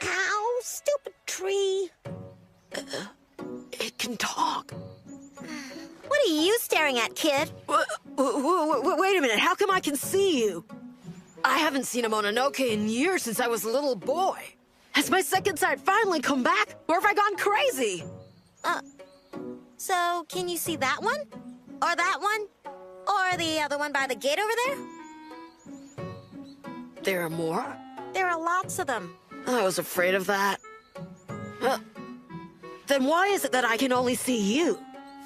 Ow, stupid tree. It can talk. What are you staring at, kid? Wait a minute, how come I can see you? I haven't seen a Mononoke in years since I was a little boy. Has my second sight finally come back, or have I gone crazy? So can you see that one? Or that one? Or the other one by the gate over there? There are more? There are lots of them. I was afraid of that. Then why is it that I can only see you?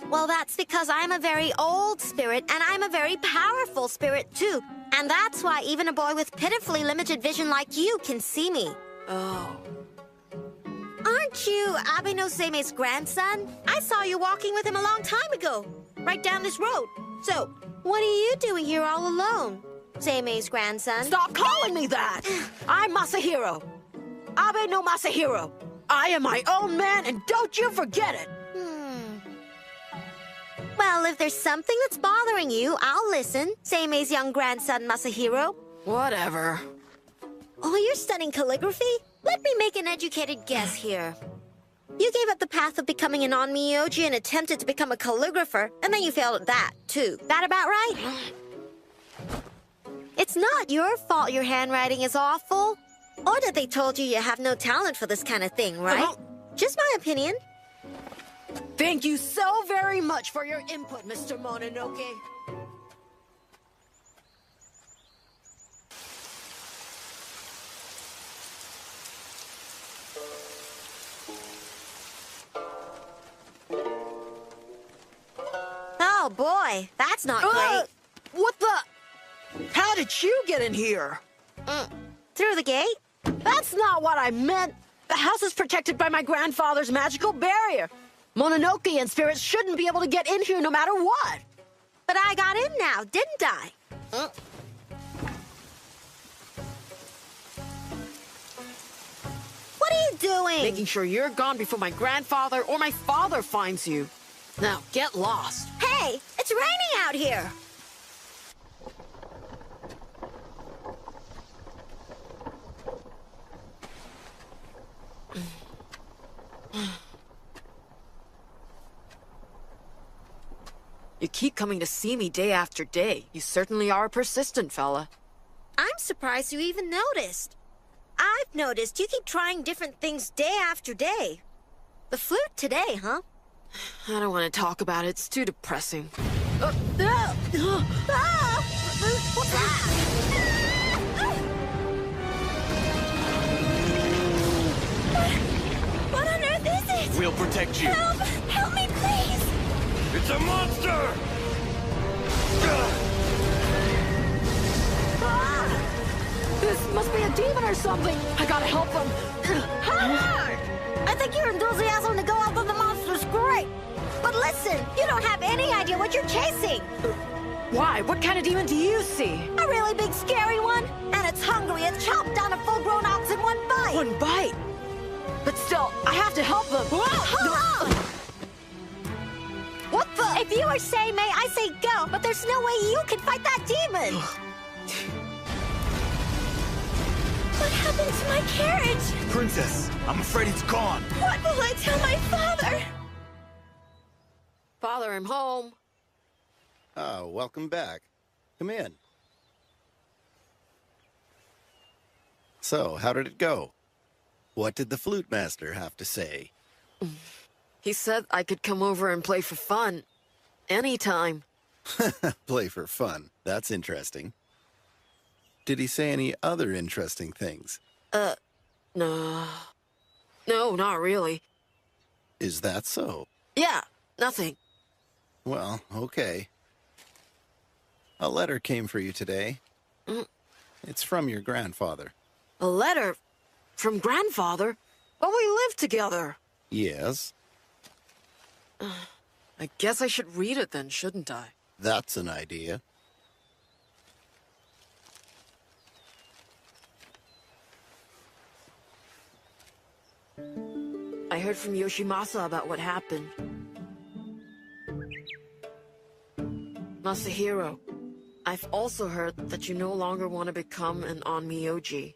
Well, that's because I'm a very old spirit, and I'm a very powerful spirit, too. And that's why even a boy with pitifully limited vision like you can see me. Oh. Aren't you Japaneseanema's grandson? I saw you walking with him a long time ago, right down this road. So, what are you doing here all alone, Seimei's grandson? Stop calling me that! I'm Masahiro. Abe no Masahiro. I am my own man, and don't you forget it! Well, if there's something that's bothering you, I'll listen, Seimei's young grandson, Masahiro. Whatever. Oh, you're studying calligraphy? Let me make an educated guess here. You gave up the path of becoming an onmyoji and attempted to become a calligrapher, and then you failed at that, too. That about right? It's not your fault your handwriting is awful. Or that they told you you have no talent for this kind of thing, right? Just my opinion. Thank you so very much for your input, Mr. Mononoke. Oh, boy. That's not great. What the? How did you get in here? Through the gate? That's not what I meant. The house is protected by my grandfather's magical barrier. Mononoke and spirits shouldn't be able to get in here no matter what. But I got in now, didn't I? What are you doing? Making sure you're gone before my grandfather or my father finds you. Now, get lost. Hey, it's raining out here. You keep coming to see me day after day. You certainly are a persistent fella. I'm surprised you even noticed. I've noticed you keep trying different things day after day. The flute today, huh? I don't want to talk about it. It's too depressing. What's that? What on earth is it? We'll protect you. Help! Help me, please! It's a monster! This must be a demon or something. I gotta help him. Howard! I think your enthusiasm to go after the monster's great. But listen, you don't have any idea what you're chasing. Why? What kind of demon do you see? A really big, scary one. And it's hungry. It chopped down a full-grown ox in one bite. One bite? But still, I have to help them. What the? If you are Seimei, I say go, but there's no way you can fight that demon. What happened to my carriage? Princess, I'm afraid it's gone. What will I tell my father? Father, I'm home. Oh, welcome back. Come in. So, how did it go? What did the flute master have to say? He said I could come over and play for fun. Anytime. Play for fun. That's interesting. Did he say any other interesting things? No. No, not really. Is that so? Yeah, nothing. Well, okay. A letter came for you today. It's from your grandfather. A letter? From grandfather? But we live together. Yes, I guess I should read it then, shouldn't I? that's an idea. I heard from Yoshimasa about what happened. Masahiro, I've also heard that you no longer want to become an Onmyoji.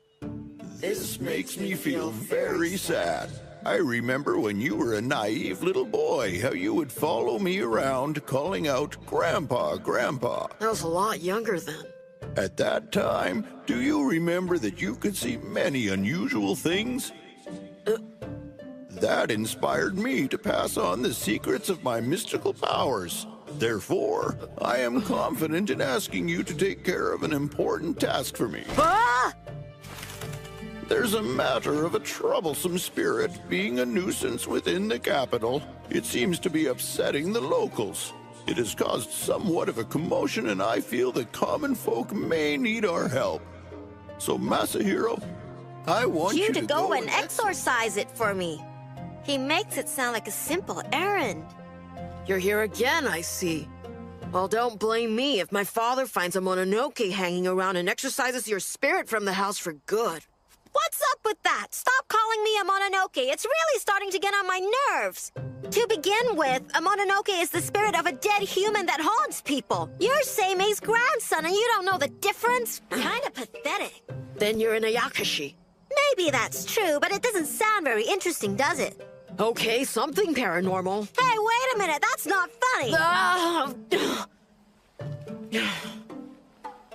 This makes me feel very sad. I remember when you were a naive little boy, how you would follow me around calling out, "Grandpa, Grandpa." I was a lot younger then. At that time, do you remember that you could see many unusual things? That inspired me to pass on the secrets of my mystical powers. Therefore, I am confident in asking you to take care of an important task for me. Ah! There's a matter of a troublesome spirit being a nuisance within the capital. It seems to be upsetting the locals. It has caused somewhat of a commotion, and I feel that common folk may need our help. So, Masahiro, I want You to go and exorcise it for me. He makes it sound like a simple errand. You're here again, I see. Well, don't blame me if my father finds a Mononoke hanging around and exorcises your spirit from the house for good. What's up with that? Stop calling me a Mononoke. It's really starting to get on my nerves. To begin with, a Mononoke is the spirit of a dead human that haunts people. You're Seime's grandson and you don't know the difference? Kinda pathetic. Then you're an Ayakashi. Maybe that's true, but it doesn't sound very interesting, does it? Okay, something paranormal. Hey, wait a minute, that's not funny.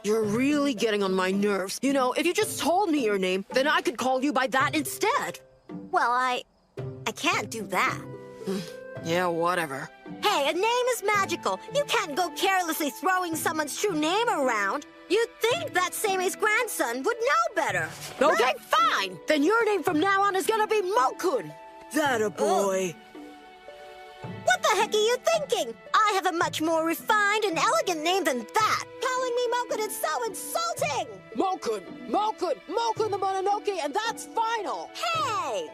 You're really getting on my nerves. You know, if you just told me your name, then I could call you by that instead. Well, I can't do that. Yeah, whatever. Hey, a name is magical. You can't go carelessly throwing someone's true name around. You'd think that Seime's grandson would know better. Okay, fine. Then your name from now on is gonna be Mokun. That a boy. What the heck are you thinking? I have a much more refined and elegant name than that. Calling me Mokun is so insulting. Mokun the Mononoke, and that's final. Hey!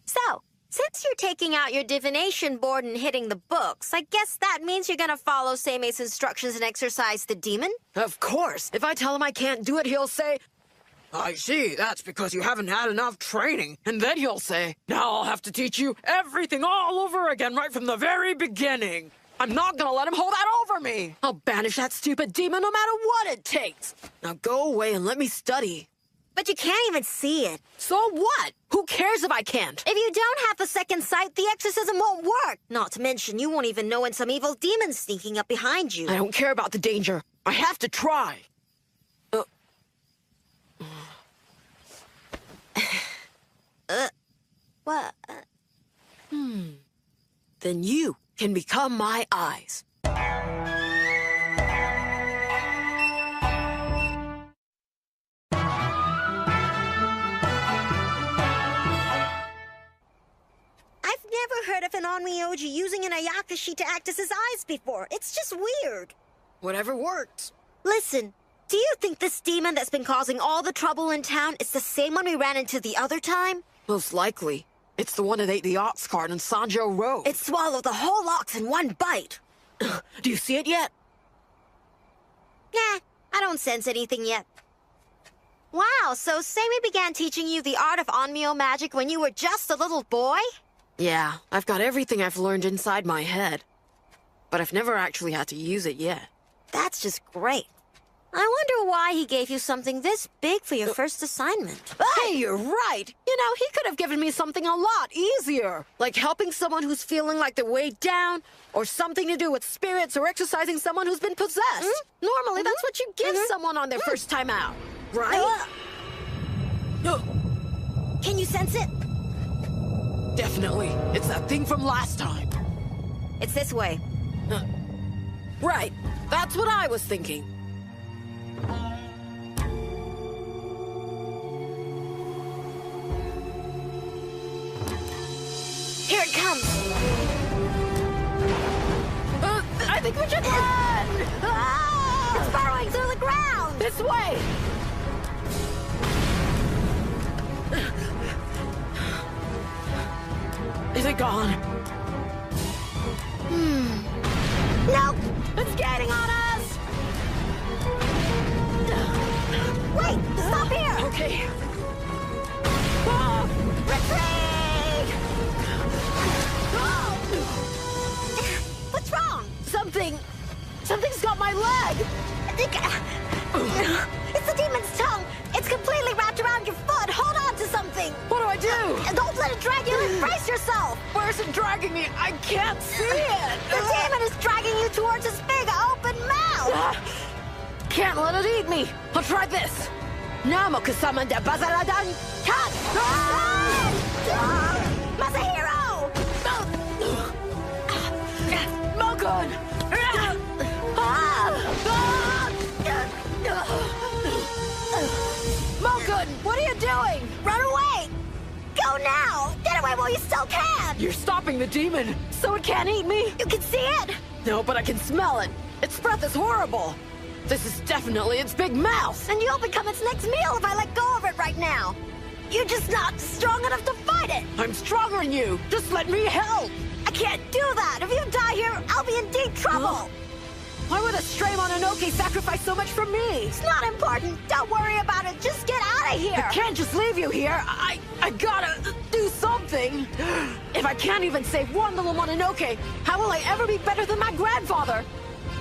So, since you're taking out your divination board and hitting the books, I guess that means you're gonna follow Seime's instructions and exorcise the demon? Of course. If I tell him I can't do it, he'll say, "I see, that's because you haven't had enough training." And then he'll say, "Now I'll have to teach you everything all over again right from the very beginning." I'm not gonna let him hold that over me. I'll banish that stupid demon no matter what it takes. Now go away and let me study. But you can't even see it. So what? Who cares if I can't? If you don't have the second sight, the exorcism won't work. Not to mention, you won't even know when some evil demon's sneaking up behind you. I don't care about the danger. I have to try. What? Then you can become my eyes. I've never heard of an Onmyoji using an Ayakashi to act as his eyes before. It's just weird. Whatever works. Listen, do you think this demon that's been causing all the trouble in town is the same one we ran into the other time? Most likely. It's the one that ate the ox cart on Sanjo Road. It swallowed the whole ox in one bite. Do you see it yet? Nah, I don't sense anything yet. Wow, so Seime began teaching you the art of Onmyo magic when you were just a little boy? Yeah, I've got everything I've learned inside my head. But I've never actually had to use it yet. That's just great. I wonder why he gave you something this big for your first assignment. Hey, you're right! You know, he could have given me something a lot easier. Like helping someone who's feeling like they're weighed down, or something to do with spirits, or exorcising someone who's been possessed. Normally, that's what you give someone on their first time out, right? Can you sense it? Definitely. It's that thing from last time. It's this way. Right. That's what I was thinking. Here it comes. I think we should run! It's burrowing through the ground. This way! Is it gone? Nope. It's getting on us! Wait, stop here. Okay. Retreat! Something's got my leg! It's the demon's tongue! It's completely wrapped around your foot! Hold on to something! What do I do? Don't let it drag you in! Brace yourself! Where's it dragging me? I can't see it! The demon is dragging you towards its big open mouth! Can't let it eat me! I'll try this! Namokusaman de Bazaradan Kat! Masahiro! Mogun! Mogun, what are you doing? Run away! Go now! Get away while you still can! You're stopping the demon, so it can't eat me? You can see it! No, but I can smell it. Its breath is horrible. This is definitely its big mouth. And you'll become its next meal if I let go of it right now. You're just not strong enough to fight it. I'm stronger than you. Just let me help. I can't do that. If you die here, I'll be in deep trouble. Why would a stray Mononoke sacrifice so much for me? It's not important. Don't worry about it. Just get out of here. I can't just leave you here. I gotta do something. If I can't even save one little Mononoke, how will I ever be better than my grandfather?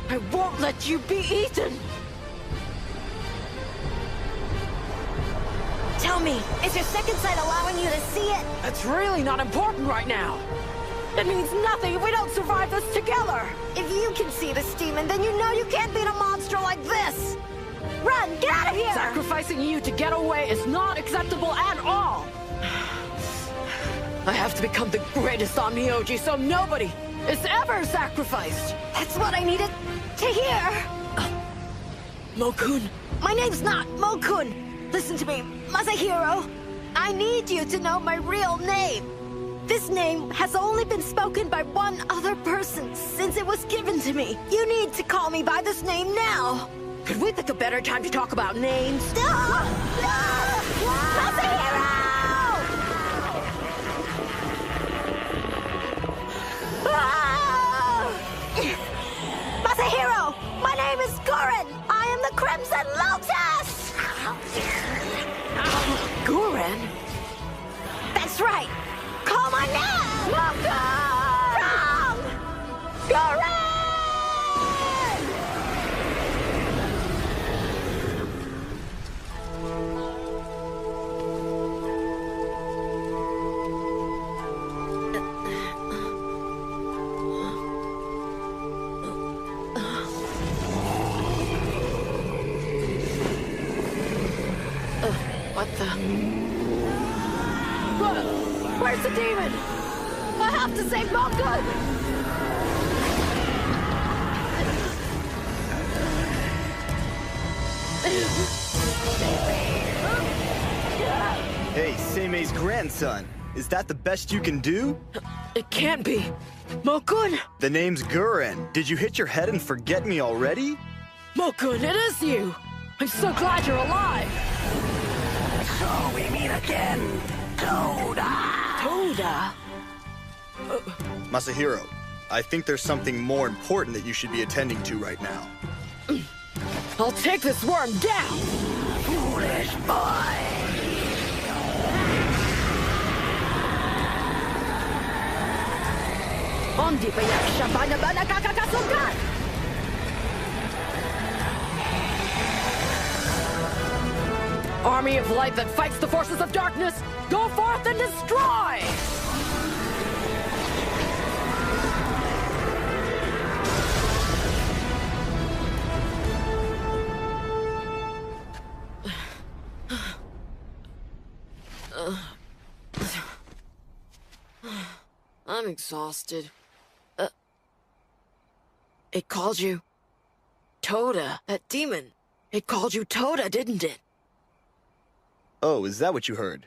I won't let you be eaten. Tell me, is your second sight allowing you to see it? That's really not important right now. It means nothing if we don't survive this together. If you can see this demon, then you know you can't beat a monster like this. Run, get out of here! Sacrificing you to get away is not acceptable at all. I have to become the greatest Onmyoji so nobody is ever sacrificed. That's what I needed to hear. Mokun. My name's not Mokun. Listen to me, Masahiro. I need you to know my real name. This name has only been spoken by one other person since it was given to me. You need to call me by this name now. Could we pick a better time to talk about names? Masahiro! Masahiro! My name is Gorin! I am the Crimson Lotus! Goran? That's right! Call my name! Wrong! Gorin! What the? Where's the demon? I have to save Mokun! Hey, Seimei's grandson. Is that the best you can do? It can't be. Mokun! The name's Guren. Did you hit your head and forget me already? Mokun, it is you! I'm so glad you're alive! So we meet again, Toda. Toda? Masahiro, I think there's something more important that you should be attending to right now. I'll take this worm down! Foolish boy. Ondi payak shabana bana kakakasukan! Army of light that fights the forces of darkness, go forth and destroy! I'm exhausted. It called you Toda, that demon. It called you Toda, didn't it? Oh, is that what you heard?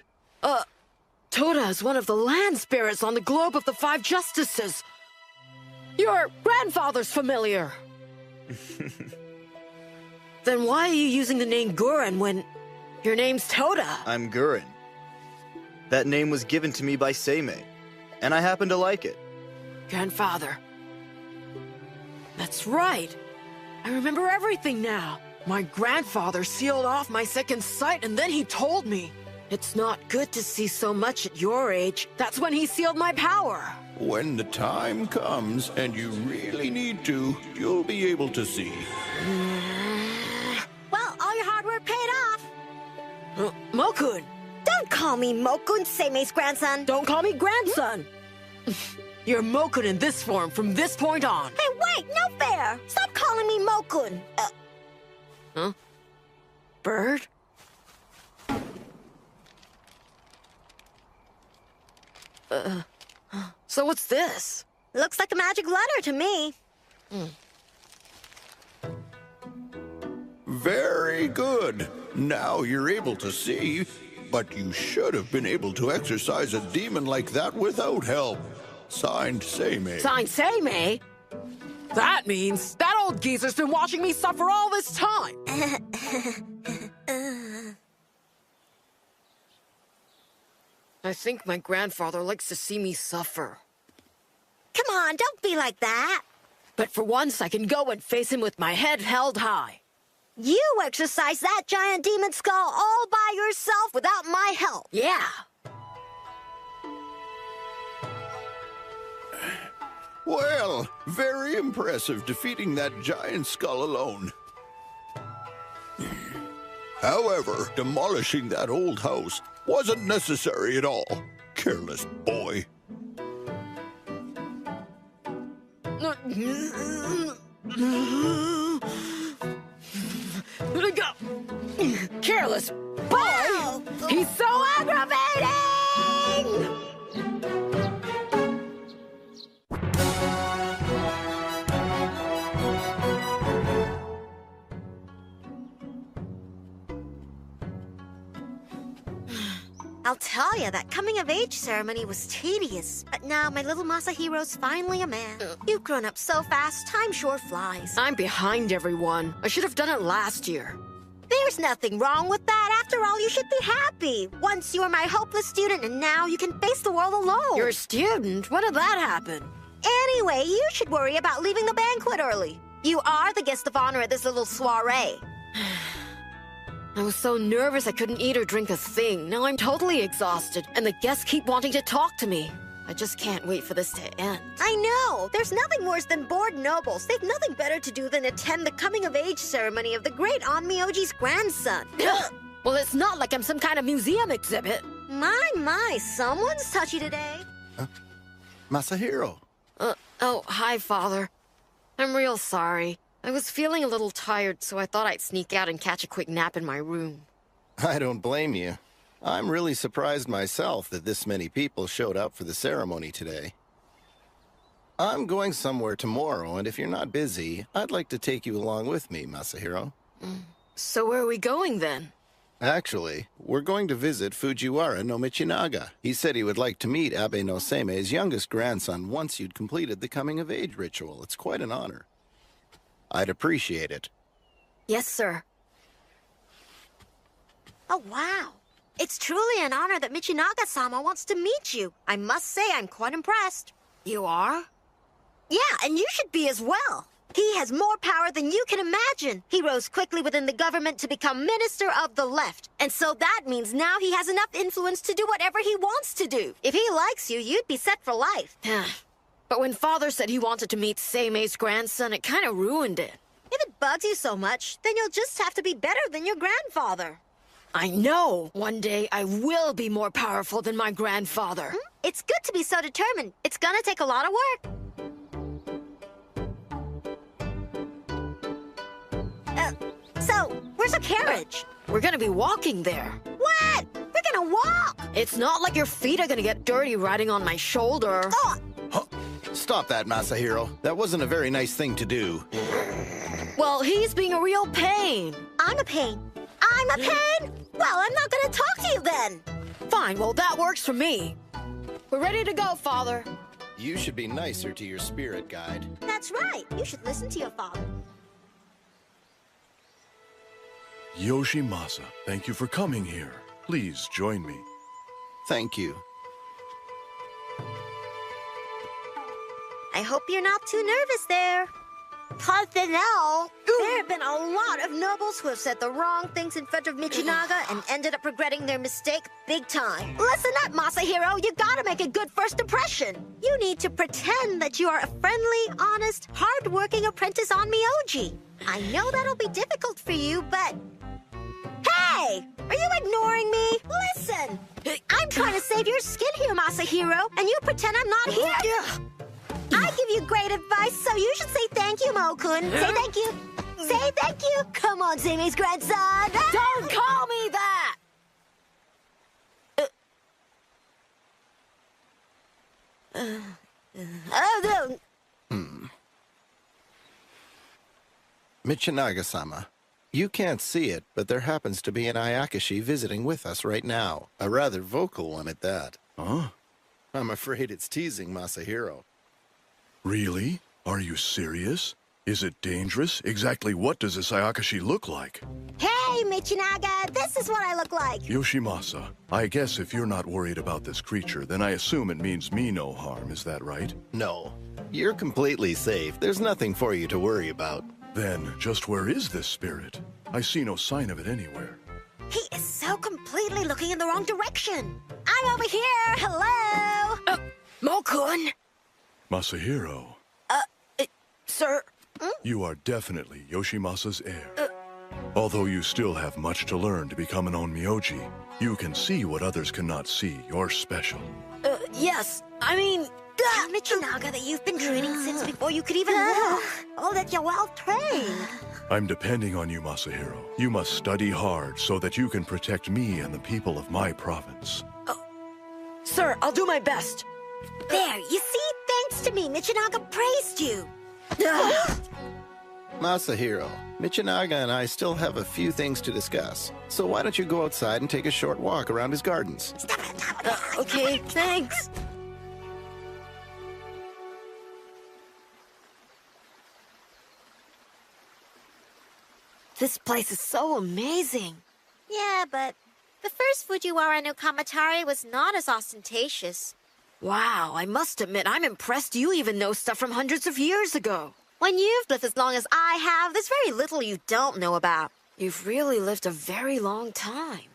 Toda is one of the land spirits on the globe of the Five Justices. Your grandfather's familiar. Then why are you using the name Guren when your name's Toda? I'm Guren. That name was given to me by Seimei, and I happen to like it. Grandfather. That's right. I remember everything now. My grandfather sealed off my second sight, and then he told me. It's not good to see so much at your age. That's when he sealed my power. When the time comes and you really need to, you'll be able to see. Well, all your hard work paid off. Mokun, Don't call me Mokun, Seime's grandson. don't call me grandson. You're Mokun in this form from this point on. Hey, wait, no fair. Stop calling me Mokun. Huh? Bird? So what's this? Looks like a magic letter to me. Very good. Now you're able to see, but you should have been able to exorcise a demon like that without help. Signed, Seimei. Signed Seimei? That means that old geezer's been watching me suffer all this time. I think my grandfather likes to see me suffer. Come on, don't be like that. But for once, I can go and face him with my head held high. You exercised that giant demon skull all by yourself without my help. Yeah. Well, very impressive defeating that giant skull alone. However, demolishing that old house wasn't necessary at all. Careless boy. Careless boy! Wow. He's so aggravating! I'll tell you, that coming-of-age ceremony was tedious. But now my little Masahiro's finally a man. You've grown up so fast, time sure flies. I'm behind everyone. I should have done it last year. There's nothing wrong with that. After all, you should be happy. Once you were my hopeless student, and now you can face the world alone. You're a student? When did that happen? Anyway, you should worry about leaving the banquet early. You are the guest of honor at this little soiree. I was so nervous I couldn't eat or drink a thing. Now I'm totally exhausted, and the guests keep wanting to talk to me. I just can't wait for this to end. I know. There's nothing worse than bored nobles. They've nothing better to do than attend the coming-of-age ceremony of the great Onmyoji's grandson. Well, it's not like I'm some kind of museum exhibit. My, someone's touchy today. Masahiro. Oh, hi, Father. I'm real sorry. I was feeling a little tired, so I thought I'd sneak out and catch a quick nap in my room. I don't blame you. I'm really surprised myself that this many people showed up for the ceremony today. I'm going somewhere tomorrow, and if you're not busy, I'd like to take you along with me, Masahiro. So where are we going, then? Actually, we're going to visit Fujiwara no Michinaga. He said he would like to meet Abe no Seimei's youngest grandson once you'd completed the coming-of-age ritual. It's quite an honor. I'd appreciate it. Yes, sir. Oh, wow. It's truly an honor that Michinaga-sama wants to meet you. I must say I'm quite impressed. You are? Yeah, and you should be as well. He has more power than you can imagine. He rose quickly within the government to become Minister of the Left. And so that means now he has enough influence to do whatever he wants to do. If he likes you, you'd be set for life. But when Father said he wanted to meet Seimei's grandson, it kind of ruined it. If it bugs you so much, then you'll just have to be better than your grandfather. I know. One day I will be more powerful than my grandfather. It's good to be so determined. It's gonna take a lot of work. So, where's our carriage? We're gonna be walking there. What? We're gonna walk! It's not like your feet are gonna get dirty riding on my shoulder. Oh, Stop that, Masahiro. That wasn't a very nice thing to do. Well, he's being a real pain. I'm a pain. I'm a pain? Well, I'm not gonna talk to you then. Fine, well, that works for me. We're ready to go, Father. You should be nicer to your spirit guide. That's right. You should listen to your father. Yoshimasa, thank you for coming here. Please join me. Thank you. I hope you're not too nervous there. Personnel. There have been a lot of nobles who have said the wrong things in front of Michinaga and ended up regretting their mistake big time. Listen up, Masahiro. You gotta make a good first impression. You need to pretend that you are a friendly, honest, hard-working apprentice on Myoji. I know that'll be difficult for you, but... Hey! Are you ignoring me? Listen! I'm trying to save your skin here, Masahiro, and you pretend I'm not here. I give you great advice, so you should say thank you, Mo-kun. Say thank you. Say thank you. Come on, Seimei's grandson. Don't call me that! Oh, no. Michinaga-sama, you can't see it, but there happens to be an Ayakashi visiting with us right now. A rather vocal one at that. Huh? I'm afraid it's teasing Masahiro. Really? Are you serious? Is it dangerous? Exactly what does this Ayakashi look like? Hey, Michinaga, this is what I look like. Yoshimasa, I guess if you're not worried about this creature, then I assume it means me no harm, is that right? No, you're completely safe. There's nothing for you to worry about. Then, just where is this spirit? I see no sign of it anywhere. He is so completely looking in the wrong direction. I'm over here. Hello. Mo-kun! Masahiro, Sir, you are definitely Yoshimasa's heir. Although you still have much to learn to become an onmyoji, you can see what others cannot see. You're special. yes, I mean... Tell Michinaga that you've been training since before you could even walk. Oh, that you're well trained. I'm depending on you, Masahiro. You must study hard so that you can protect me and the people of my province. Sir, I'll do my best. There, you see? Thanks to me, Michinaga praised you. Masahiro, Michinaga and I still have a few things to discuss. So why don't you go outside and take a short walk around his gardens? Okay, thanks. This place is so amazing. Yeah, but the first Fujiwara no Kamatari was not as ostentatious. Wow, I must admit, I'm impressed you even know stuff from hundreds of years ago. When you've lived as long as I have, there's very little you don't know about. You've really lived a very long time.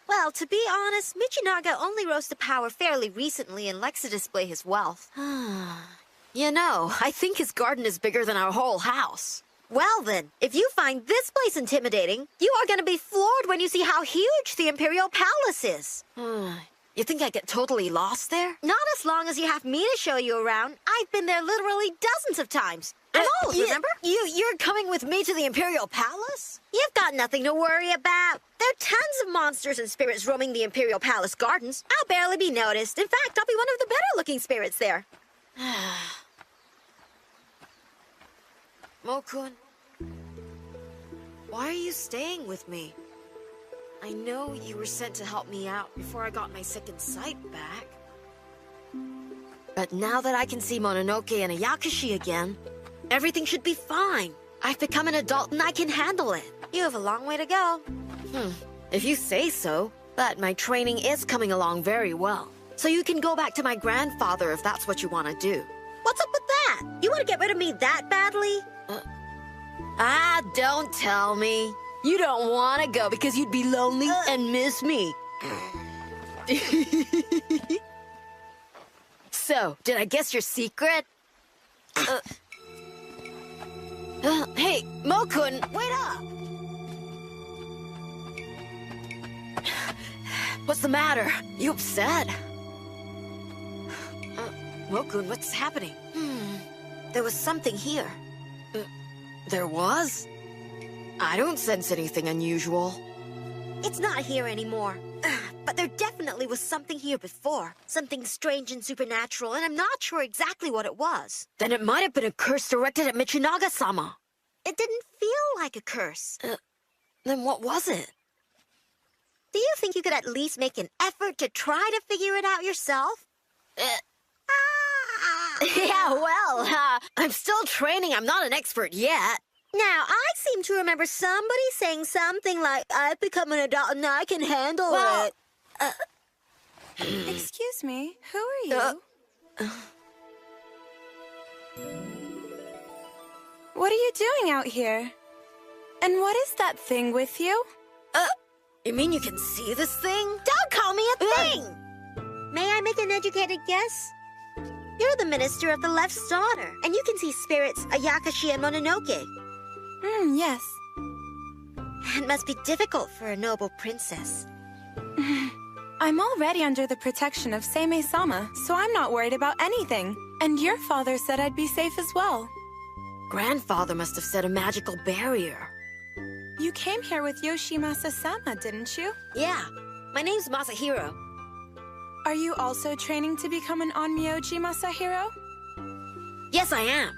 Well, to be honest, Michinaga only rose to power fairly recently and likes to display his wealth. You know, I think his garden is bigger than our whole house. Well then, if you find this place intimidating, you are going to be floored when you see how huge the Imperial Palace is. You think I get totally lost there? Not as long as you have me to show you around. I've been there literally dozens of times. I'm old, remember? You're coming with me to the Imperial Palace? You've got nothing to worry about. There are tons of monsters and spirits roaming the Imperial Palace gardens. I'll barely be noticed. In fact, I'll be one of the better-looking spirits there. Mo-kun, why are you staying with me? I know you were sent to help me out before I got my second sight back. But now that I can see Mononoke and Ayakashi again, everything should be fine. I've become an adult and I can handle it. You have a long way to go. If you say so, but my training is coming along very well. So you can go back to my grandfather if that's what you want to do. What's up with that? You want to get rid of me that badly? Don't tell me. You don't want to go because you'd be lonely and miss me. So, did I guess your secret? Hey, Mo-kun, wait up! What's the matter? You upset? Mo-kun, what's happening? There was something here. There was? I don't sense anything unusual. It's not here anymore. But there definitely was something here before. Something strange and supernatural, and I'm not sure exactly what it was. Then it might have been a curse directed at Michinaga-sama. It didn't feel like a curse. Then what was it? Do you think you could at least make an effort to try to figure it out yourself? Yeah, well, I'm still training. I'm not an expert yet. Now, I seem to remember somebody saying something like, I've become an adult and I can handle it. Excuse me, who are you? What are you doing out here? And what is that thing with you? You mean you can see this thing? Don't call me a thing! May I make an educated guess? You're the minister of the left's daughter, and you can see spirits Ayakashi and Mononoke. Yes. It must be difficult for a noble princess. I'm already under the protection of Seimei-sama, so I'm not worried about anything. And your father said I'd be safe as well. Grandfather must have set a magical barrier. You came here with Yoshimasa-sama, didn't you? Yeah, my name's Masahiro. Are you also training to become an Onmyoji, Masahiro? Yes, I am.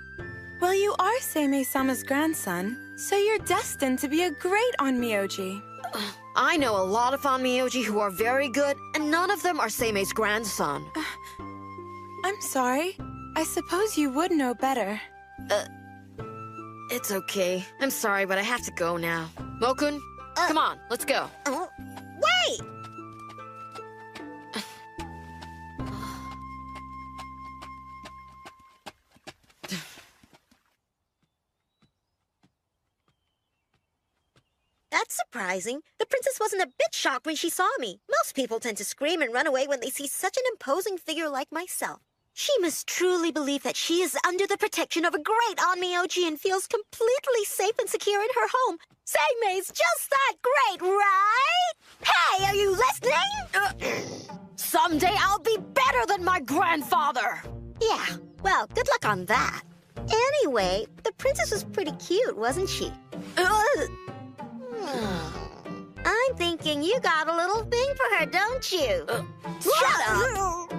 Well, you are Seimei-sama's grandson, so you're destined to be a great Onmyoji. I know a lot of Onmyoji who are very good, and none of them are Seimei's grandson. I'm sorry. I suppose you would know better. It's okay. I'm sorry, but I have to go now. Mokun, come on, let's go. Wait! That's surprising. The princess wasn't a bit shocked when she saw me. Most people tend to scream and run away when they see such an imposing figure like myself. She must truly believe that she is under the protection of a great Onmyoji and feels completely safe and secure in her home. Seimei's just that great, right? Hey, are you listening? Someday I'll be better than my grandfather! Yeah, well, good luck on that. Anyway, the princess was pretty cute, wasn't she? I'm thinking you got a little thing for her, don't you? Shut up!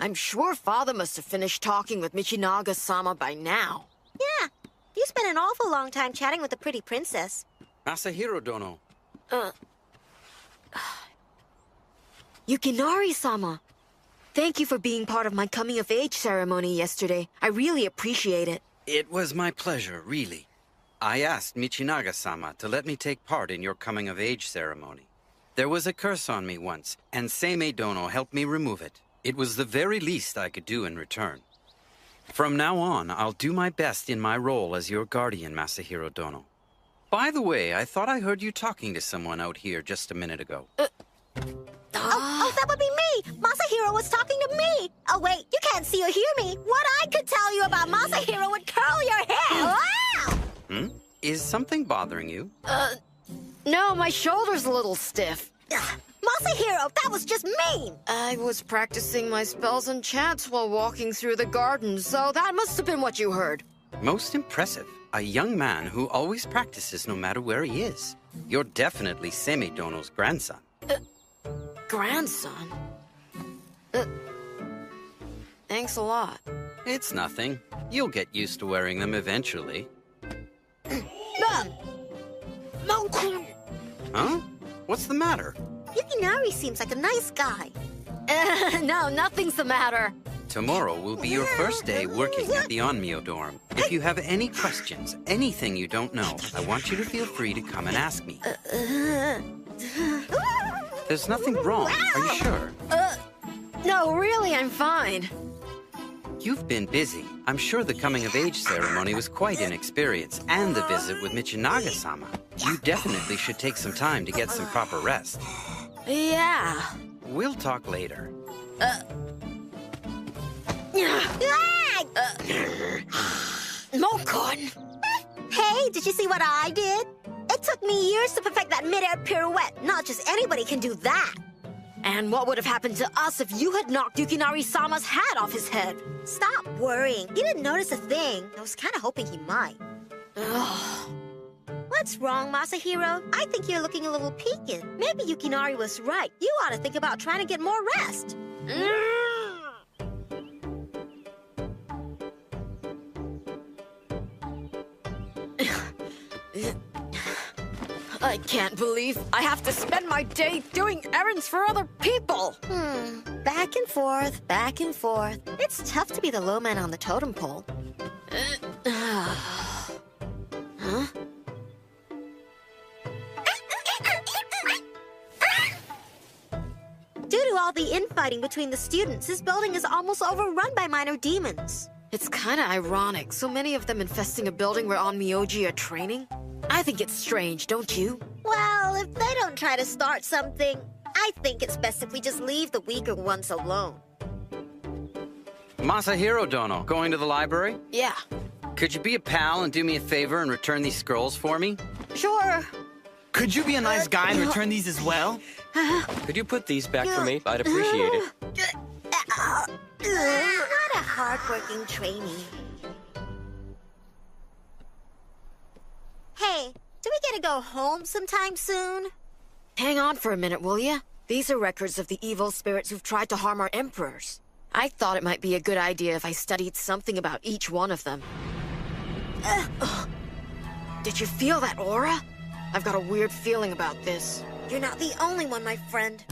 I'm sure Father must have finished talking with Michinaga-sama by now. Yeah, you spent an awful long time chatting with the pretty princess. Masahiro Dono. Yukinari-sama, thank you for being part of my coming-of-age ceremony yesterday. I really appreciate it. It was my pleasure, really. I asked Michinaga-sama to let me take part in your coming-of-age ceremony. There was a curse on me once, and Seimei Dono helped me remove it. It was the very least I could do in return. From now on, I'll do my best in my role as your guardian, Masahiro Dono. By the way, I thought I heard you talking to someone out here just a minute ago. Oh, that would be me! Masahiro was talking to me! Oh, wait, you can't see or hear me. What I could tell you about Masahiro would curl your hair! Wow! Is something bothering you? No, my shoulder's a little stiff. Masahiro, that was just mean! I was practicing my spells and chants while walking through the garden, so that must have been what you heard. Most impressive. A young man who always practices no matter where he is. You're definitely Seimei Dono's grandson. Grandson? Thanks a lot. It's nothing. You'll get used to wearing them eventually. Huh? What's the matter? Yukinari seems like a nice guy. No, nothing's the matter. Tomorrow will be your first day working at the Onmyo dorm. If you have any questions, anything you don't know, I want you to feel free to come and ask me. There's nothing wrong, are you sure? No, really, I'm fine. You've been busy. I'm sure the coming-of-age ceremony was quite an experience, and the visit with Michinaga-sama. You definitely should take some time to get some proper rest. Yeah. We'll talk later. Mokun! Hey, did you see what I did? It took me years to perfect that mid-air pirouette. Not just anybody can do that. And what would have happened to us if you had knocked Yukinari-sama's hat off his head? Stop worrying. He didn't notice a thing. I was kind of hoping he might. What's wrong, Masahiro? I think you're looking a little peaked. Maybe Yukinari was right. You ought to think about trying to get more rest. I can't believe I have to spend my day doing errands for other people. Back and forth, back and forth. It's tough to be the low man on the totem pole. Huh? all the infighting between the students, this building is almost overrun by minor demons. It's kind of ironic, so many of them infesting a building where Onmyoji are training. I think it's strange, don't you? Well, if they don't try to start something, I think it's best if we just leave the weaker ones alone. Masahiro Dono, going to the library? Yeah. Could you be a pal and do me a favor and return these scrolls for me? Sure. Could you be a nice guy and return these as well? Could you put these back for me? I'd appreciate it. Not a hard-working trainee. Hey, do we get to go home sometime soon? Hang on for a minute, will ya? These are records of the evil spirits who've tried to harm our emperors. I thought it might be a good idea if I studied something about each one of them. Did you feel that aura? I've got a weird feeling about this. You're not the only one, my friend.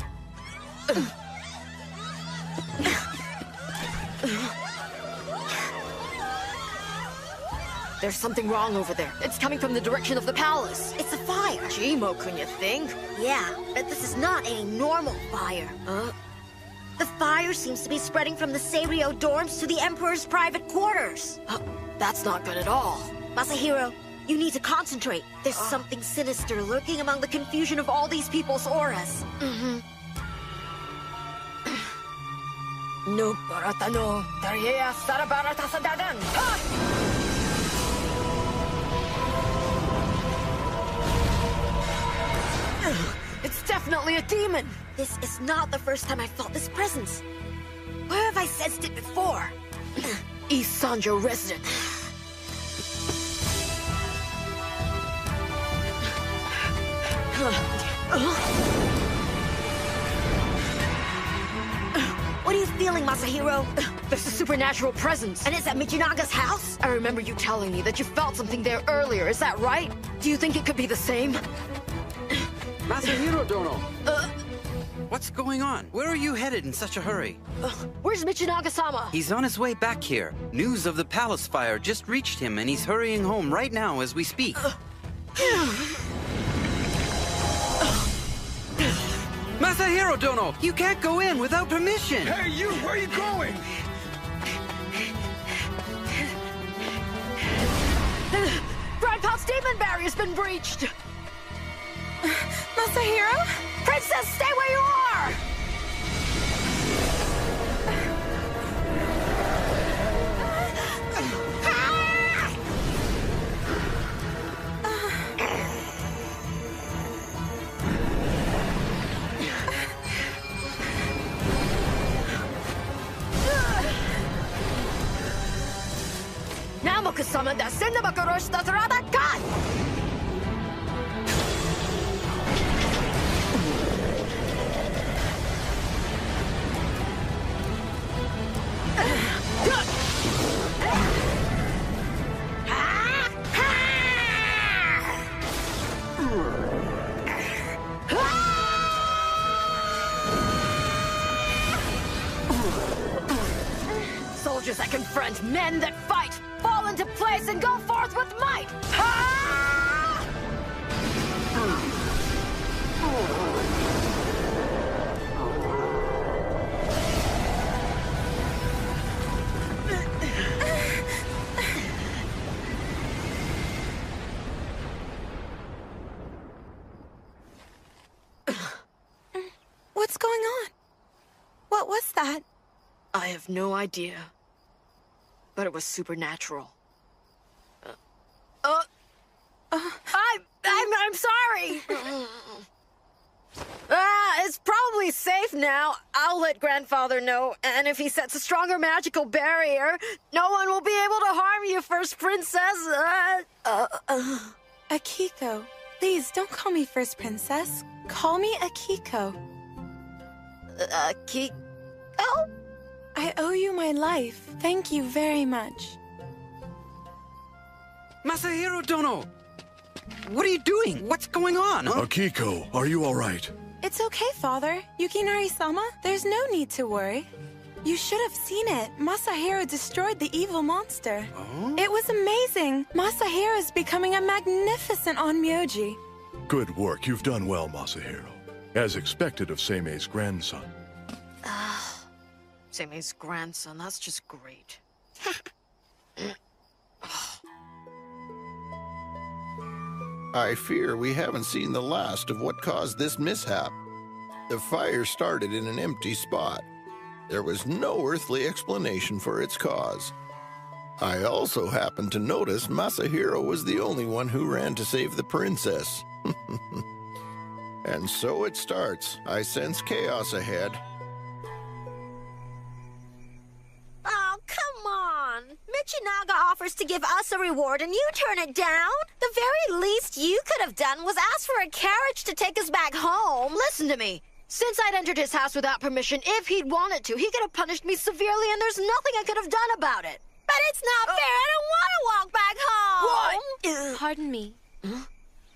There's something wrong over there. It's coming from the direction of the palace. It's a fire. Jimo, couldn't you think? Yeah, but this is not a normal fire. The fire seems to be spreading from the Seirio dorms to the Emperor's private quarters. That's not good at all. Masahiro, you need to concentrate. There's something sinister lurking among the confusion of all these people's auras. No barata no. Daria sarabarata sadadan. It's definitely a demon. This is not the first time I felt this presence. Where have I sensed it before? East Sanjo resident. What are you feeling, Masahiro? There's a supernatural presence. And it's at Michinaga's house? I remember you telling me that you felt something there earlier. Is that right? Do you think it could be the same? Masahiro Dono! What's going on? Where are you headed in such a hurry? Where's Michinaga-sama? He's on his way back here. News of the palace fire just reached him, and he's hurrying home right now as we speak. Masahiro Dono! You can't go in without permission! Hey, you! Where are you going? Grandpa's demon barrier's been breached! Masahiro? Princess, stay where you are! Namoku-sama da Sennabakuroshi da Tarada God! Soldiers that confront, men that fight, fall into place and go forth with might! What's going on? What was that? I have no idea. But it was supernatural. I'm sorry! It's probably safe now. I'll let Grandfather know, and if he sets a stronger magical barrier, no one will be able to harm you, First Princess. Akiko. Please, don't call me First Princess. Call me Akiko. Akiko? I owe you my life. Thank you very much. Masahiro Dono! What are you doing? What's going on? Huh? Akiko, are you all right? It's okay, Father. Yukinari-sama, there's no need to worry. You should have seen it. Masahiro destroyed the evil monster. Oh? It was amazing. Masahiro is becoming a magnificent Onmyoji. Good work. You've done well, Masahiro. As expected of Seimei's grandson. Seime's grandson, that's just great. I fear we haven't seen the last of what caused this mishap. The fire started in an empty spot. There was no earthly explanation for its cause. I also happened to notice Masahiro was the only one who ran to save the princess. And so it starts. I sense chaos ahead. Oh, come on. Michinaga offers to give us a reward and you turn it down? The very least you could have done was ask for a carriage to take us back home. Listen to me. Since I'd entered his house without permission, if he'd wanted to, he could have punished me severely and there's nothing I could have done about it. But it's not fair. I don't want to walk back home. What? Pardon me.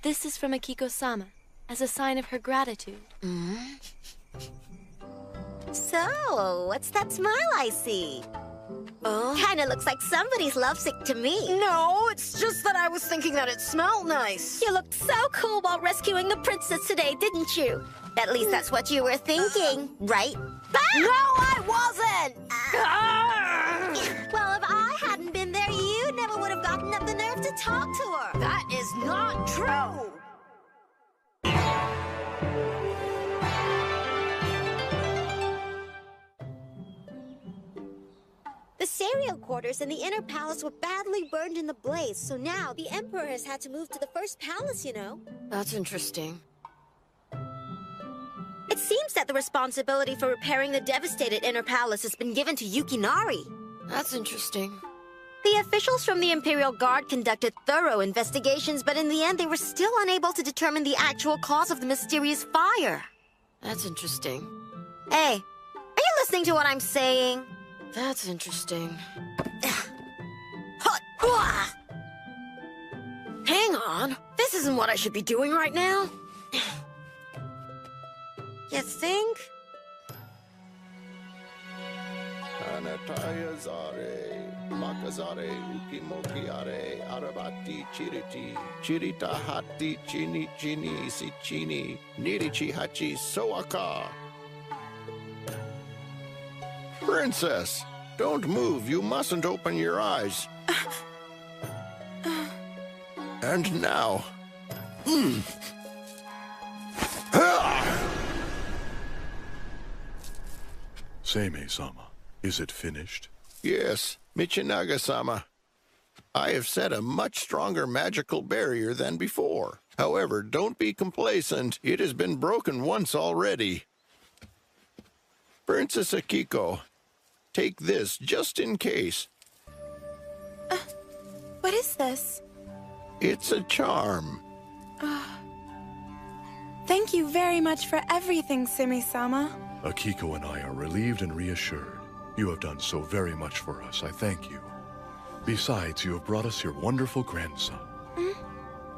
This is from Akiko-sama, as a sign of her gratitude. So, what's that smile I see? Kinda looks like somebody's lovesick to me. No, it's just that I was thinking that it smelled nice. You looked so cool while rescuing the princess today, didn't you? At least that's what you were thinking, right? No, I wasn't! Well, if I hadn't been there, you never would have gotten up the nerve to talk to her. That is not true! The cereal quarters in the inner palace were badly burned in the blaze, so now the emperor has had to move to the first palace, you know. That's interesting. It seems that the responsibility for repairing the devastated inner palace has been given to Yukinari. That's interesting. The officials from the Imperial Guard conducted thorough investigations, but in the end they were still unable to determine the actual cause of the mysterious fire. That's interesting. Hey, are you listening to what I'm saying? That's interesting. Hang on. This isn't what I should be doing right now. You think? Anataya zare, makazare, ukimokiare, arabati chiriti, chirita hati chini chini si chini, nirichi hachi soaka. Princess, don't move. You mustn't open your eyes. And now. Seimei-sama, is it finished? Yes, Michinaga-sama. I have set a much stronger magical barrier than before. However, don't be complacent. It has been broken once already. Princess Akiko, take this just in case. What is this? It's a charm. Thank you very much for everything, Seimei-sama. Akiko and I are relieved and reassured. You have done so very much for us. I thank you. Besides, you have brought us your wonderful grandson.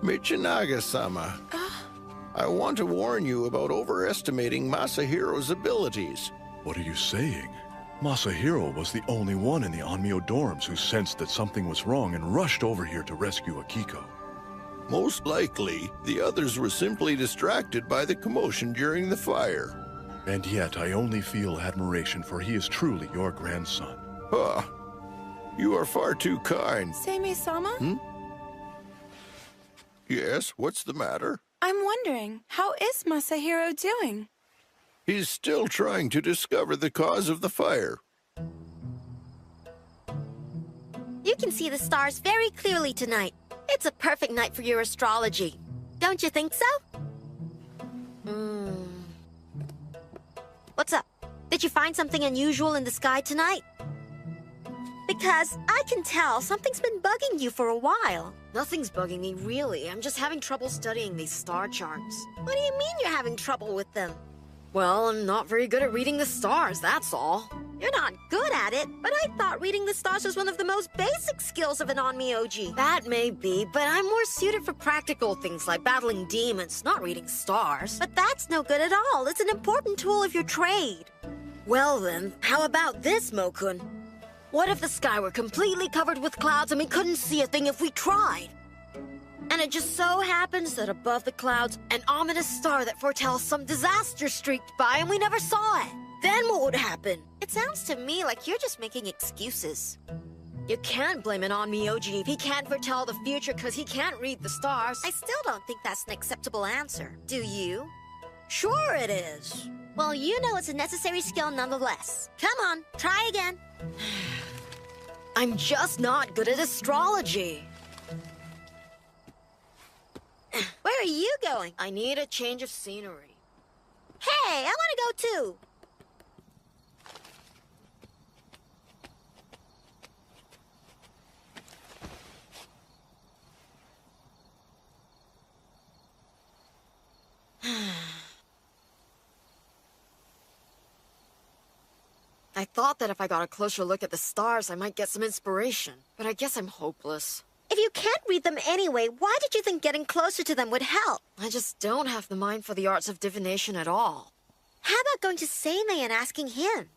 Michinaga-sama, I want to warn you about overestimating Masahiro's abilities. What are you saying? Masahiro was the only one in the Onmyo dorms who sensed that something was wrong and rushed over here to rescue Akiko. Most likely, the others were simply distracted by the commotion during the fire. And yet, I only feel admiration, for he is truly your grandson. You are far too kind. Seimei-sama? Yes, what's the matter? I'm wondering, how is Masahiro doing? He's still trying to discover the cause of the fire. You can see the stars very clearly tonight. It's a perfect night for your astrology. Don't you think so? What's up? Did you find something unusual in the sky tonight? Because I can tell something's been bugging you for a while. Nothing's bugging me, really. I'm just having trouble studying these star charts. What do you mean you're having trouble with them? Well, I'm not very good at reading the stars, that's all. You're not good at it, but I thought reading the stars was one of the most basic skills of an Onmyoji. That may be, but I'm more suited for practical things like battling demons, not reading stars. But that's no good at all. It's an important tool of your trade. Well then, how about this, Mokun? What if the sky were completely covered with clouds and we couldn't see a thing if we tried? And it just so happens that above the clouds, an ominous star that foretells some disaster streaked by and we never saw it. then what would happen? It sounds to me like you're just making excuses. You can't blame it on Myoji if he can't foretell the future because he can't read the stars. I still don't think that's an acceptable answer. Do you? Sure it is. Well, you know it's a necessary skill nonetheless. Come on, try again. I'm just not good at astrology. Where are you going? I need a change of scenery. Hey, I want to go too. I thought that if I got a closer look at the stars, I might get some inspiration. But I guess I'm hopeless. If you can't read them anyway, why did you think getting closer to them would help? I just don't have the mind for the arts of divination at all. How about going to Seimei and asking him?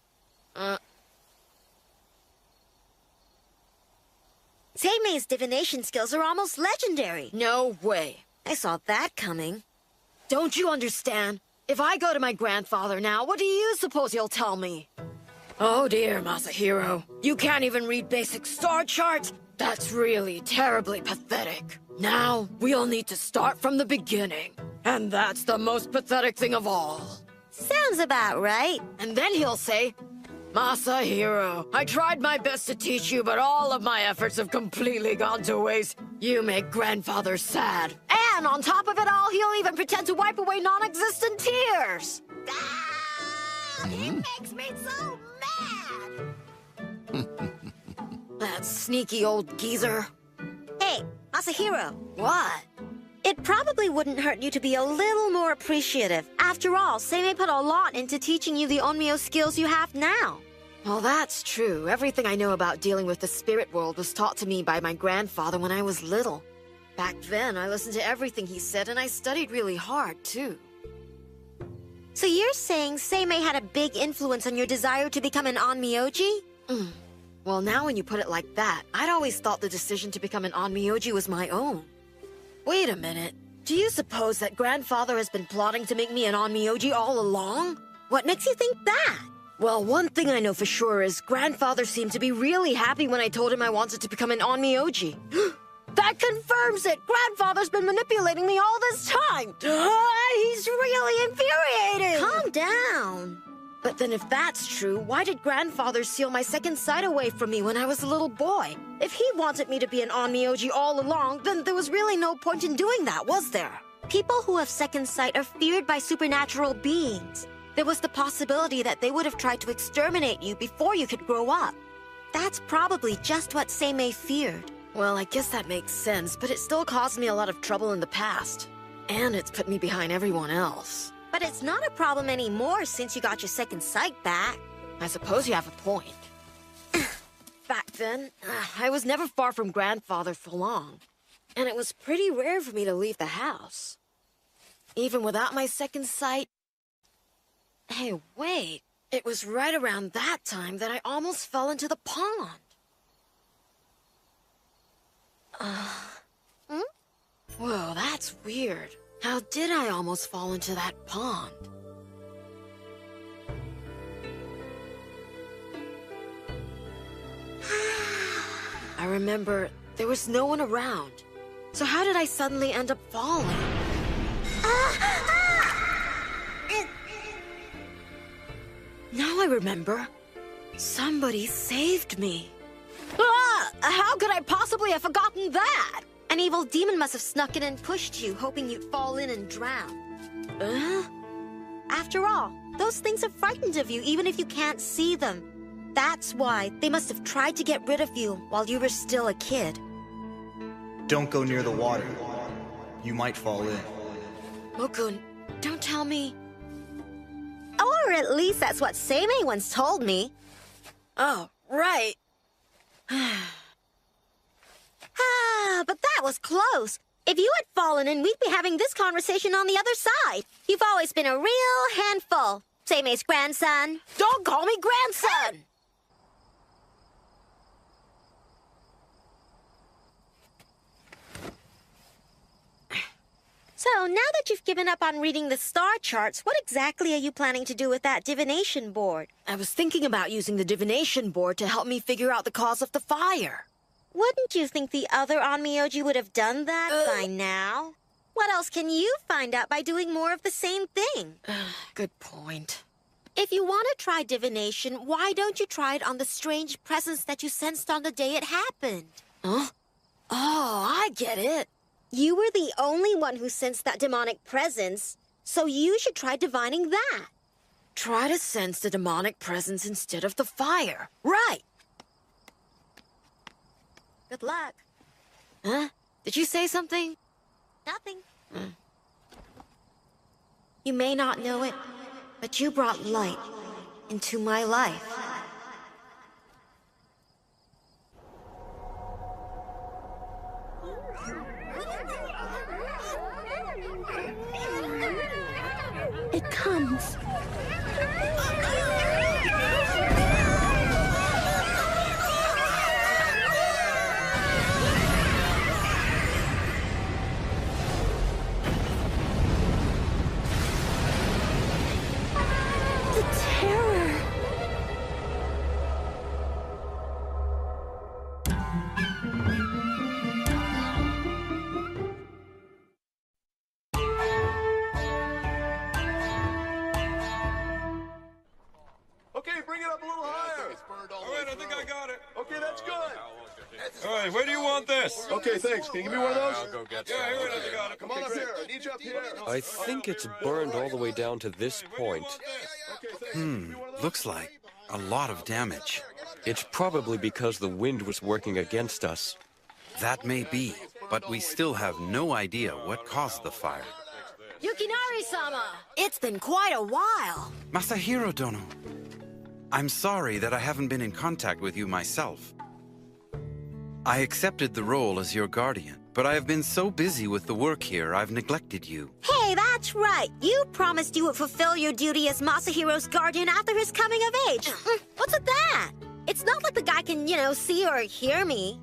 Seimei's divination skills are almost legendary. No way. I saw that coming. Don't you understand? If I go to my grandfather now, what do you suppose he'll tell me? Oh dear, Masahiro. You can't even read basic star charts? That's really terribly pathetic. Now, we'll need to start from the beginning. And that's the most pathetic thing of all. Sounds about right. And then he'll say, Masahiro, I tried my best to teach you, but all of my efforts have completely gone to waste. You make grandfather sad. And on top of it all, he'll even pretend to wipe away non-existent tears. Ah, it makes me so mad! That sneaky old geezer. Hey, Masahiro. What? It probably wouldn't hurt you to be a little more appreciative. After all, Seimei put a lot into teaching you the Onmyo skills you have now. Well, that's true. Everything I know about dealing with the spirit world was taught to me by my grandfather when I was little. Back then, I listened to everything he said, and I studied really hard, too. So you're saying Seimei had a big influence on your desire to become an Onmyoji? Well, now when you put it like that, I'd always thought the decision to become an Onmyoji was my own. Wait a minute. Do you suppose that grandfather has been plotting to make me an Onmyoji all along? What makes you think that? Well, one thing I know for sure is grandfather seemed to be really happy when I told him I wanted to become an Onmyoji. That confirms it! Grandfather's been manipulating me all this time! He's really infuriating! Calm down. But then if that's true, why did grandfather seal my second sight away from me when I was a little boy? If he wanted me to be an Onmyoji all along, then there was really no point in doing that, was there? People who have second sight are feared by supernatural beings. There was the possibility that they would have tried to exterminate you before you could grow up. That's probably just what Seimei feared. Well, I guess that makes sense, but it still caused me a lot of trouble in the past. And it's put me behind everyone else. But it's not a problem anymore since you got your second sight back. I suppose you have a point. Back then, I was never far from grandfather for long. And it was pretty rare for me to leave the house. Even without my second sight... Hey, wait. It was right around that time that I almost fell into the pond. Whoa, that's weird. How did I almost fall into that pond? I remember there was no one around. So how did I suddenly end up falling? Now I remember. Somebody saved me. How could I possibly have forgotten that? An evil demon must have snuck in and pushed you, hoping you'd fall in and drown. After all, those things are frightened of you even if you can't see them. That's why they must have tried to get rid of you while you were still a kid. Don't go near the water. You might fall in. Mokun, don't tell me. Or at least that's what Seimei once told me. Oh, right. But that was close. If you had fallen in, we'd be having this conversation on the other side. You've always been a real handful, Seimei's grandson. Don't call me grandson! So, now that you've given up on reading the star charts, what exactly are you planning to do with that divination board? I was thinking about using the divination board to help me figure out the cause of the fire. Wouldn't you think the other Onmyoji would have done that by now? What else can you find out by doing more of the same thing? Good point. If you want to try divination, why don't you try it on the strange presence that you sensed on the day it happened? Huh? Oh, I get it. You were the only one who sensed that demonic presence, so you should try divining that. Try to sense the demonic presence instead of the fire. Right. Good luck. Huh? Did you say something? Nothing. You may not know it, but you brought light into my life. It comes. The terror. Okay, bring it up a little higher. All right, I think I got it. Okay, that's good. All right, where do you want this? Okay, thanks. Can you give me one of those? I'll go get some. Yeah, here it is. I got it. Come on up here. I need you up here. I think it's burned all the way down to this point. Looks like a lot of damage. It's probably because the wind was working against us. That may be, but we still have no idea what caused the fire. Yukinari-sama! It's been quite a while. Masahiro Dono, I'm sorry that I haven't been in contact with you myself. I accepted the role as your guardian, but I have been so busy with the work here, I've neglected you. Hey, that's right. You promised you would fulfill your duty as Masahiro's guardian after his coming of age. What's with that? It's not like the guy can, see or hear me.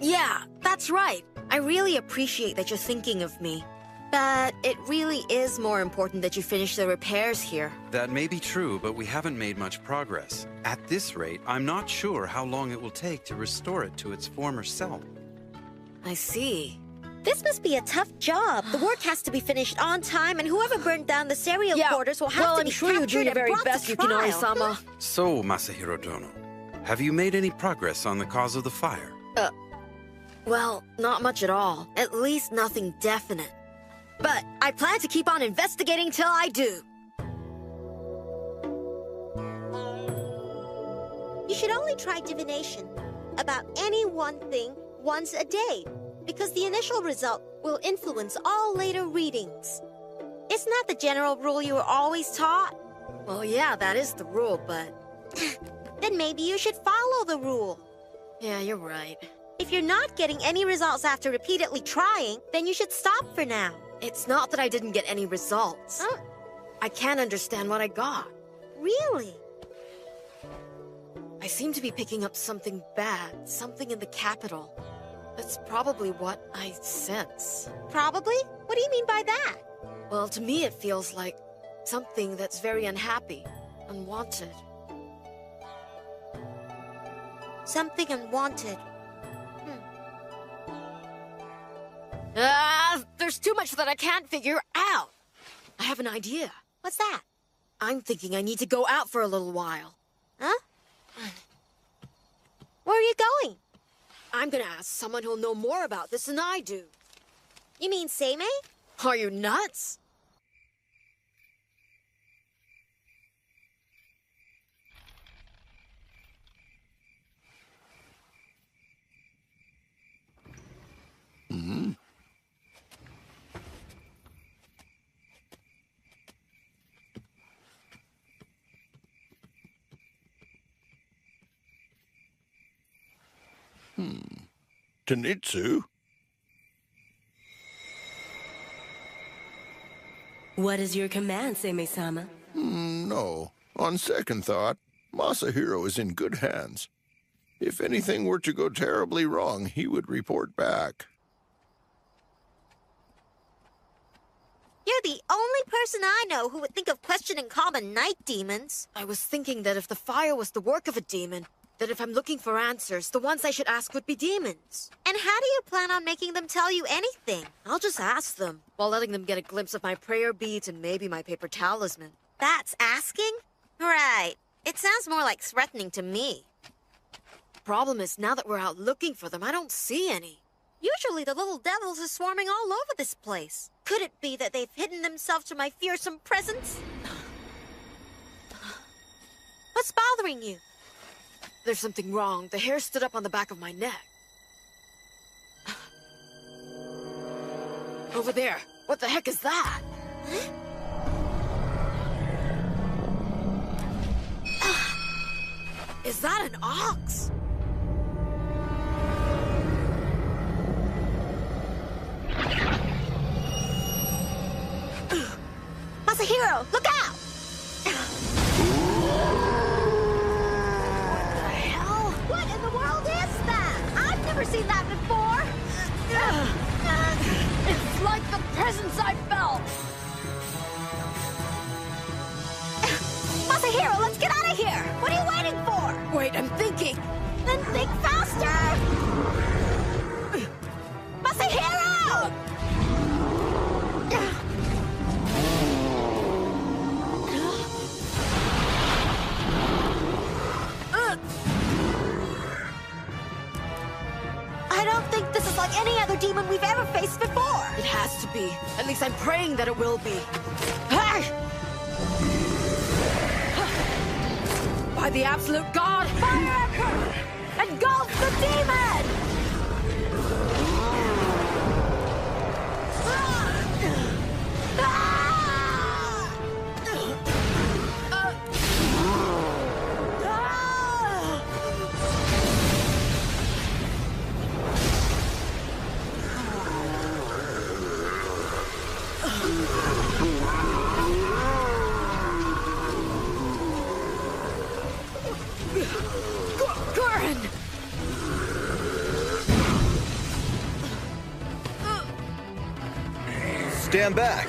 Yeah, that's right. I really appreciate that you're thinking of me. But it really is more important that you finish the repairs here. That may be true, but we haven't made much progress. At this rate, I'm not sure how long it will take to restore it to its former self. I see. This must be a tough job. The work has to be finished on time, and whoever burned down the cereal quarters will have to be I'm sure you do your very best, Yukinari-sama. So, Masahiro Dono, have you made any progress on the cause of the fire? Well, not much at all. At least nothing definite. But I plan to keep on investigating till I do. You should only try divination about any one thing once a day, because the initial result will influence all later readings. Isn't that the general rule you were always taught? Well, yeah, that is the rule, but... Then maybe you should follow the rule. Yeah, you're right. If you're not getting any results after repeatedly trying, then you should stop for now. It's not that I didn't get any results. I can't understand what I got. Really? I seem to be picking up something bad, something in the capital. That's probably what I sense. Probably? What do you mean by that? Well, to me it feels like something that's very unhappy, unwanted. Something unwanted. There's too much that I can't figure out. I have an idea. What's that? I'm thinking I need to go out for a little while. Huh? Where are you going? I'm gonna ask someone who'll know more about this than I do. You mean Seimei? Are you nuts? Tenitsu? What is your command, Seimei-sama? No. On second thought, Masahiro is in good hands. If anything were to go terribly wrong, he would report back. person I know who would think of questioning common night demons. I was thinking that if the fire was the work of a demon, that if I'm looking for answers, the ones I should ask would be demons. And how do you plan on making them tell you anything? I'll just ask them, while letting them get a glimpse of my prayer beads and maybe my paper talisman. That's asking? Right. It sounds more like threatening to me. Problem is, now that we're out looking for them, I don't see any. Usually the little devils are swarming all over this place. Could it be that they've hidden themselves from my fearsome presence? What's bothering you? There's something wrong. The hair stood up on the back of my neck. Over there. What the heck is that? Is that an ox? Masahiro, look out! What in the world is that? I've never seen that before! It's like the presence I felt! Masahiro, let's get out of here! What are you waiting for? Wait, I'm thinking! Then think faster! Masahiro! I don't think this is like any other demon we've ever faced before. It has to be. At least I'm praying that it will be. Hey! By the absolute God, fire emperor! Engulf the demon! Stand back.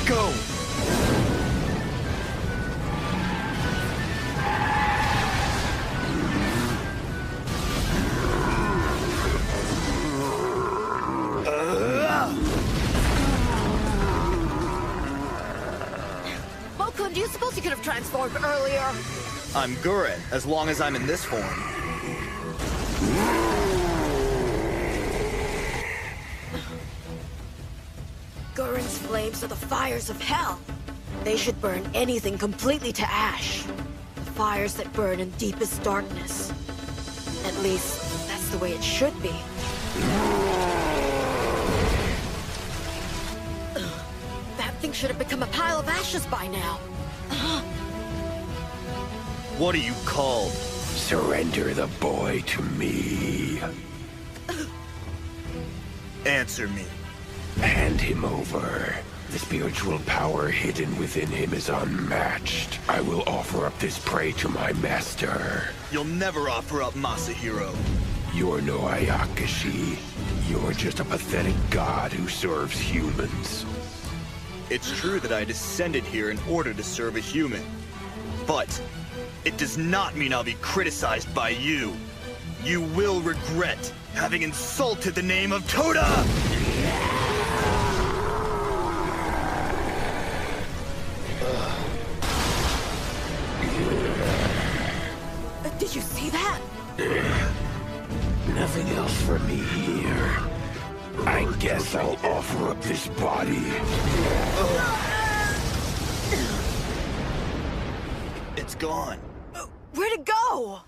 Go. Do you suppose you could have transformed earlier? I'm Gurren, as long as I'm in this form. Gurren's flames are the fires of hell. They should burn anything completely to ash. The fires that burn in deepest darkness. At least, that's the way it should be. That thing should have become a pile of ashes by now. What are you called? Surrender the boy to me. Answer me. Hand him over. The spiritual power hidden within him is unmatched. I will offer up this prey to my master. You'll never offer up Masahiro. You're no Ayakashi. You're just a pathetic god who serves humans. It's true that I descended here in order to serve a human. But it does not mean I'll be criticized by you. You will regret having insulted the name of Toda! Did you see that? Nothing else for me here. I guess I'll offer up this body. It's gone. Where'd it go?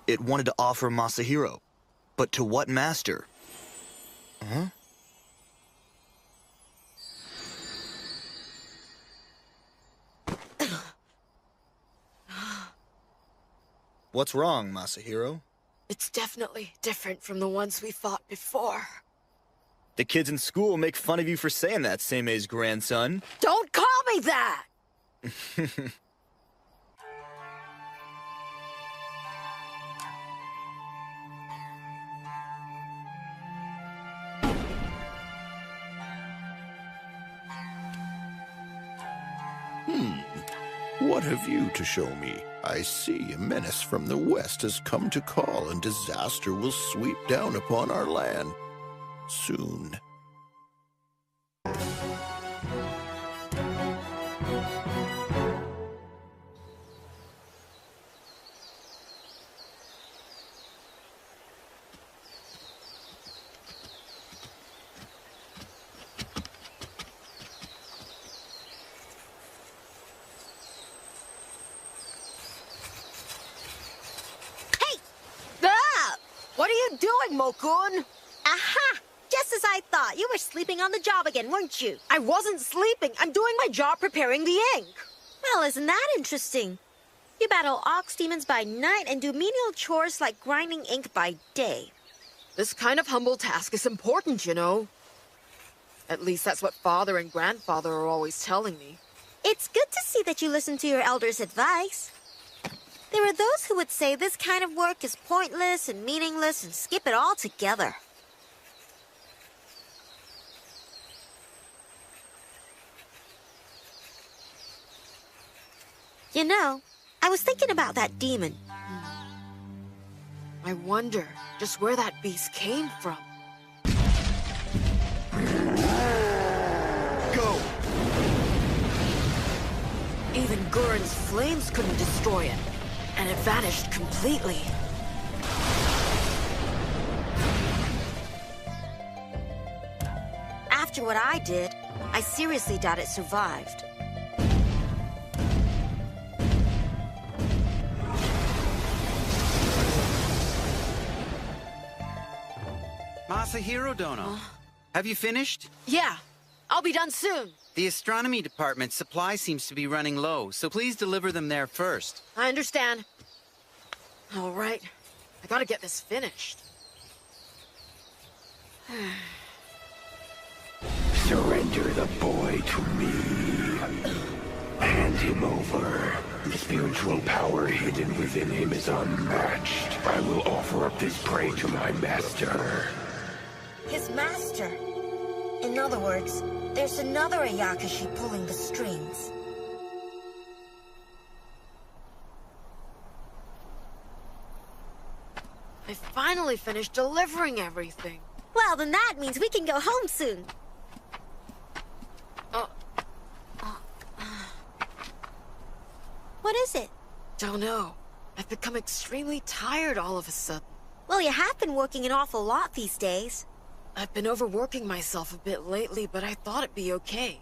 It wanted to offer Masahiro. But to what master? Huh? What's wrong, Masahiro? It's definitely different from the ones we fought before. The kids in school make fun of you for saying that, Seime's grandson. Don't call me that! What have you to show me? I see a menace from the west has come to call, and disaster will sweep down upon our land soon. What are you doing, Mokun? Aha! Just as I thought. You were sleeping on the job again, weren't you? I wasn't sleeping. I'm doing my job preparing the ink. Well, isn't that interesting? You battle ox demons by night and do menial chores like grinding ink by day. This kind of humble task is important, you know. At least that's what Father and Grandfather are always telling me. It's good to see that you listen to your elders' advice. There are those who would say this kind of work is pointless and meaningless and skip it all together. You know, I was thinking about that demon. I wonder just where that beast came from. Go! Even Gurren's flames couldn't destroy it. And it vanished completely. After what I did, I seriously doubt it survived. Masahiro Dono, have you finished? Yeah, I'll be done soon. The astronomy department's supply seems to be running low, so please deliver them there first. I understand. All right, I gotta get this finished. Surrender the boy to me. Hand him over. The spiritual power hidden within him is unmatched. I will offer up this prey to my master. His master. In other words, there's another Ayakashi pulling the strings. I finally finished delivering everything. Well, then that means we can go home soon. What is it? Don't know. I've become extremely tired all of a sudden. Well, you have been working an awful lot these days. I've been overworking myself a bit lately, but I thought it'd be okay.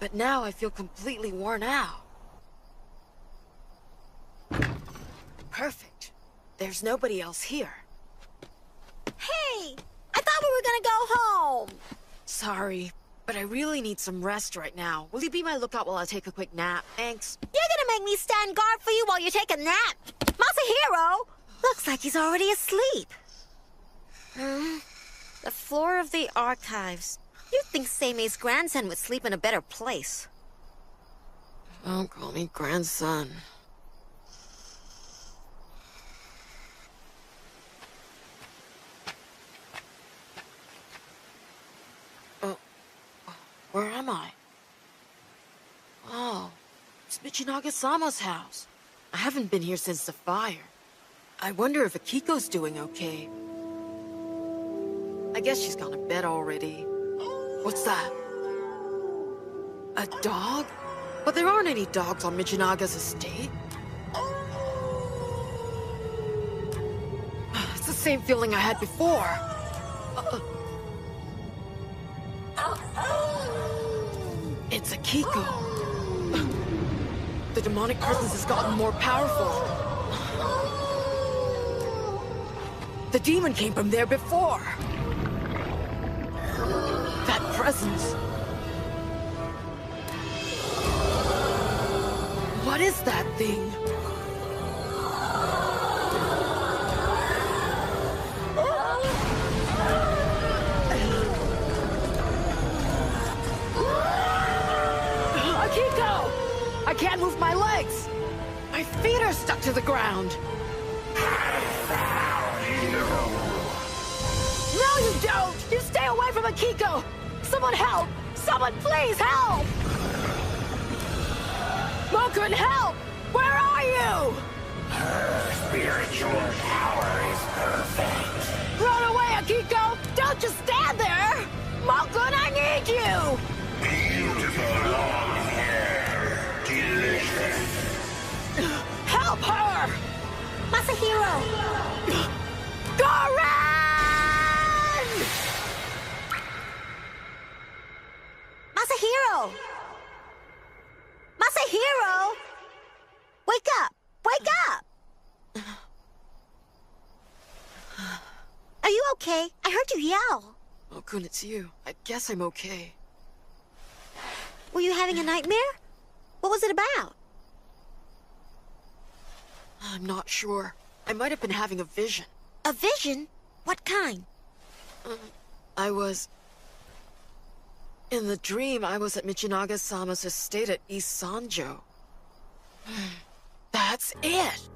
But now I feel completely worn out. Perfect. There's nobody else here. Hey! I thought we were gonna go home! Sorry, but I really need some rest right now. Will you be my lookout while I take a quick nap? Thanks. You're gonna make me stand guard for you while you take a nap? Masahiro! Looks like he's already asleep. The floor of the archives. You'd think Seime's grandson would sleep in a better place. Don't call me grandson. Where am I? Oh, it's Michinaga-sama's house. I haven't been here since the fire. I wonder if Akiko's doing okay. I guess she's gone to bed already. What's that? A dog? But there aren't any dogs on Michinaga's estate. It's the same feeling I had before. It's Akiko. The demonic presence has gotten more powerful. The demon came from there before. That presence. What is that thing? I can't move my legs! My feet are stuck to the ground! No, you don't! You stay away from Akiko! Someone help! Someone please help! Mokun, help! Where are you? Her spiritual power is perfect. Run away, Akiko! Don't just stand there! Mokun, I need you! Beautiful long hair. Delicious. Help her! Masahiro! Goran! Masahiro! Masahiro! Wake up! Wake up! Are you okay? I heard you yell. Mokun, it's you. I guess I'm okay. Were you having a nightmare? What was it about? I'm not sure. I might have been having a vision. A vision? What kind? I was... In the dream, I was at Michinaga-sama's estate at East Sanjo. That's it!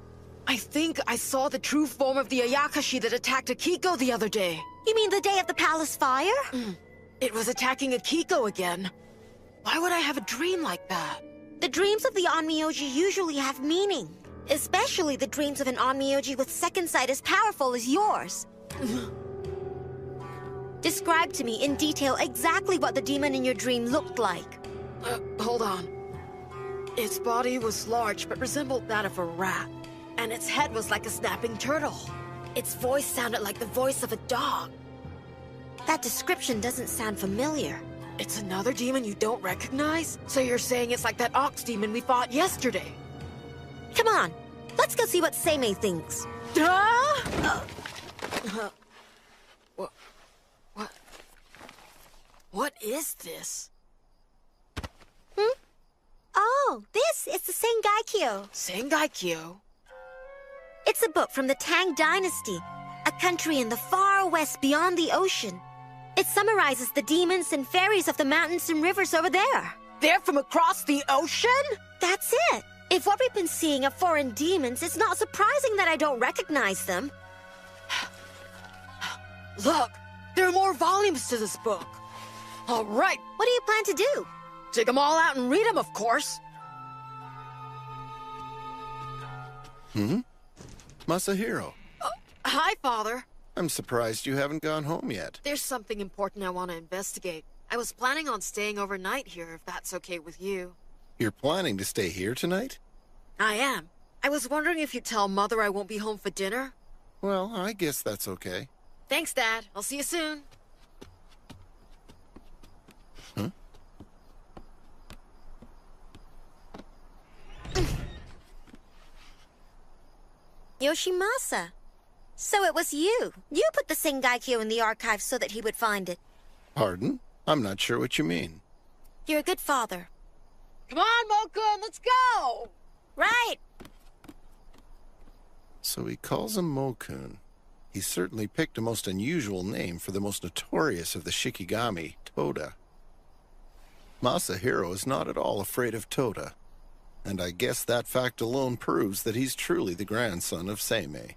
I think I saw the true form of the Ayakashi that attacked Akiko the other day. You mean the day of the palace fire? It was attacking Akiko again. Why would I have a dream like that? The dreams of the Onmyoji usually have meaning. Especially the dreams of an Onmyoji with second sight as powerful as yours. Describe to me in detail exactly what the demon in your dream looked like. Hold on. Its body was large but resembled that of a rat. And its head was like a snapping turtle. Its voice sounded like the voice of a dog. That description doesn't sound familiar. It's another demon you don't recognize? So you're saying it's like that ox demon we fought yesterday? Come on, let's go see what Seimei thinks. What is this? Oh, this is the Sengaikyo. Sengaikyo? It's a book from the Tang Dynasty, a country in the far west beyond the ocean. It summarizes the demons and fairies of the mountains and rivers over there. They're from across the ocean? That's it. If what we've been seeing are foreign demons, it's not surprising that I don't recognize them. Look, there are more volumes to this book. All right. What do you plan to do? Dig them all out and read them, of course. Masahiro. Hi, Father. I'm surprised you haven't gone home yet. There's something important I want to investigate. I was planning on staying overnight here, if that's okay with you. You're planning to stay here tonight? I am. I was wondering if you'd tell Mother I won't be home for dinner. Well, I guess that's okay. Thanks, Dad. I'll see you soon. Yoshimasa. So it was you. You put the Sengaikyo in the archive so that he would find it. Pardon? I'm not sure what you mean. You're a good father. Come on, Mokun, let's go! Right! So he calls him Mokun. He certainly picked a most unusual name for the most notorious of the Shikigami, Toda. Masahiro is not at all afraid of Toda. And I guess that fact alone proves that he's truly the grandson of Seimei.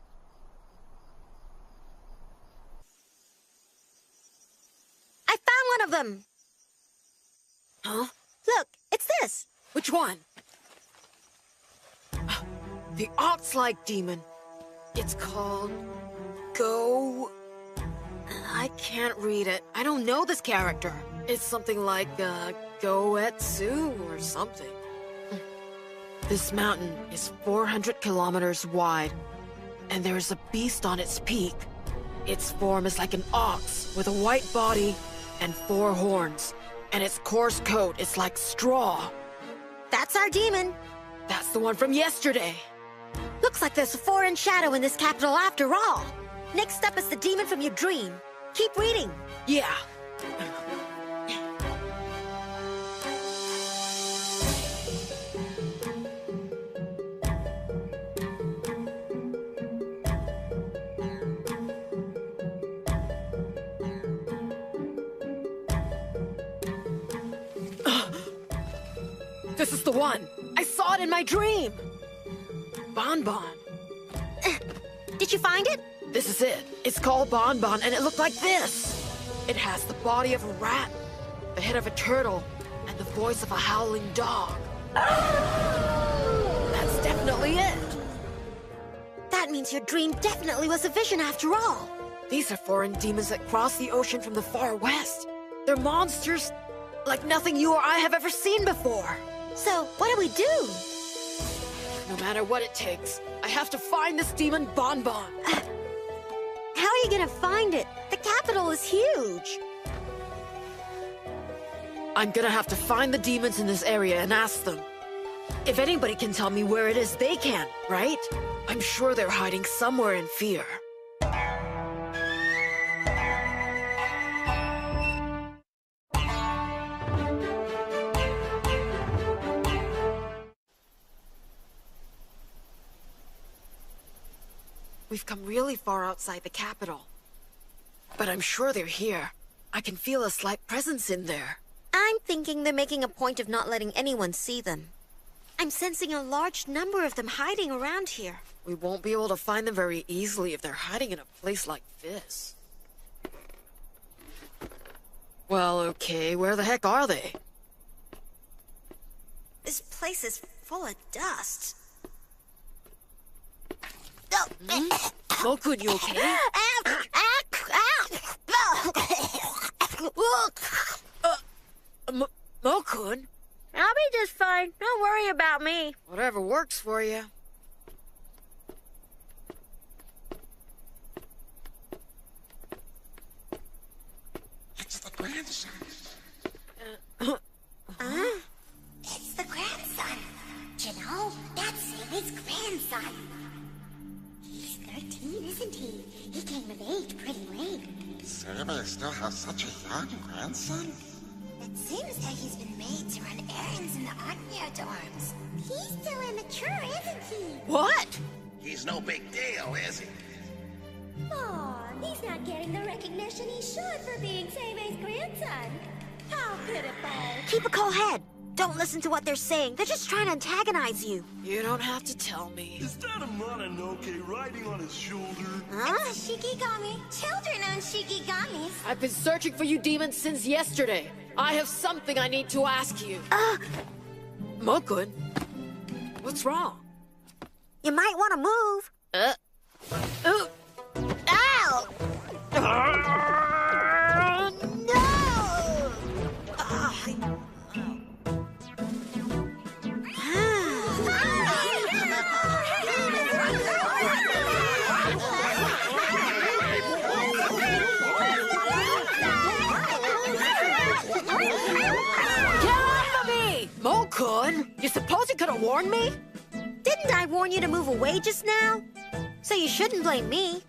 I found one of them! Huh? Look, it's this. Which one? The ox-like demon. It's called... I can't read it. I don't know this character. It's something like, Goetsu or something. This mountain is 400 kilometers wide, and there is a beast on its peak. Its form is like an ox with a white body and 4 horns, and its coarse coat is like straw. That's our demon. That's the one from yesterday. Looks like there's a foreign shadow in this capital after all. Next up is the demon from your dream. Keep reading. Yeah. The This is the one. I saw it in my dream. Bonbon. Did you find it? This is it. It's called Bonbon, and it looked like this. It has the body of a rat, the head of a turtle, and the voice of a howling dog. That's definitely it. That means your dream definitely was a vision after all. These are foreign demons that cross the ocean from the far west. They're monsters like nothing you or I have ever seen before. So, what do we do? No matter what it takes, I have to find this demon Bonbon. How are you gonna find it? The capital is huge. I'm gonna have to find the demons in this area and ask them. If anybody can tell me where it is, they can, right? I'm sure they're hiding somewhere in fear. We've come really far outside the capital. But I'm sure they're here. I can feel a slight presence in there. I'm thinking they're making a point of not letting anyone see them. I'm sensing a large number of them hiding around here. We won't be able to find them very easily if they're hiding in a place like this. Well, okay, where the heck are they? This place is full of dust. Mokun, you okay? Mokun? I'll be just fine. Don't worry about me. Whatever works for you. It's the grandson. It's the grandson. You know, that's Sammy's grandson. He's 13, isn't he? He came of age pretty late. Sammy still has such a young grandson? It seems that he's been made to run errands in the Anya dorms. He's still immature, isn't he? What? He's no big deal, is he? Aw, he's not getting the recognition he should for being Sammy's grandson. How pitiful. Keep a cool head. Don't listen to what they're saying. They're just trying to antagonize you. You don't have to tell me. Is that a Mononoke riding on his shoulder? It's a Shikigami. Children own Shikigamis. I've been searching for you demons since yesterday. I have something I need to ask you. Mokun? What's wrong? You might want to move. Ow! No! Mokun, you suppose you could have warned me? Didn't I warn you to move away just now? So you shouldn't blame me.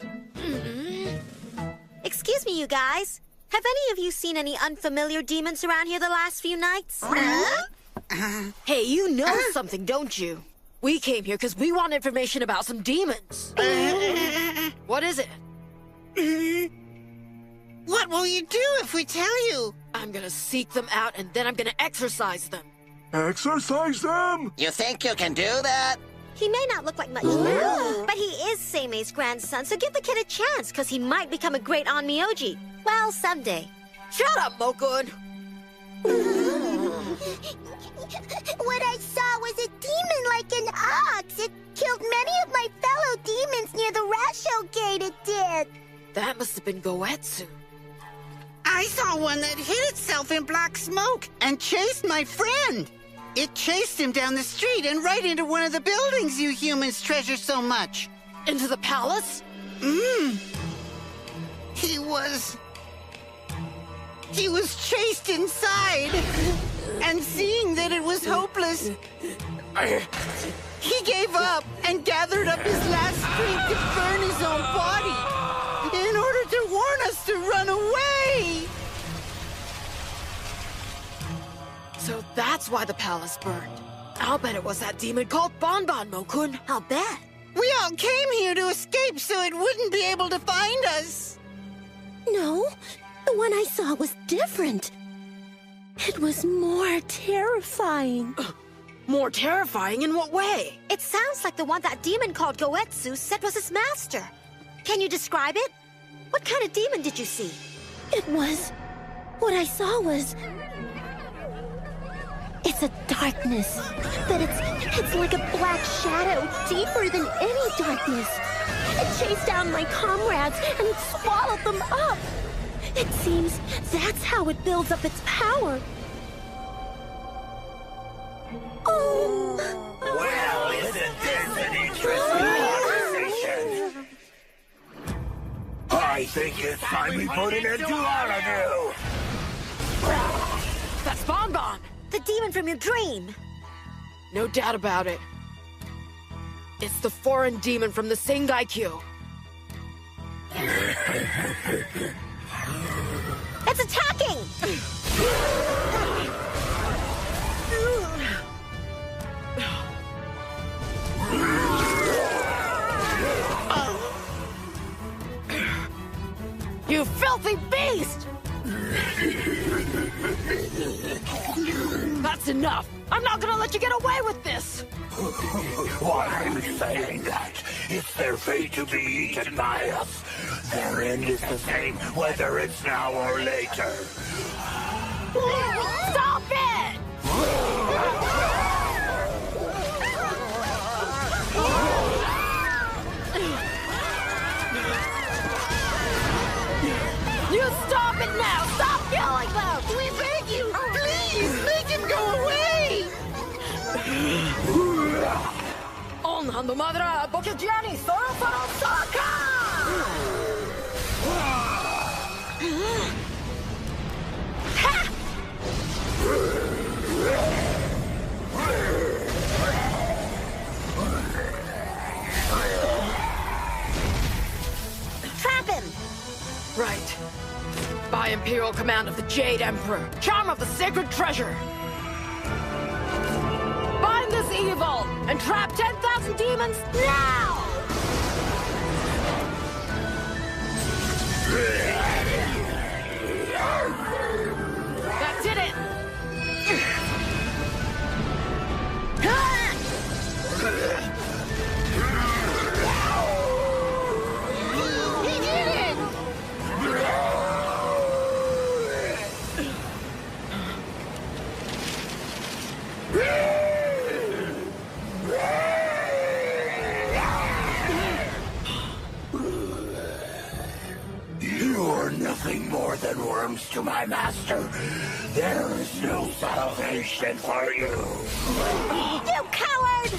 Excuse me, you guys. Have any of you seen any unfamiliar demons around here the last few nights? Hey, you know something, don't you? We came here because we want information about some demons. What is it? What will you do if we tell you? I'm gonna seek them out and then I'm gonna exorcise them. Exercise them? You think you can do that? He may not look like much now, but he is Seime's grandson, so give the kid a chance, because he might become a great Onmyoji. Well, someday. Shut up, Mokun! What I saw was a demon like an ox. It killed many of my fellow demons near the Rasho Gate, it did. That must have been Goetsu. I saw one that hid itself in black smoke and chased my friend. It chased him down the street and right into one of the buildings you humans treasure so much. Into the palace? He was chased inside. And seeing that it was hopeless, he gave up and gathered up his last strength to burn his own body in order to warn us to run away. So that's why the palace burned. I'll bet it was that demon called Bonbon, Mokun. I'll bet. We all came here to escape so it wouldn't be able to find us. No, the one I saw was different. It was more terrifying. More terrifying in what way? It sounds like the one that demon called Goetsu said was his master. Can you describe it? What kind of demon did you see? What I saw was... It's a darkness, but it's like a black shadow, deeper than any darkness. It chased down my comrades, and it swallowed them up. It seems that's how it builds up its power. Oh! Well, isn't this an interesting conversation? I think it's time we put an end to all of you! That's Bonbon! The demon from your dream! No doubt about it. It's the foreign demon from the Sengaikyo. It's attacking! You filthy beast! That's enough! I'm not gonna let you get away with this! Why are you saying that? It's their fate to be eaten by us. Their end is the same, whether it's now or later. Stop it! You stop it now! Stop killing them! We beg you! Please, make him go away! Onhando madra, bokejiani, soro soro saka! Trap him! Right. By Imperial command of the Jade Emperor, charm of the sacred treasure. Bind this evil and trap 10,000 demons now! That did it! He did it! You are nothing more than worms to my master. There is no salvation for you. You coward!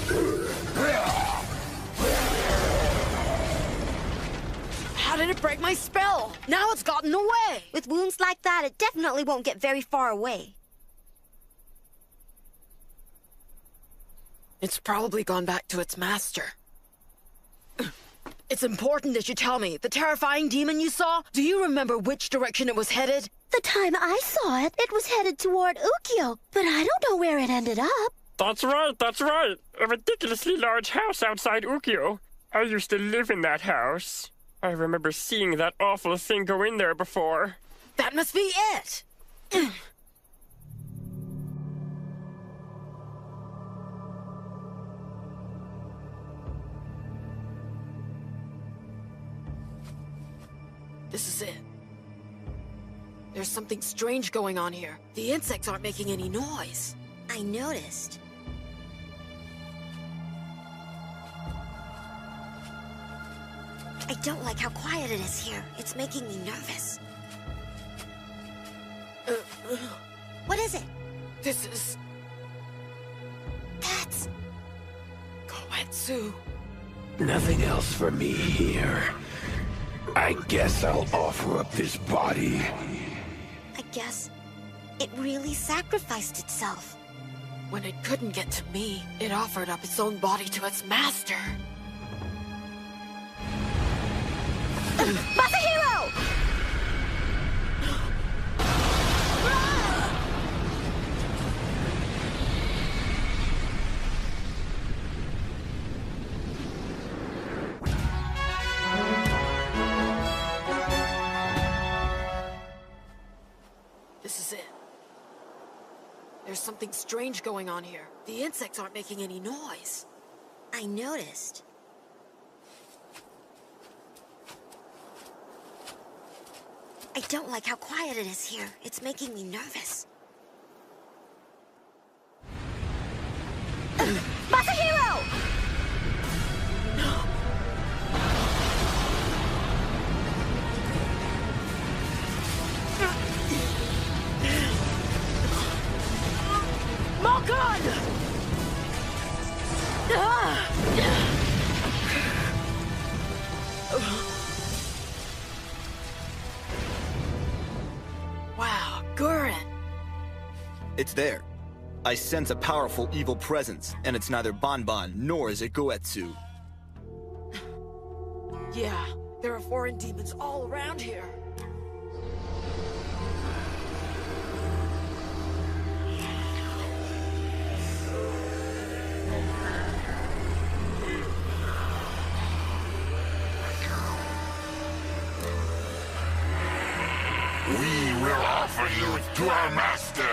How did it break my spell? Now it's gotten away! With wounds like that, it definitely won't get very far away. It's probably gone back to its master. It's important that you tell me. The terrifying demon you saw, do you remember which direction it was headed? The time I saw it, it was headed toward Ukyo, but I don't know where it ended up. That's right, that's right. A ridiculously large house outside Ukyo. I used to live in that house. I remember seeing that awful thing go in there before. That must be it! This is it. There's something strange going on here. The insects aren't making any noise. I noticed. I don't like how quiet it is here. It's making me nervous. What is it? This is... That's... Goetsu. Nothing else for me here. I guess I'll offer up this body. I guess it really sacrificed itself. When it couldn't get to me, it offered up its own body to its master. Masahiro! This is it. There's something something strange going on here. The insects aren't making any noise. I noticed. I don't like how quiet it is here. It's making me nervous. Masahiro! Malkan! Wow, Gurren! It's there. I sense a powerful evil presence, and it's neither Banban nor is it Goetsu. Yeah, there are foreign demons all around here. We will offer you to our master.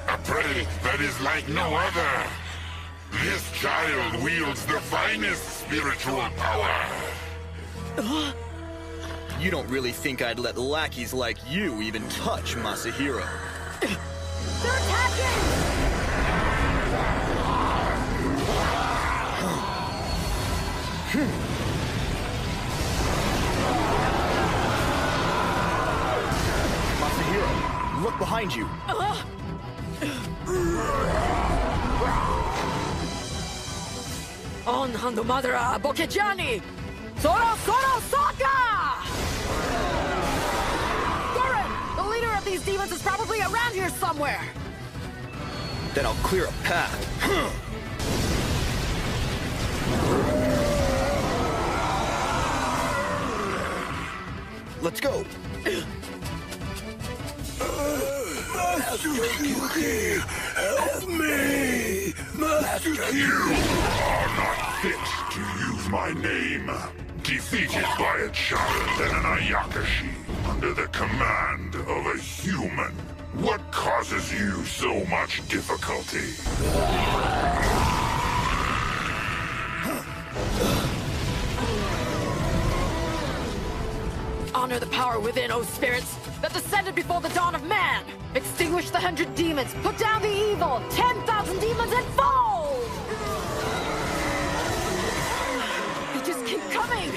A prey that is like no other. This child wields the finest spiritual power. You don't really think I'd let lackeys like you even touch Masahiro? They're attacking! Masahiro, look behind you. On Handomadara Bokejani! Soro Soro Sokka! Gurren! The leader of these demons is probably around here somewhere! Then I'll clear a path. Let's go! Master Kyuki, help me! Master You are not fit to use my name. Defeated by a child and an Ayakashi under the command of a human. What causes you so much difficulty? Honor the power within, O spirits, that descended before the dawn of man! Extinguish the 100 demons! Put down the evil! 10,000 demons and fall! They just keep coming!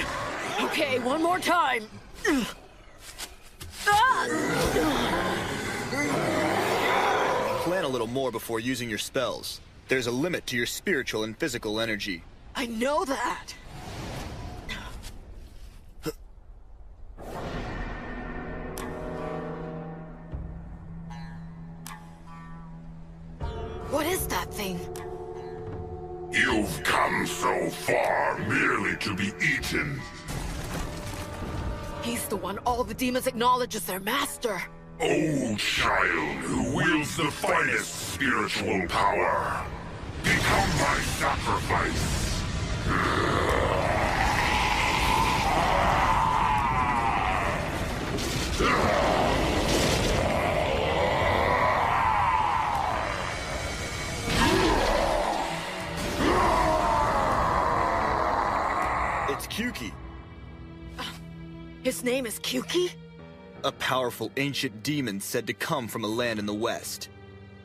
Okay, one more time! Plan a little more before using your spells. There's a limit to your spiritual and physical energy. I know that! What is that thing? You've come so far merely to be eaten. He's the one all the demons acknowledge as their master. Old child who wields the finest spiritual power. Become my sacrifice. It's Kyuki. His name is Kyuki? A powerful ancient demon said to come from a land in the west.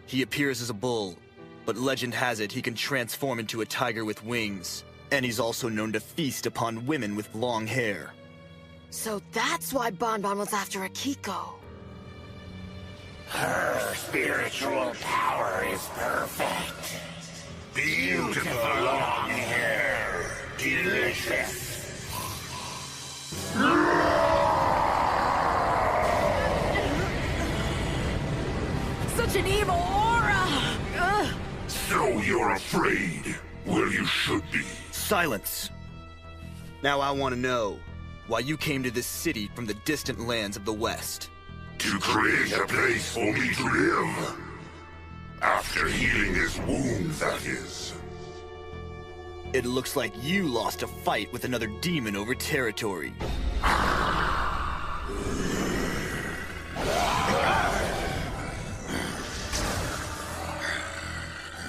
He appears as a bull, but legend has it he can transform into a tiger with wings. And he's also known to feast upon women with long hair. So that's why Banban was after Akiko. Her spiritual power is perfect. Beautiful long hair. Delicious. Such an evil aura! Ugh. So you're afraid? Well, you should be. Silence! Now I want to know why you came to this city from the distant lands of the West. To create a place for me to live. After healing his wounds, that is. It looks like you lost a fight with another demon over territory.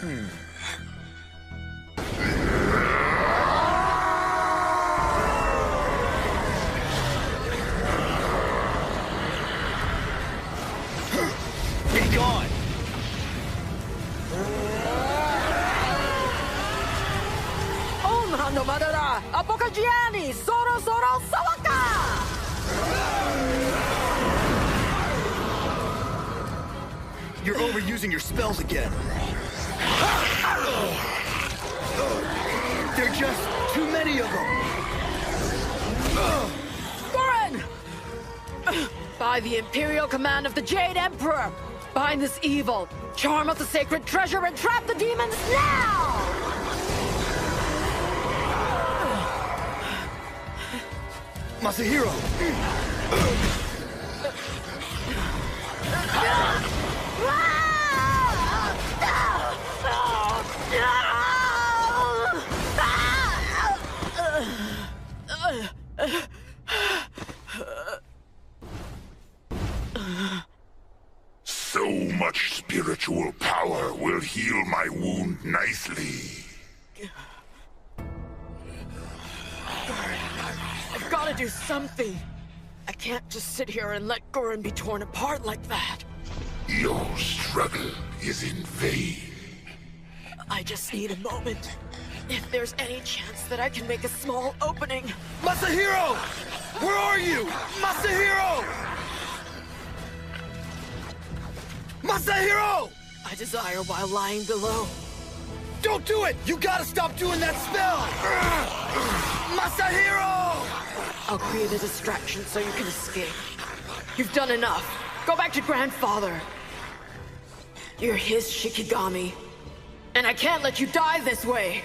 Be gone! Hando Madara, Apokajiani, Zoro Zoro Sawaka! You're overusing your spells again. There are just too many of them. Goren! By the imperial command of the Jade Emperor, bind this evil, charm up the sacred treasure, and trap the demons now! Masahiro! So much spiritual power will heal my wound nicely. I've got to do something. I can't just sit here and let Goren be torn apart like that. Your struggle is in vain. I just need a moment. If there's any chance that I can make a small opening. Masahiro! Where are you? Masahiro! Masahiro! I desire while lying below. Don't do it! You gotta stop doing that spell! Masahiro! I'll create a distraction so you can escape. You've done enough. Go back to Grandfather. You're his Shikigami. And I can't let you die this way.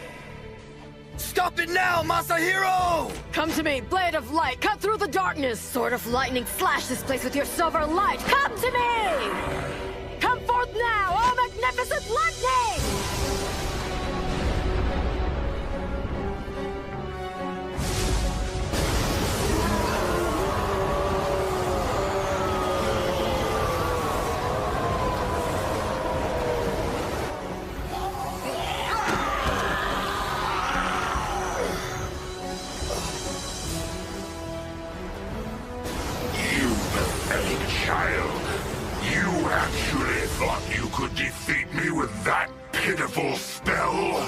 Stop it now, Masahiro! Come to me, blade of light. Cut through the darkness. Sword of lightning, flash this place with your silver light. Come to me! Come forth now, oh magnificent lightning! Could defeat me with that pitiful spell?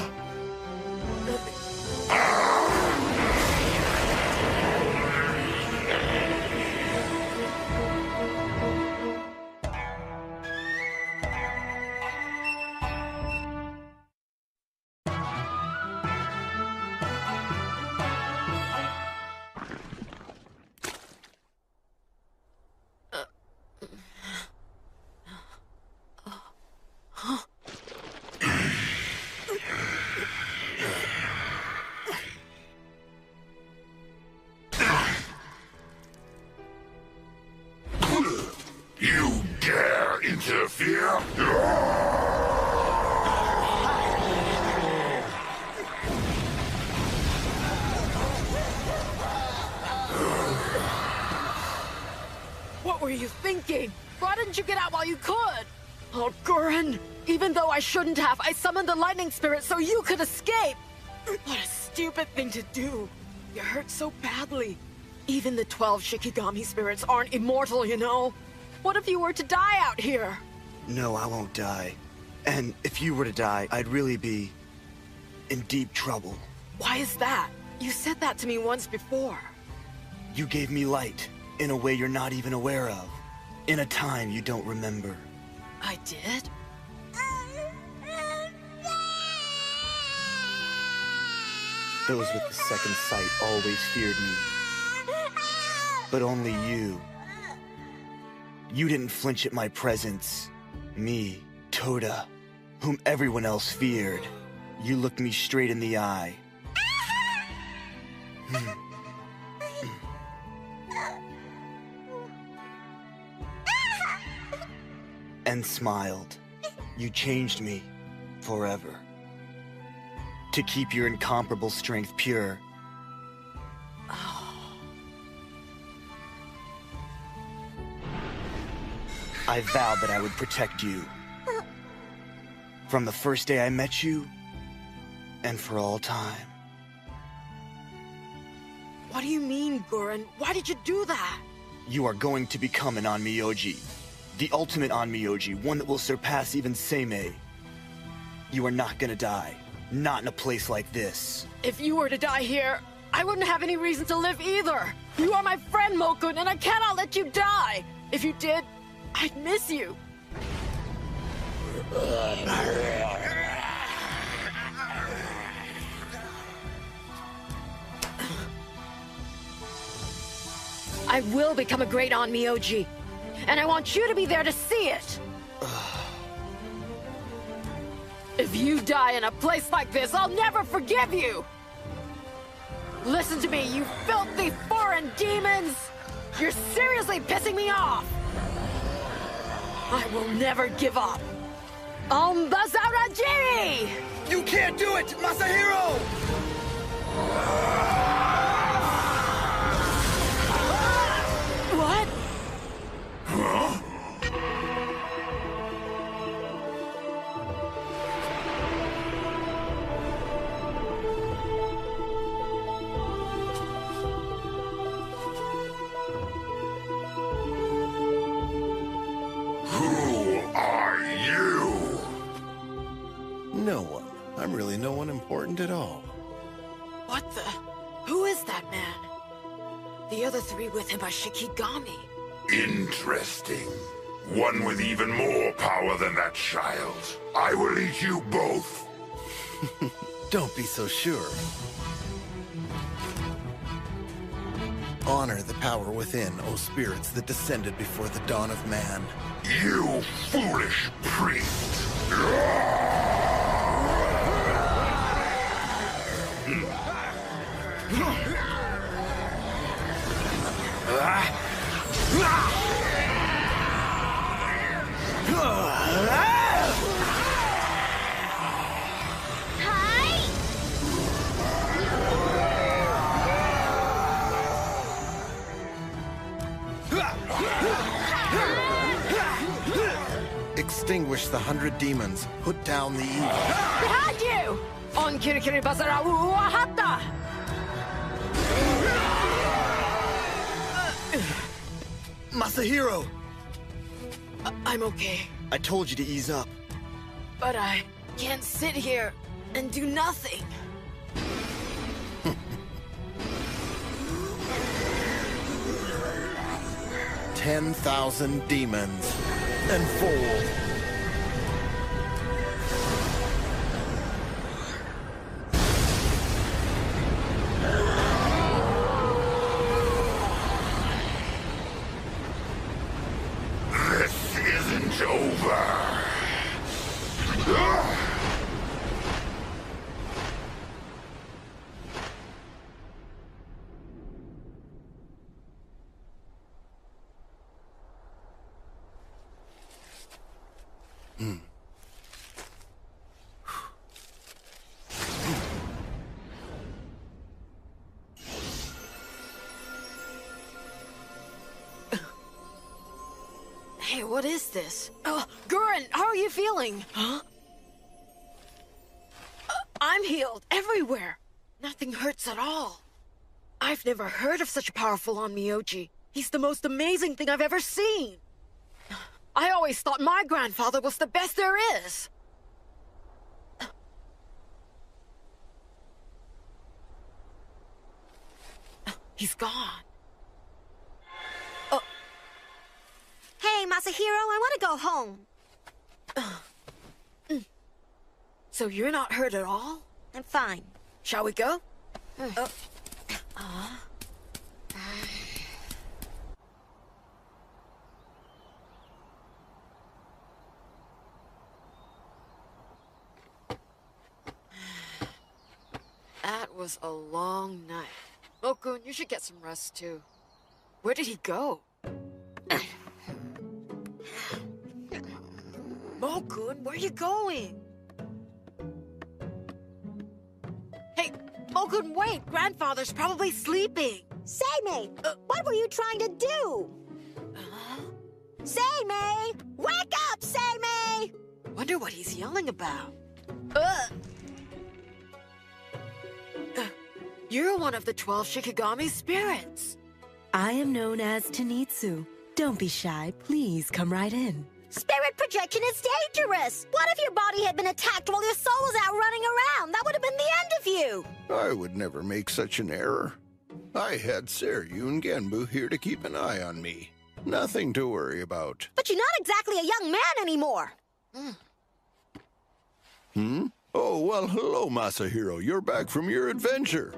You dare interfere? What were you thinking? Why didn't you get out while you could? Oh, Goren, even though I shouldn't have, I summoned the lightning spirit so you could escape. What a stupid thing to do. You hurt so badly. Even the 12 Shikigami spirits aren't immortal, you know? What if you were to die out here? No, I won't die. And if you were to die, I'd really be in deep trouble. Why is that? You said that to me once before. You gave me light in a way you're not even aware of. In a time you don't remember. I did? Those with the second sight always feared me. But only you. You didn't flinch at my presence. Me, Toda, whom everyone else feared. You looked me straight in the eye. And smiled. You changed me forever. To keep your incomparable strength pure. I vowed that I would protect you. From the first day I met you, and for all time. What do you mean, Gurren? Why did you do that? You are going to become an Onmyoji. The ultimate Onmyoji, one that will surpass even Seimei. You are not gonna die. Not in a place like this. If you were to die here, I wouldn't have any reason to live either. You are my friend, Mokun, and I cannot let you die. If you did, I'd miss you. I will become a great Onmyoji, and I want you to be there to see it. If you die in a place like this, I'll never forgive you! Listen to me, you filthy foreign demons! You're seriously pissing me off! I will never give up. Ombazarajiri! You can't do it, Masahiro! What? Huh? No one. I'm really no one important at all. What the? Who is that man? The other three with him are Shikigami. Interesting. One with even more power than that child. I will eat you both. Don't be so sure. Honor the power within, O spirits that descended before the dawn of man. You foolish priest! Extinguish the 100 demons. Put down the evil. Behind you! On Kirikiri Bazara Uahata! Masahiro! I'm okay. I told you to ease up. But I can't sit here and do nothing. 10,000 demons. And fold. This isn't over. Hey, what is this? Gurren, how are you feeling? Huh? I'm healed everywhere. Nothing hurts at all. I've never heard of such a powerful Onmyoji. He's the most amazing thing I've ever seen. I always thought my grandfather was the best there is. He's gone. Hey, Masahiro, I want to go home. So you're not hurt at all? I'm fine. Shall we go? That was a long night. Mokun, you should get some rest too. Where did he go? Mokun, where are you going? Hey, Mokun, wait! Grandfather's probably sleeping. Seimei, what were you trying to do? Seimei! Wake up, Seimei! When wonder what he's yelling about. You're one of the 12 Shikigami spirits. I am known as Tenitsu. Don't be shy. Please come right in. Spirit projection is dangerous. What if your body had been attacked while your soul was out running around? That would have been the end of you. I would never make such an error. I had Seryu and Genbu here to keep an eye on me. Nothing to worry about. But you're not exactly a young man anymore. Oh, well, hello, Masahiro. You're back from your adventure.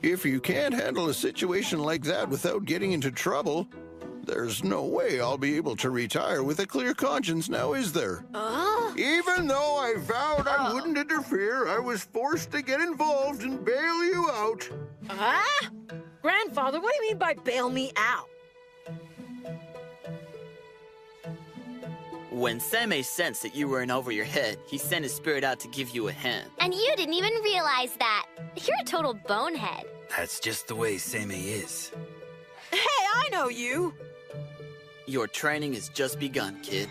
If you can't handle a situation like that without getting into trouble, there's no way I'll be able to retire with a clear conscience now, is there? Even though I vowed I wouldn't interfere, I was forced to get involved and bail you out. Grandfather, what do you mean by bail me out? When Seimei sensed that you were in over your head, he sent his spirit out to give you a hand. And you didn't even realize that. You're a total bonehead. That's just the way Seimei is. Hey, I know you! Your training has just begun, kid.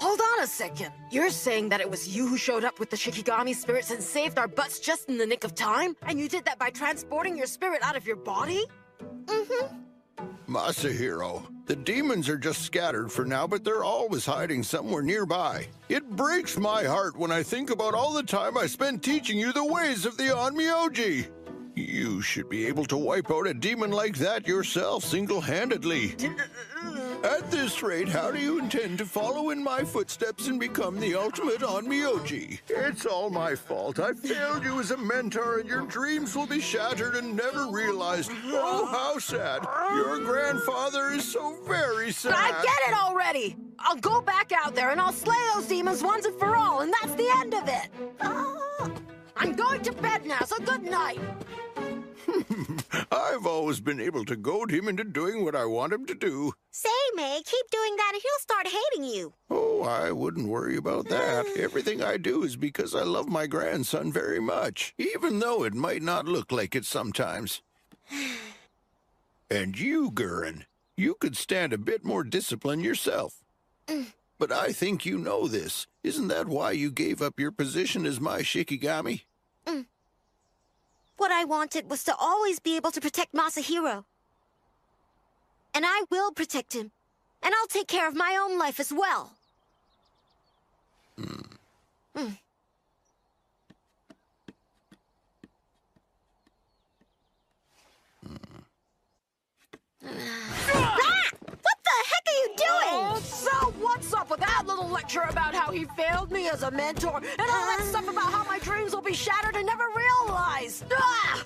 Hold on a second. You're saying that it was you who showed up with the Shikigami spirits and saved our butts just in the nick of time? And you did that by transporting your spirit out of your body? Masahiro, the demons are just scattered for now, but they're always hiding somewhere nearby. It breaks my heart when I think about all the time I spent teaching you the ways of the Onmyoji. You should be able to wipe out a demon like that yourself single-handedly. At this rate, how do you intend to follow in my footsteps and become the ultimate Onmyoji? It's all my fault. I failed you as a mentor, and your dreams will be shattered and never realized. Oh, how sad. Your grandfather is so very sad. I get it already! I'll go back out there and I'll slay those demons once and for all, and that's the end of it! I'm going to bed now, so good night! I've always been able to goad him into doing what I want him to do. Seimei, keep doing that and he'll start hating you. Oh, I wouldn't worry about that. Everything I do is because I love my grandson very much, even though it might not look like it sometimes. And you, Gurren, you could stand a bit more discipline yourself. But I think you know this. Isn't that why you gave up your position as my Shikigami? What I wanted was to always be able to protect Masahiro. And I will protect him. And I'll take care of my own life as well. What the heck are you doing? So what's up with that little lecture about how he failed me as a mentor and all that stuff about how my dreams will be shattered and never realized?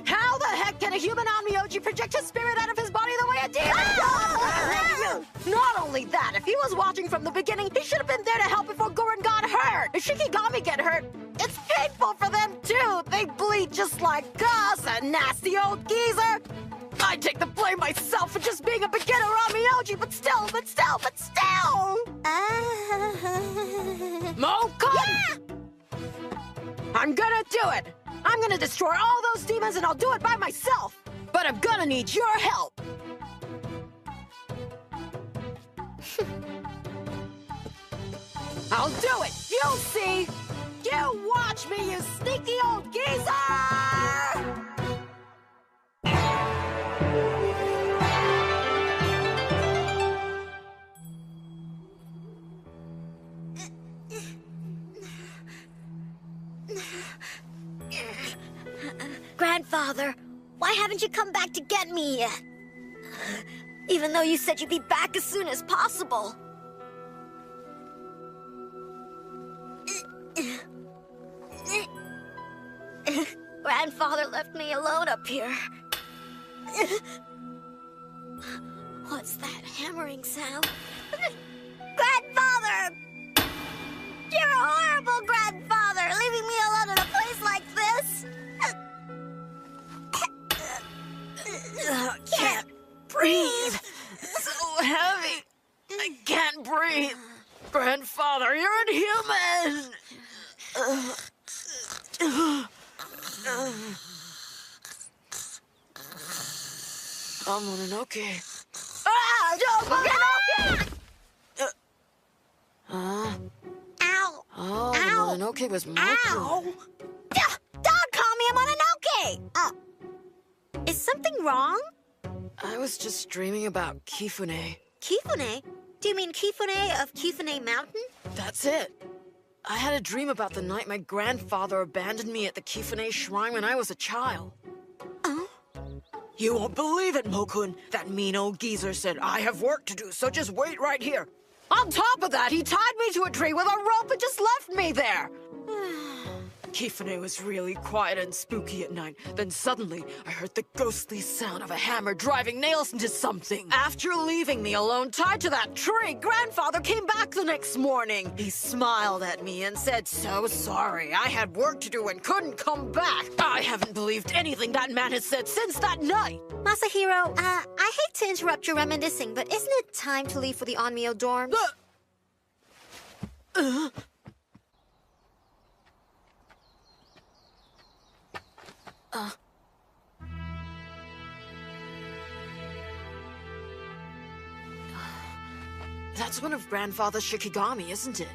How the heck can a human Onmyoji project his spirit out of his body the way a demon does? Not only that, if he was watching from the beginning, he should have been there to help before Gurren got hurt. If Shikigami get hurt, it's painful for them too. They bleed just like us, a nasty old geezer. I take the blame myself for just being a beginner Onmyoji, but still. Mokon! Yeah! I'm gonna do it! I'm gonna destroy all those demons and I'll do it by myself! But I'm gonna need your help! I'll do it! You'll see! You watch me, you sneaky old geezer! Grandfather, why haven't you come back to get me yet? Even though you said you'd be back as soon as possible. Grandfather left me alone up here. What's that hammering sound? Grandfather! You're a horrible grandfather, leaving me alone in a place like this. I can't breathe. So heavy. I can't breathe. Grandfather, you're inhuman. Mononoke. Ow! Oh, the Ow! Mononoke was Mokun. Ow! Don't call me a Mononoke! Is something wrong? I was just dreaming about Kifune. Kifune? Do you mean Kifune of Kifune Mountain? That's it. I had a dream about the night my grandfather abandoned me at the Kifune Shrine when I was a child. Oh? You won't believe it, Mokun. That mean old geezer said, I have work to do, so just wait right here. On top of that, he tied me to a tree with a rope and just left me there. Kifune was really quiet and spooky at night. Then suddenly, I heard the ghostly sound of a hammer driving nails into something. After leaving me alone tied to that tree, Grandfather came back the next morning. He smiled at me and said, so sorry, I had work to do and couldn't come back. I haven't believed anything that man has said since that night. Masahiro, I hate to interrupt your reminiscing, but isn't it time to leave for the Onmyo dorms? That's one of Grandfather's Shikigami, isn't it?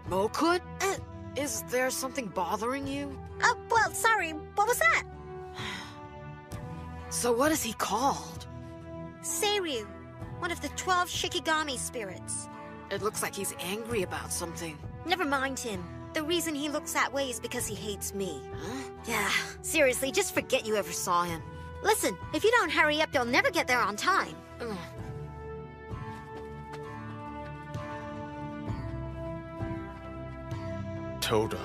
Mokun? Is there something bothering you? Well, sorry, what was that? So what is he called? Seiryu, one of the 12 Shikigami spirits. It looks like he's angry about something. Never mind him. The reason he looks that way is because he hates me. Huh? Yeah, seriously, just forget you ever saw him. Listen, if you don't hurry up, you'll never get there on time. Toda,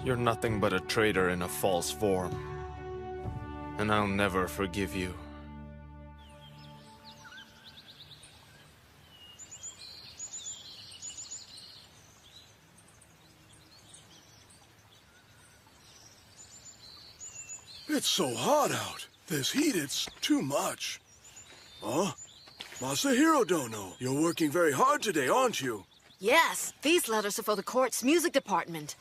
you're nothing but a traitor in a false form. And I'll never forgive you. It's so hot out. This heat, it's too much. Huh? Masahiro Dono, you're working very hard today, aren't you? Yes, these letters are for the court's music department.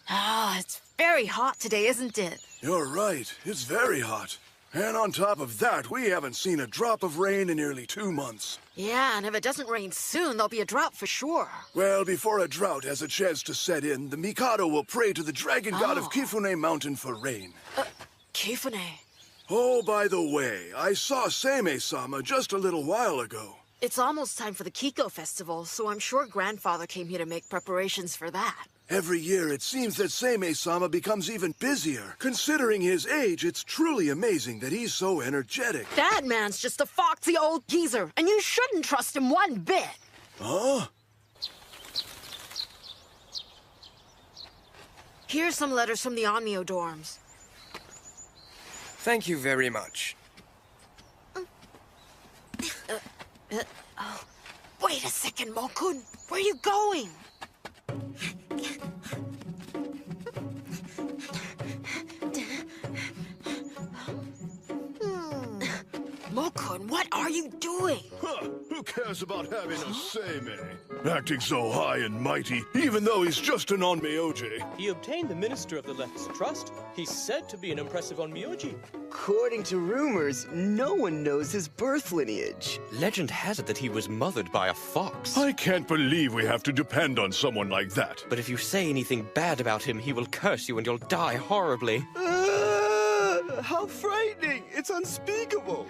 It's very hot today, isn't it? You're right. It's very hot. And on top of that, we haven't seen a drop of rain in nearly 2 months. Yeah, and if it doesn't rain soon, there'll be a drought for sure. Well, before a drought has a chance to set in, the Mikado will pray to the dragon god of Kifune Mountain for rain. Kifune? Oh, by the way, I saw Seimei-sama just a little while ago. It's almost time for the Kiko Festival, so I'm sure Grandfather came here to make preparations for that. Every year, it seems that Seimei-sama becomes even busier. Considering his age, it's truly amazing that he's so energetic. That man's just a foxy old geezer, and you shouldn't trust him one bit. Huh? Here's some letters from the Onmyo dorms. Thank you very much. Wait a second, Mokun. Where are you going? Mokun, what are you doing? Huh, who cares about having a Seimei? Acting so high and mighty, even though he's just an Onmyoji. He obtained the Minister of the Left's trust. He's said to be an impressive Onmyoji. According to rumors, no one knows his birth lineage. Legend has it that he was mothered by a fox. I can't believe we have to depend on someone like that. But if you say anything bad about him, he will curse you and you'll die horribly. How frightening! It's unspeakable!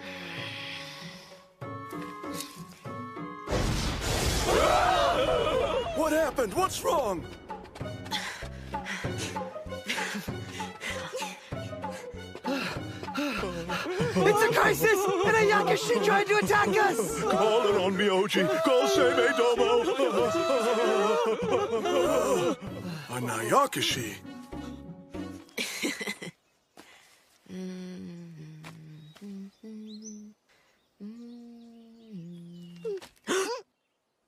What happened? What's wrong? It's a crisis! And a Yakashi tried to attack us! Call it on Miyoji! Call Seimei Domo! A Nayakashi?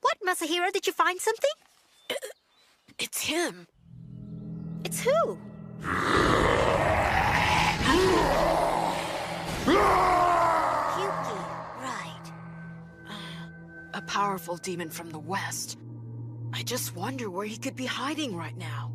What, Masahiro? Did you find something? It's him. It's who? Yuki, powerful demon from the west. I just wonder where he could be hiding right now.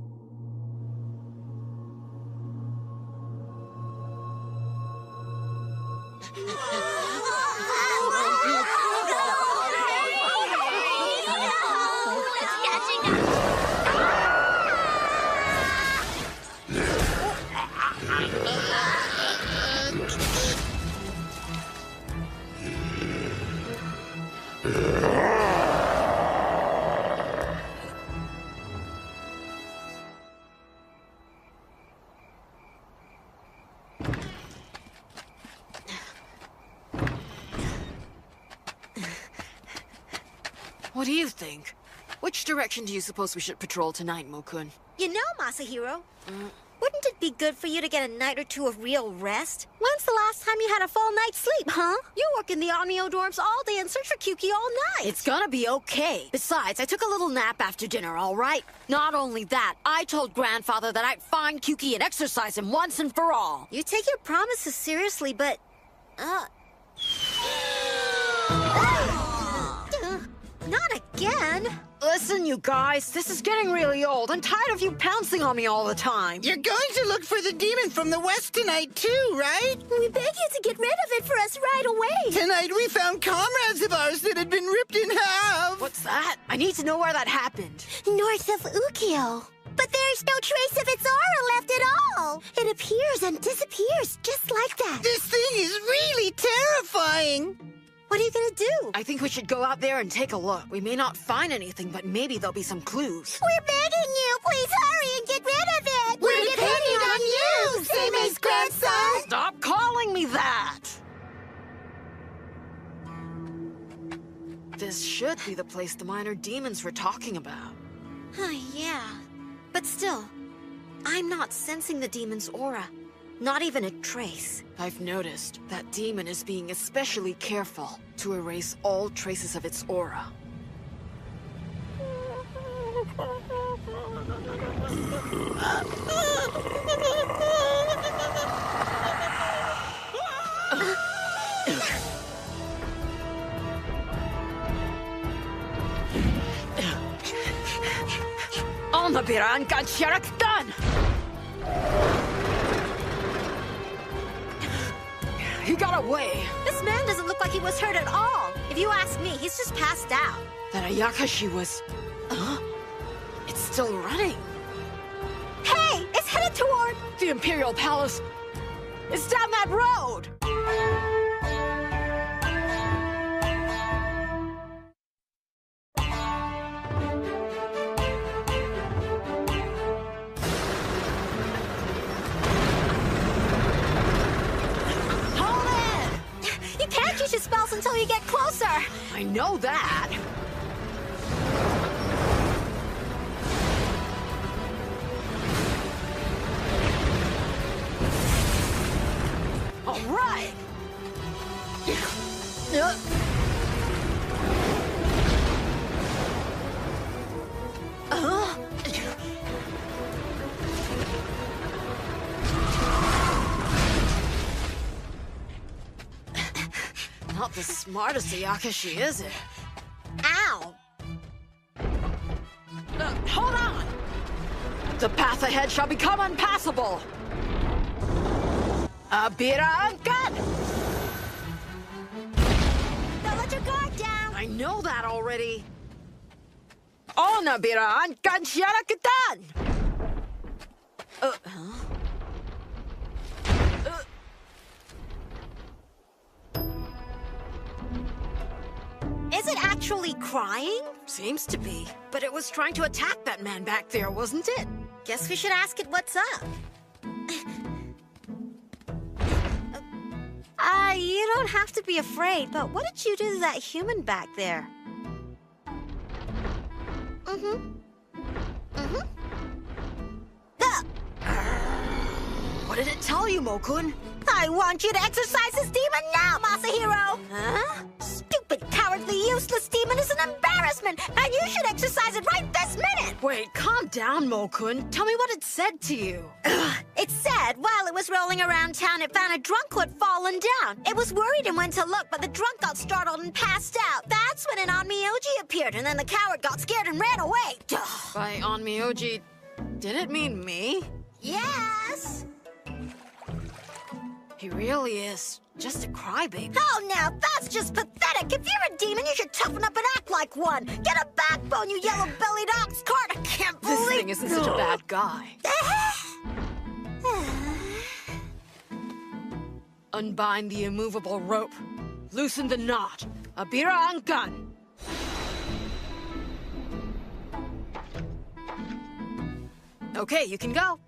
What do you think? Which direction do you suppose we should patrol tonight, Mokun? You know, Masahiro, wouldn't it be good for you to get a night or two of real rest? When's the last time you had a full night's sleep, huh? You work in the Onmyo dorms all day and search for Kyuki all night. It's gonna be okay. Besides, I took a little nap after dinner, all right? Not only that, I told Grandfather that I'd find Kyuki and exercise him once and for all. You take your promises seriously, but... Not again! Listen, you guys, this is getting really old. I'm tired of you pouncing on me all the time. You're going to look for the demon from the west tonight, too, right? We beg you to get rid of it for us right away. Tonight we found comrades of ours that had been ripped in half. What's that? I need to know where that happened. North of Ukyo. But there's no trace of its aura left at all. It appears and disappears just like that. This thing is really terrifying. What are you gonna do? I think we should go out there and take a look. We may not find anything, but maybe there'll be some clues. We're begging you, please hurry and get rid of it. We're depending on you, Seime's grandson. Stop calling me that! This should be the place the minor demons were talking about. Yeah, but still, I'm not sensing the demon's aura. Not even a trace. I've noticed that demon is being especially careful to erase all traces of its aura. Alnabiran Gansharak done! He got away. This man doesn't look like he was hurt at all. If you ask me, he's just passed out. That Ayakashi was... It's still running. Hey! It's headed toward... The Imperial Palace. It's down that road! Spells until you get closer. I know that. All right. Not the smartest Ayakashi, is it? Ow! Hold on! The path ahead shall become unpassable! Abira Ankan! Don't let your guard down! I know that already! Onabira Ankan Shiarakatan! Is it actually crying? Seems to be. But it was trying to attack that man back there, wasn't it? Guess we should ask it what's up. You don't have to be afraid, but what did you do to that human back there? What did it tell you, Mokun? I want you to exorcise this demon now, Masahiro! Huh? Stupid, cowardly, useless demon is an embarrassment, and you should exorcise it right this minute! Wait, calm down, Mo-kun. Tell me what it said to you. It said while it was rolling around town, it found a drunk who had fallen down. It was worried and went to look, but the drunk got startled and passed out. That's when an Onmyoji appeared, and then the coward got scared and ran away. By Onmyoji, did it mean me? Yes! He really is just a crybaby. Oh, now that's just pathetic. If you're a demon, you should toughen up and act like one. Get a backbone, you yellow-bellied ox cart. I can't believe... This thing isn't such a bad guy. Unbind the immovable rope. Loosen the knot. Abira and gun. Okay, you can go.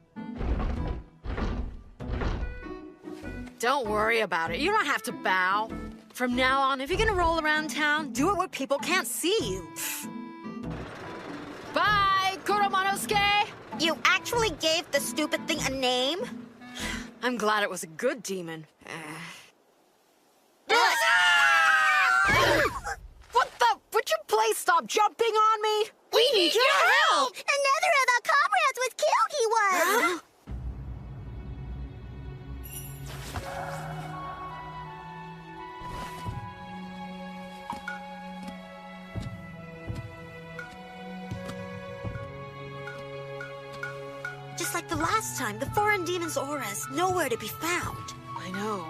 Don't worry about it. You don't have to bow. From now on, if you're gonna roll around town, do it where people can't see you. Bye, Kuromonosuke! You actually gave the stupid thing a name? I'm glad it was a good demon. What the? Would you please stop jumping on me? We need your help! Another of our comrades was killed, he was! Just like the last time, the foreign demon's aura is nowhere to be found. I know.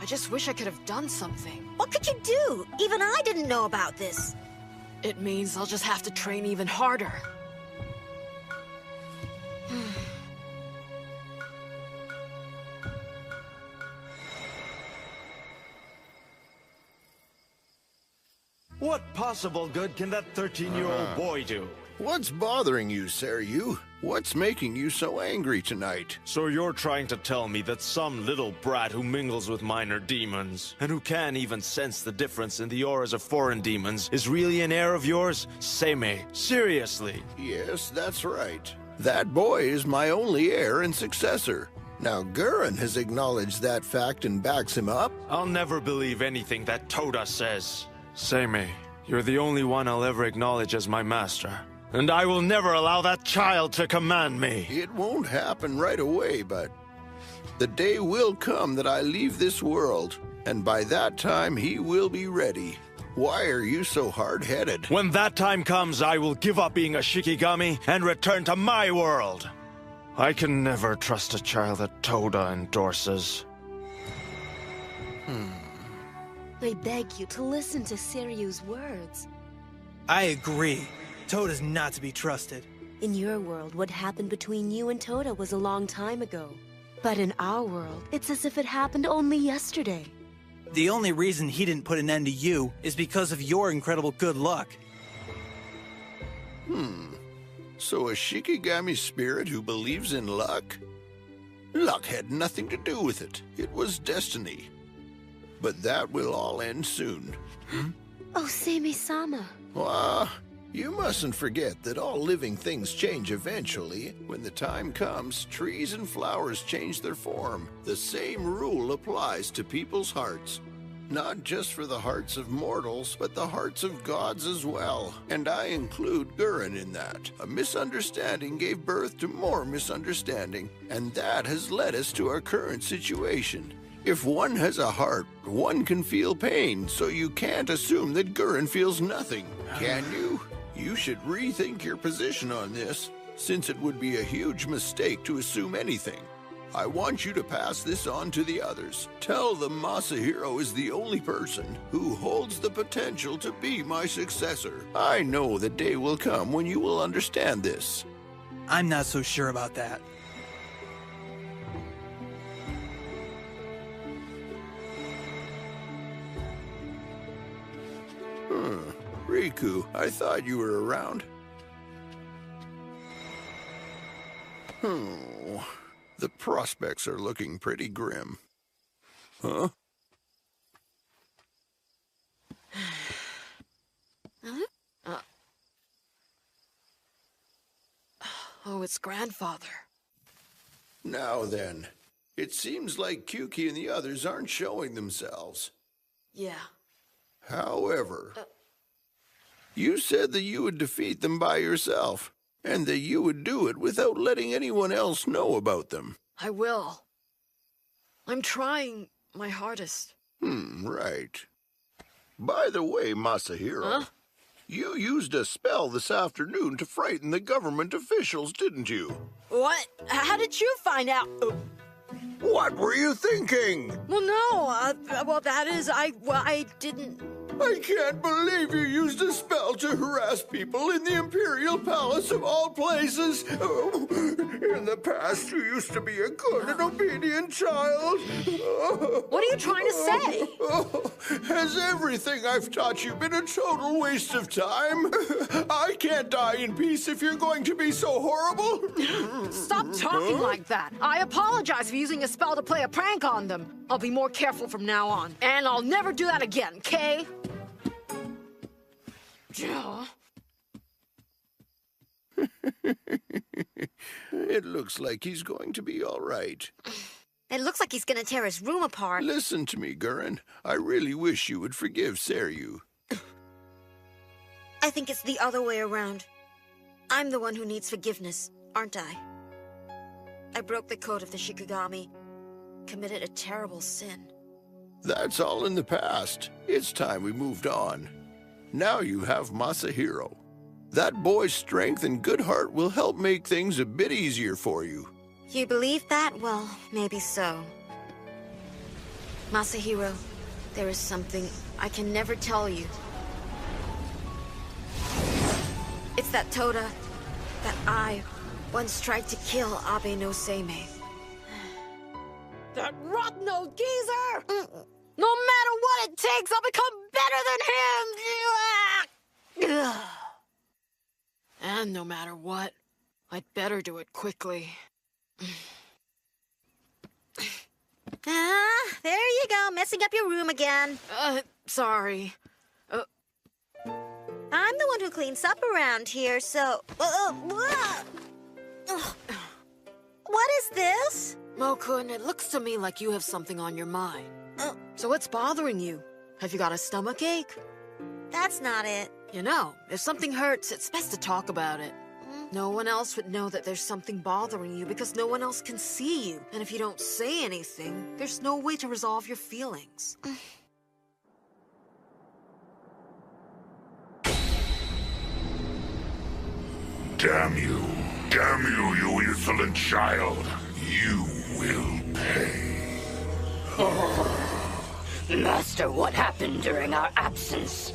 I just wish I could have done something. What could you do? Even I didn't know about this. It means I'll just have to train even harder. What possible good can that 13-year-old boy do? What's bothering you, Seryu? What's making you so angry tonight? So you're trying to tell me that some little brat who mingles with minor demons, and who can't even sense the difference in the auras of foreign demons, is really an heir of yours? Seimei, seriously? Yes, that's right. That boy is my only heir and successor. Now, Gurren has acknowledged that fact and backs him up. I'll never believe anything that Toda says. Seimei, you're the only one I'll ever acknowledge as my master. And I will never allow that child to command me. It won't happen right away, but the day will come that I leave this world, and by that time he will be ready. Why are you so hard-headed? When that time comes, I will give up being a Shikigami and return to my world. I can never trust a child that Toda endorses. I beg you to listen to Seryu's words. I agree. Toda's not to be trusted. In your world, what happened between you and Toda was a long time ago. But in our world, it's as if it happened only yesterday. The only reason he didn't put an end to you is because of your incredible good luck. So a Shikigami spirit who believes in luck? Luck had nothing to do with it. It was destiny. But that will all end soon. Oh, Seimei-sama. You mustn't forget that all living things change eventually. When the time comes, trees and flowers change their form. The same rule applies to people's hearts. Not just for the hearts of mortals, but the hearts of gods as well. And I include Gurren in that. A misunderstanding gave birth to more misunderstanding, and that has led us to our current situation. If one has a heart, one can feel pain, so you can't assume that Gurren feels nothing, can you? You should rethink your position on this, since it would be a huge mistake to assume anything. I want you to pass this on to the others. Tell them Masahiro is the only person who holds the potential to be my successor. I know the day will come when you will understand this. I'm not so sure about that. Riku, I thought you were around. The prospects are looking pretty grim. Huh? Oh, it's grandfather. Now then, it seems like Kyuki and the others aren't showing themselves. Yeah. However, you said that you would defeat them by yourself. and that you would do it without letting anyone else know about them. I will. I'm trying my hardest. Right. By the way, Masahiro, Huh? you used a spell this afternoon to frighten the government officials, didn't you? What? How did you find out? What were you thinking? Well, no. Well, that is, I didn't. I can't believe you used a spell to harass people in the Imperial Palace of all places. Oh, in the past, you used to be a good and obedient child. What are you trying to say? Has everything I've taught you been a total waste of time? I can't die in peace if you're going to be so horrible. Stop talking like that. I apologize for using a spell to play a prank on them. I'll be more careful from now on. And I'll never do that again, okay? It looks like he's going to be all right. It looks like he's gonna tear his room apart. Listen to me, Gurren. I really wish you would forgive Seryu. I think it's the other way around. I'm the one who needs forgiveness, aren't I? I broke the code of the Shikigami, committed a terrible sin. That's all in the past. It's time we moved on. Now you have Masahiro. That boy's strength and good heart will help make things a bit easier for you. You believe that? Well, maybe so. Masahiro, there is something I can never tell you. It's that Toda that I once tried to kill Abe no Seimei. That rotten-old geezer! No matter what it takes, I'll become better than him! And no matter what, I'd better do it quickly. There you go, messing up your room again. Sorry. I'm the one who cleans up around here, so... What is this? Mo-kun, it looks to me like you have something on your mind. So what's bothering you? Have you got a stomachache? That's not it. You know, if something hurts, it's best to talk about it. No one else would know that there's something bothering you because no one else can see you. And if you don't say anything, there's no way to resolve your feelings. Damn you, you insolent child. You will pay. Master, what happened during our absence?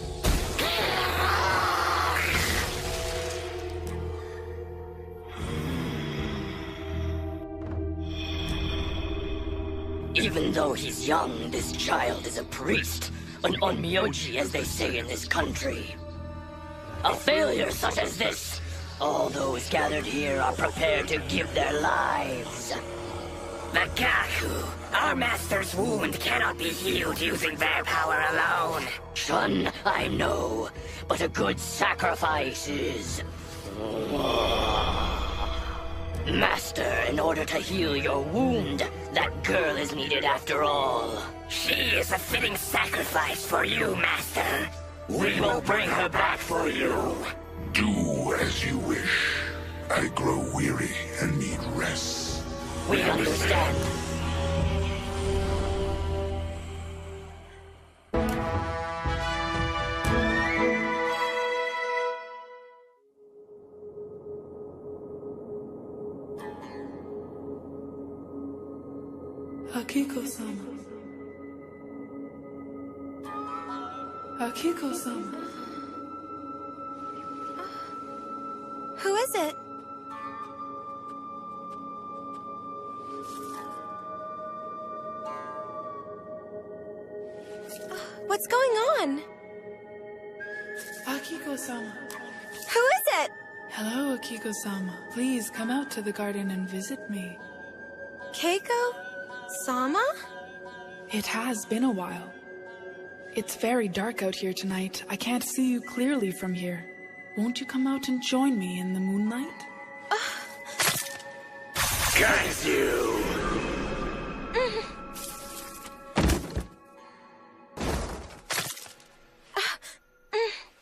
Even though he's young, this child is a priest. An onmyoji, as they say in this country. A failure such as this, all those gathered here are prepared to give their lives. The Gaku, our master's wound cannot be healed using their power alone. Shun, I know, but a good sacrifice is... Master, in order to heal your wound, that girl is needed after all. She is a fitting sacrifice for you, Master. We will bring her back for you. Do as you wish. I grow weary and need rest. We understand. Akiko-sama. Akiko-sama. Who is it? What's going on? Akiko-sama. Who is it? Hello, Akiko-sama. Please come out to the garden and visit me. Keiko? Sama? It has been a while. It's very dark out here tonight. I can't see you clearly from here. Won't you come out and join me in the moonlight? Curse you!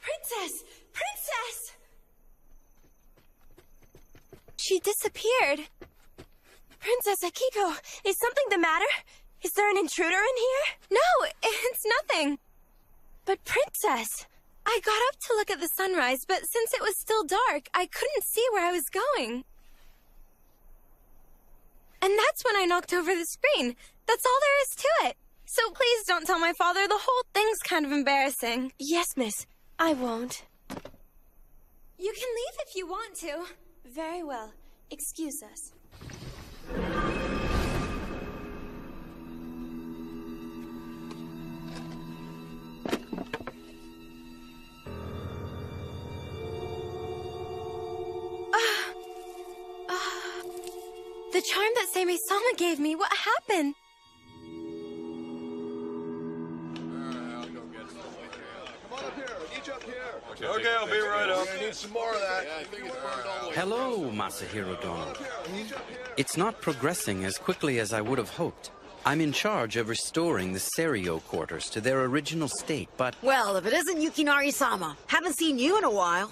Princess! Princess! She disappeared. Princess Akiko, is something the matter? Is there an intruder in here? No, it's nothing. But Princess, I got up to look at the sunrise, but since it was still dark, I couldn't see where I was going. And that's when I knocked over the screen. That's all there is to it. So please don't tell my father. The whole thing's kind of embarrassing. Yes, miss. I won't. You can leave if you want to. Very well. Excuse us. The charm that Seimei-sama gave me, what happened? Okay, I'll be right up. I need some more of that. Hello, Masahiro Dono. It's not progressing as quickly as I would have hoped. I'm in charge of restoring the Serio quarters to their original state, but... Well, if it isn't Yukinari-sama, haven't seen you in a while.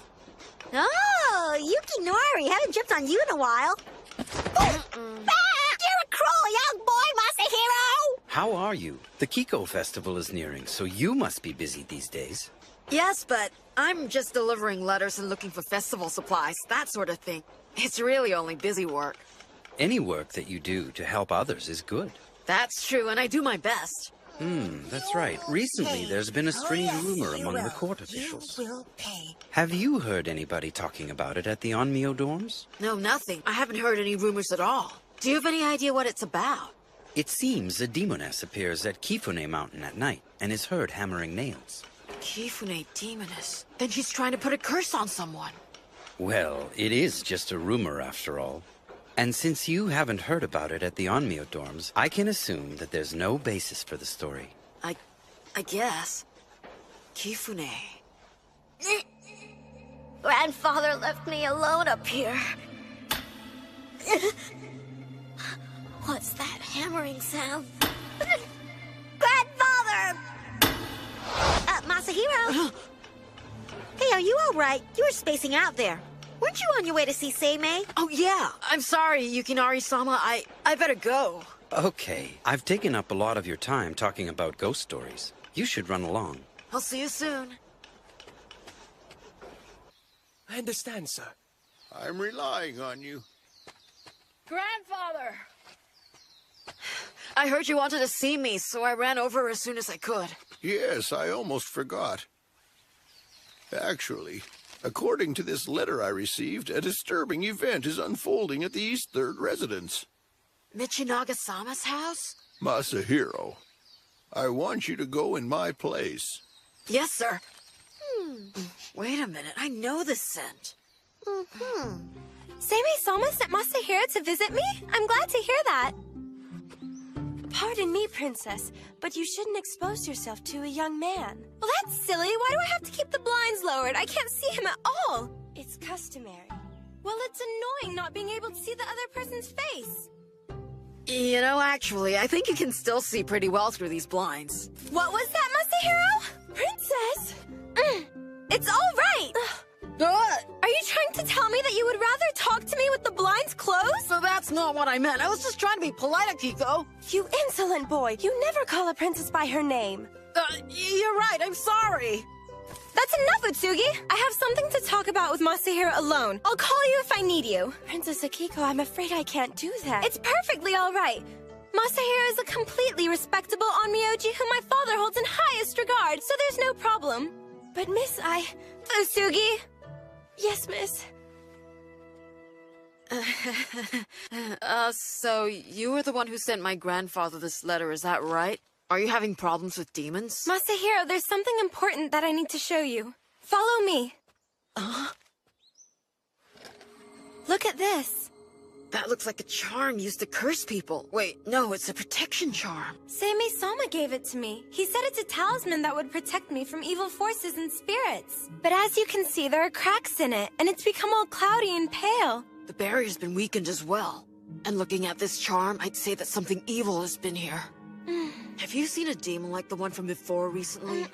Oh, Yukinari, haven't jumped on you in a while. You're a cruel young boy, Masahiro! How are you? The Kiko Festival is nearing, so you must be busy these days. Yes, but I'm just delivering letters and looking for festival supplies, that sort of thing. It's really only busy work. Any work that you do to help others is good. That's true, and I do my best. That's right. Recently, there's been a strange rumor among the court officials. Have you heard anybody talking about it at the Onmyo dorms? No, nothing. I haven't heard any rumors at all. Do you have any idea what it's about? It seems a demoness appears at Kifune Mountain at night and is heard hammering nails. Kifune demoness? Then she's trying to put a curse on someone. Well, it is just a rumor after all. And since you haven't heard about it at the Onmyo dorms, I can assume that there's no basis for the story. I guess. Kifune. Grandfather left me alone up here. What's that hammering sound? Grandfather! Masahiro! Hey, are you all right? You were spacing out there. Weren't you on your way to see Seimei? Oh, yeah. I'm sorry, Yukinari-sama. I better go. Okay. I've taken up a lot of your time talking about ghost stories. You should run along. I'll see you soon. I understand, sir. I'm relying on you. Grandfather! I heard you wanted to see me, so I ran over as soon as I could. Yes, I almost forgot. Actually, according to this letter I received, a disturbing event is unfolding at the East Third residence. Michinaga-sama's house? Masahiro, I want you to go in my place. Yes, sir. Wait a minute, I know this scent. Seimei-sama sent Masahiro to visit me? I'm glad to hear that. Pardon me, Princess, but you shouldn't expose yourself to a young man. Well, that's silly. Why do I have to keep the blinds lowered? I can't see him at all. It's customary. Well, it's annoying not being able to see the other person's face. You know, actually, I think you can still see pretty well through these blinds. What was that, Masahiro? Princess! It's all right! Are you trying to tell me that you would rather talk to me with the blinds closed? So that's not what I meant. I was just trying to be polite, Akiko. You insolent boy. You never call a princess by her name. You're right. I'm sorry. That's enough, Utsugi. I have something to talk about with Masahiro alone. I'll call you if I need you. Princess Akiko, I'm afraid I can't do that. It's perfectly all right. Masahiro is a completely respectable onmyoji whom my father holds in highest regard, so there's no problem. But miss, Utsugi? Yes, miss. So you were the one who sent my grandfather this letter, is that right? Are you having problems with demons? Masahiro, there's something important that I need to show you. Follow me. Look at this. That looks like a charm used to curse people. Wait, no, it's a protection charm. Seimei-sama gave it to me. He said it's a talisman that would protect me from evil forces and spirits. But as you can see, there are cracks in it, and it's become all cloudy and pale. The barrier's been weakened as well. And looking at this charm, I'd say that something evil has been here. Have you seen a demon like the one from before recently?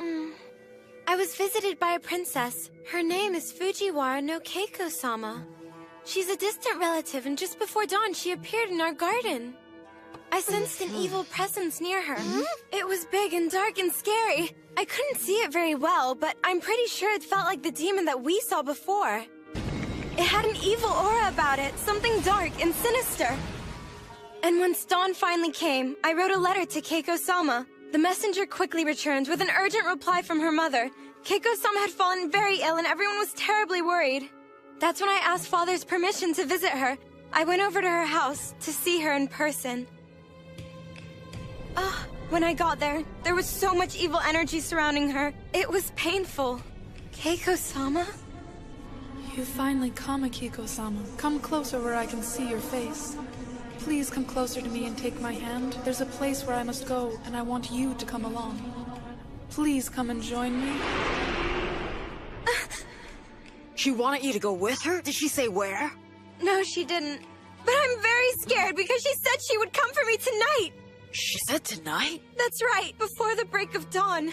I was visited by a princess. Her name is Fujiwara no Keiko-sama. She's a distant relative, and just before dawn, she appeared in our garden. I sensed an evil presence near her. It was big and dark and scary. I couldn't see it very well, but I'm pretty sure it felt like the demon that we saw before. It had an evil aura about it, something dark and sinister. And once dawn finally came, I wrote a letter to Keiko-sama. The messenger quickly returned with an urgent reply from her mother. Keiko-sama had fallen very ill and everyone was terribly worried. That's when I asked Father's permission to visit her. I went over to her house to see her in person. When I got there, there was so much evil energy surrounding her. It was painful. Keiko-sama? You finally come, Akiko-sama. Come closer where I can see your face. Please come closer to me and take my hand. There's a place where I must go, and I want you to come along. Please come and join me. She wanted you to go with her? Did she say where? No, she didn't. But I'm very scared because she said she would come for me tonight. She said tonight? That's right, before the break of dawn.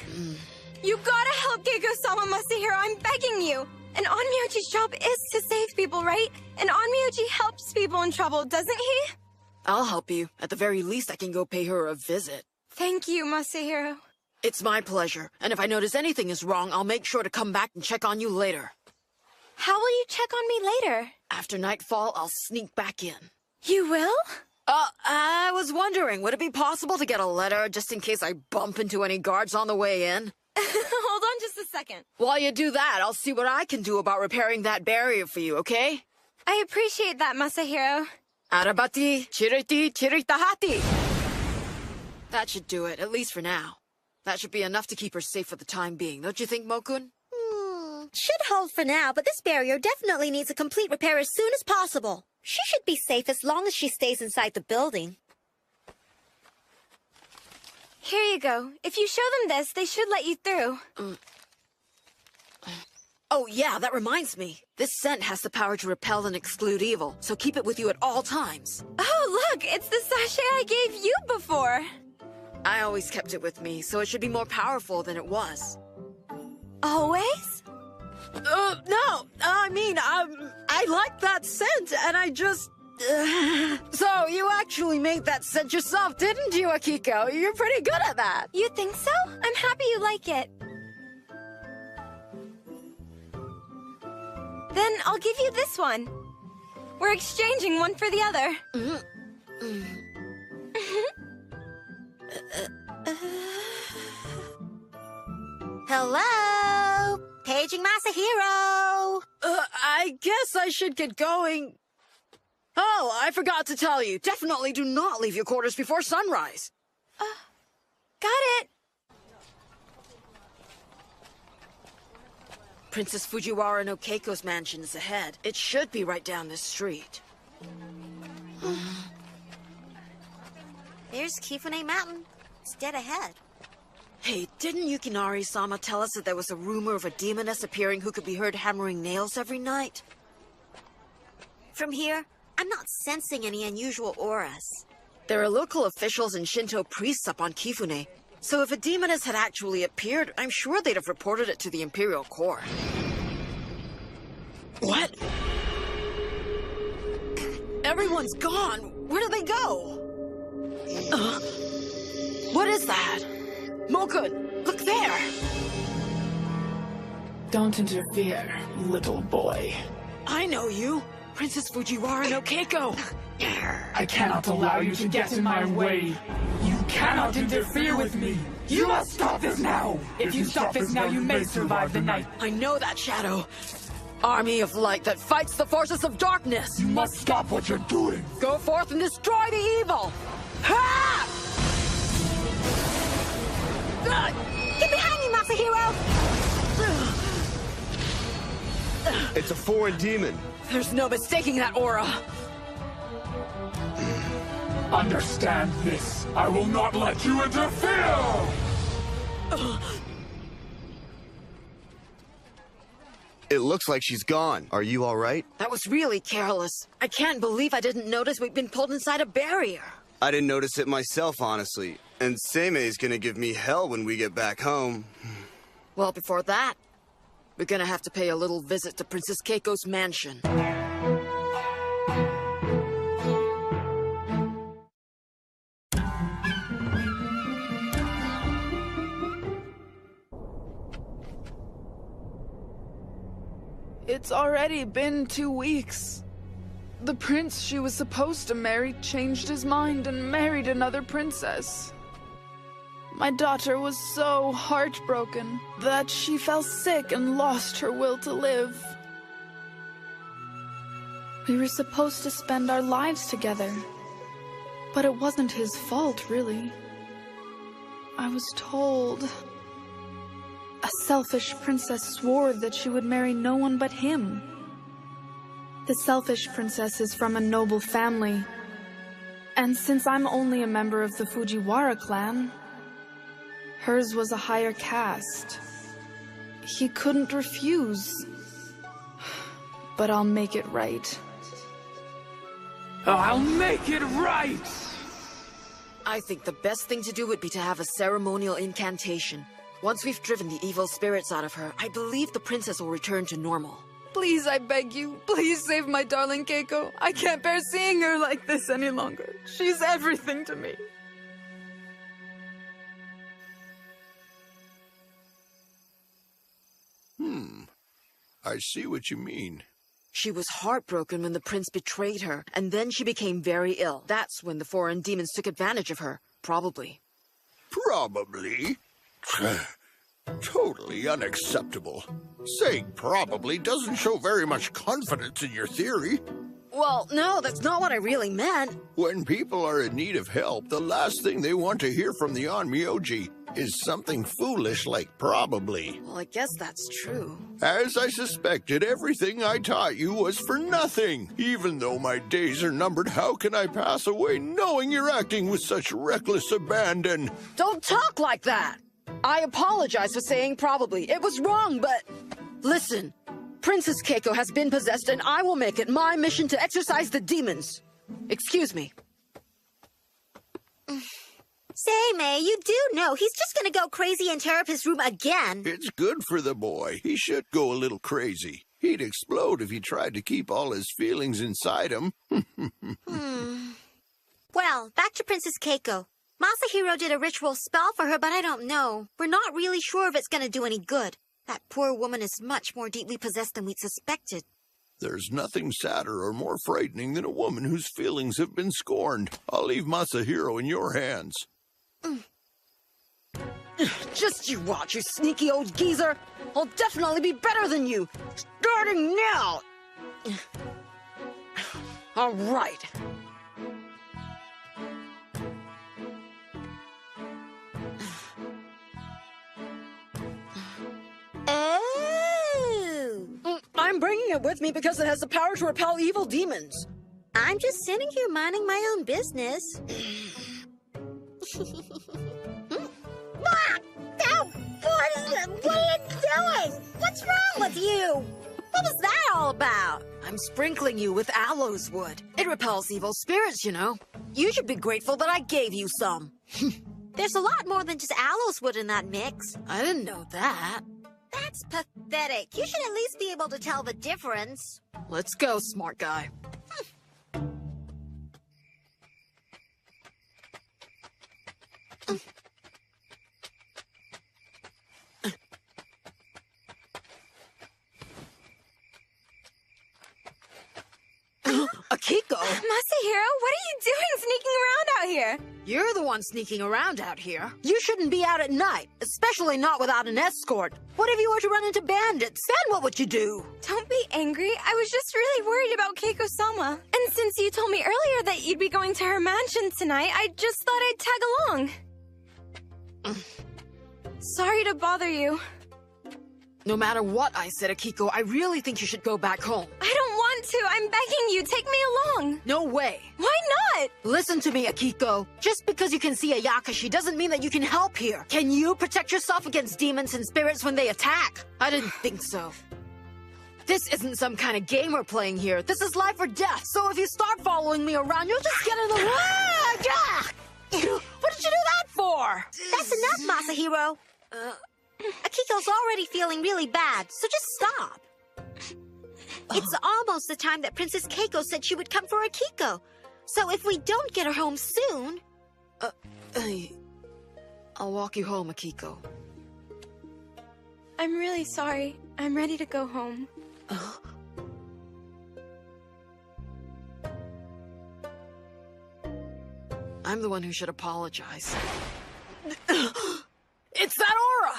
You gotta help Keiko-sama, Masahiro, I'm begging you. And Onmyoji's job is to save people, right? And Onmyoji helps people in trouble, doesn't he? I'll help you. At the very least, I can go pay her a visit. Thank you, Masahiro. It's my pleasure. And if I notice anything is wrong, I'll make sure to come back and check on you later. How will you check on me later? After nightfall, I'll sneak back in. You will? I was wondering, would it be possible to get a letter just in case I bump into any guards on the way in? Hold on just a second. While you do that, I'll see what I can do about repairing that barrier for you, okay? I appreciate that, Masahiro. Arabati, chiriti, chiritahati. That should do it, at least for now. That should be enough to keep her safe for the time being, don't you think, Mokun? Should hold for now, but this barrier definitely needs a complete repair as soon as possible. She should be safe as long as she stays inside the building. Here you go. If you show them this, they should let you through. Oh, yeah, that reminds me. This scent has the power to repel and exclude evil, so keep it with you at all times. Oh, look, it's the sachet I gave you before. I always kept it with me, so it should be more powerful than it was. Always? No, I mean, I like that scent, and I just... So, you actually made that scent yourself, didn't you, Akiko? You're pretty good at that. You think so? I'm happy you like it. Then I'll give you this one. We're exchanging one for the other. Hello? Paging Masahiro. I guess I should get going. Oh, I forgot to tell you. Definitely do not leave your quarters before sunrise. Got it. Princess Fujiwara no Keiko's mansion is ahead. It should be right down this street. There's Kifune Mountain. It's dead ahead. Hey, didn't Yukinari-sama tell us that there was a rumor of a demoness appearing who could be heard hammering nails every night? From here, I'm not sensing any unusual auras. There are local officials and Shinto priests up on Kifune, so if a demoness had actually appeared, I'm sure they'd have reported it to the Imperial Court. What? Everyone's gone! Where did they go? What is that? Mokun, look there! Don't interfere, little boy. I know you! Princess Fujiwara no Keiko! I cannot allow you to get in my way. You cannot interfere with me. You must stop this now. If you stop this now, you may survive the night. I know that shadow. Army of light that fights the forces of darkness. You must stop what you're doing. Go forth and destroy the evil. Ha! Get behind me, Masahiro! It's a foreign demon. There's no mistaking that aura. Understand this. I will not let you interfere! It looks like she's gone. Are you all right? That was really careless. I can't believe I didn't notice we'd been pulled inside a barrier. I didn't notice it myself, honestly. And Seimei's gonna give me hell when we get back home. Well, before that, we're gonna have to pay a little visit to Princess Keiko's mansion. It's already been 2 weeks. The prince she was supposed to marry changed his mind and married another princess. My daughter was so heartbroken that she fell sick and lost her will to live. We were supposed to spend our lives together, but it wasn't his fault, really. I was told a selfish princess swore that she would marry no one but him. The selfish princess is from a noble family, and since I'm only a member of the Fujiwara clan, hers was a higher caste. He couldn't refuse. But I'll make it right. I'll make it right! I think the best thing to do would be to have a ceremonial incantation. Once we've driven the evil spirits out of her, I believe the princess will return to normal. Please, I beg you, please save my darling Keiko. I can't bear seeing her like this any longer. She's everything to me. I see what you mean. She was heartbroken when the prince betrayed her, and then she became very ill. That's when the foreign demons took advantage of her, probably. Probably? Totally unacceptable. Saying probably doesn't show very much confidence in your theory. Well, no, that's not what I really meant. When people are in need of help, the last thing they want to hear from the Onmyoji is something foolish like probably. Well, I guess that's true. As I suspected, everything I taught you was for nothing. Even though my days are numbered, how can I pass away knowing you're acting with such reckless abandon? Don't talk like that! I apologize for saying probably. It was wrong, but... Listen, Princess Keiko has been possessed, and I will make it my mission to exorcise the demons. Excuse me. Seimei, you do know he's just gonna go crazy and tear up his room again. It's good for the boy. He should go a little crazy. He'd explode if he tried to keep all his feelings inside him. Well, back to Princess Keiko. Masahiro did a ritual spell for her, but I don't know. We're not really sure if it's gonna do any good. That poor woman is much more deeply possessed than we'd suspected. There's nothing sadder or more frightening than a woman whose feelings have been scorned. I'll leave Masahiro in your hands. Just you watch, you sneaky old geezer. I'll definitely be better than you. Starting now. All right. Oh! I'm bringing it with me because it has the power to repel evil demons. I'm just sitting here minding my own business. What are you doing? What's wrong with you? What was that all about? I'm sprinkling you with aloes wood. It repels evil spirits, you know. You should be grateful that I gave you some. There's a lot more than just aloes wood in that mix. I didn't know that. That's pathetic. You should at least be able to tell the difference. Let's go, smart guy. Akiko! Masahiro, what are you doing sneaking around out here? You're the one sneaking around out here. You shouldn't be out at night, especially not without an escort. What if you were to run into bandits? Then what would you do? Don't be angry. I was just really worried about Keiko-sama. And since you told me earlier that you'd be going to her mansion tonight, I just thought I'd tag along. Sorry to bother you. No matter what I said, Akiko, I really think you should go back home. I don't want to. I'm begging you. Take me along. No way. Why not? Listen to me, Akiko. Just because you can see a Yakashi doesn't mean that you can help here. Can you protect yourself against demons and spirits when they attack? I didn't think so. This isn't some kind of game we're playing here. This is life or death. So if you start following me around, you'll just get in the way. What did you do that for? That's enough, Masahiro. Akiko's already feeling really bad, so just stop. It's almost the time that Princess Keiko said she would come for Akiko. So if we don't get her home soon... I'll walk you home, Akiko. I'm really sorry. I'm ready to go home. I'm the one who should apologize. It's that aura!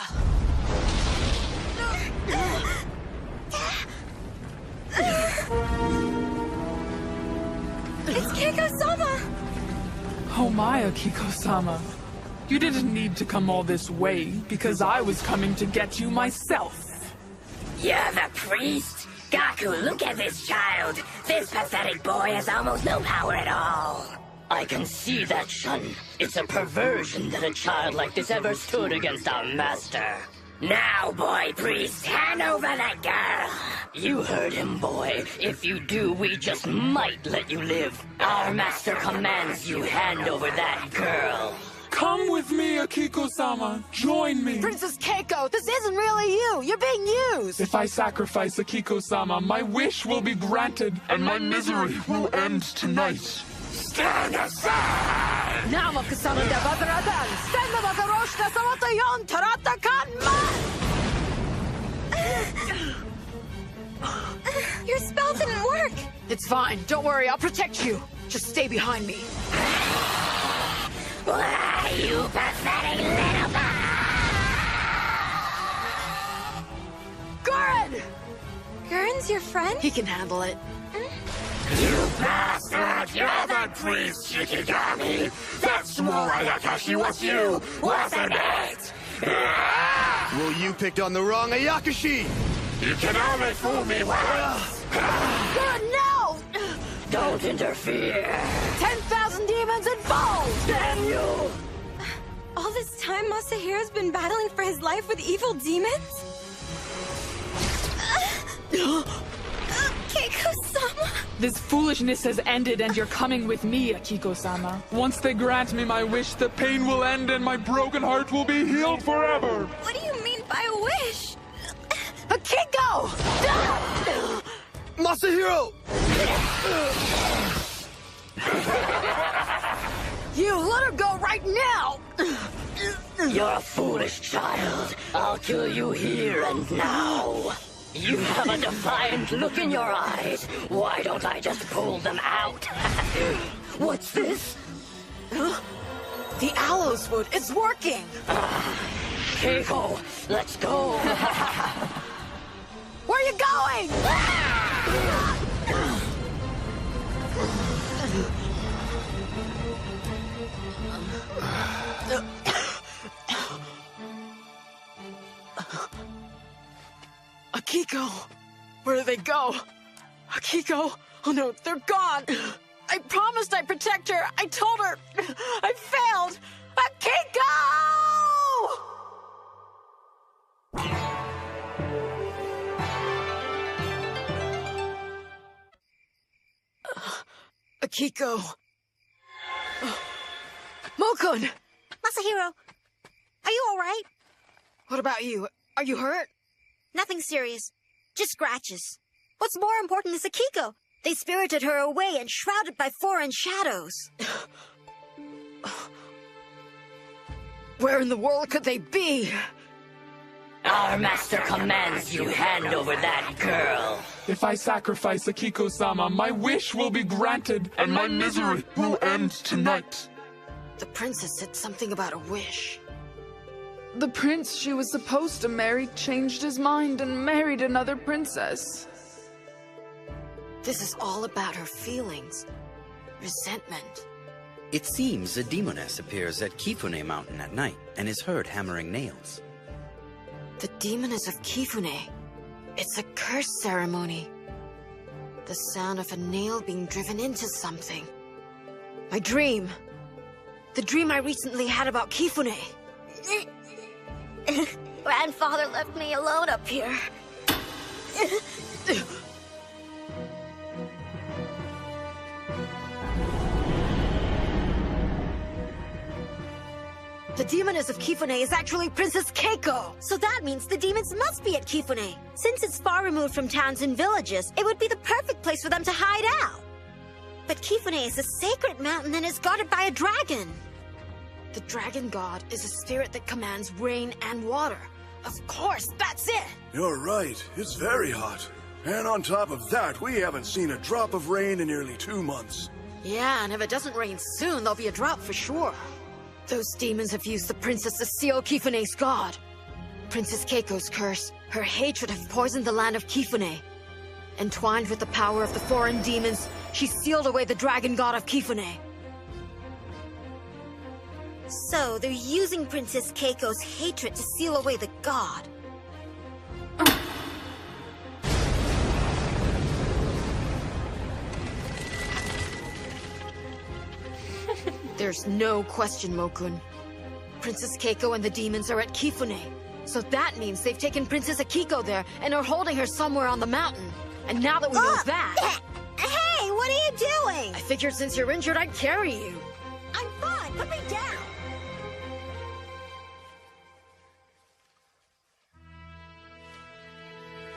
It's Keiko-sama! Oh my, Akiko-sama. You didn't need to come all this way, because I was coming to get you myself. You're the priest? Gaku, look at this child. This pathetic boy has almost no power at all. I can see that, Shun. It's a perversion that a child like this ever stood against our master. Now, boy priest, hand over that girl. You heard him, boy. If you do, we just might let you live. Our master commands you hand over that girl. Come with me, Akiko-sama. Join me. Princess Keiko, this isn't really you. You're being used. If I sacrifice Akiko-sama, my wish will be granted, and my misery will end tonight. Stand aside! Namakasana de Badradan, Senda Bakaroshna Samatayon Taratakan Your spell didn't work! It's fine. Don't worry. I'll protect you. Just stay behind me. Why, you pathetic little boy! Gurren! Gurren's your friend? He can handle it. You bastard! You're the priest, Shikigami! That swore Ayakashi was you, wasn't it? Well, you picked on the wrong Ayakashi! You can only fool me once! Gurren, no! Don't interfere! 10,000 demons involved! Damn you! All this time, Masahiro's been battling for his life with evil demons? Keiko-sama? This foolishness has ended and you're coming with me, Akiko-sama. Once they grant me my wish, the pain will end and my broken heart will be healed forever. What do you mean by wish? Akiko! Masahiro! You let her go right now! You're a foolish child. I'll kill you here and now. You have a defiant look in your eyes. Why don't I just pull them out? What's this? The aloes wood. It's working! Keiko, let's go. Where are you going? Akiko! Where do they go? Akiko! Oh no, they're gone! I promised I'd protect her! I told her! I failed! Akiko! Akiko! Mokun! Masahiro, are you all right? What about you? Are you hurt? Nothing serious. Just scratches. What's more important is Akiko. They spirited her away and shrouded by foreign shadows. Where in the world could they be? Our master commands you hand over that girl. If I sacrifice Akiko-sama, my wish will be granted and my misery will end tonight. The princess said something about a wish. The prince she was supposed to marry changed his mind and married another princess. This is all about her feelings. Resentment. It seems a demoness appears at Kifune Mountain at night and is heard hammering nails. The demoness of Kifune. It's a curse ceremony. The sound of a nail being driven into something. My dream. The dream I recently had about Kifune. Grandfather left me alone up here. The demoness of Kifune is actually Princess Keiko! So that means the demons must be at Kifune. Since it's far removed from towns and villages, it would be the perfect place for them to hide out. But Kifune is a sacred mountain and is guarded by a dragon. The dragon god is a spirit that commands rain and water. Of course, that's it! You're right. It's very hot. And on top of that, we haven't seen a drop of rain in nearly 2 months. Yeah, and if it doesn't rain soon, there'll be a drought for sure. Those demons have used the princess to seal Kifune's god. Princess Keiko's curse, her hatred have poisoned the land of Kifune. Entwined with the power of the foreign demons, she sealed away the dragon god of Kifune. So, they're using Princess Keiko's hatred to seal away the god. There's no question, Mokun. Princess Keiko and the demons are at Kifune. So that means they've taken Princess Akiko there and are holding her somewhere on the mountain. And now that we know that... Hey, what are you doing? I figured since you're injured, I'd carry you. I'm fine, put me down.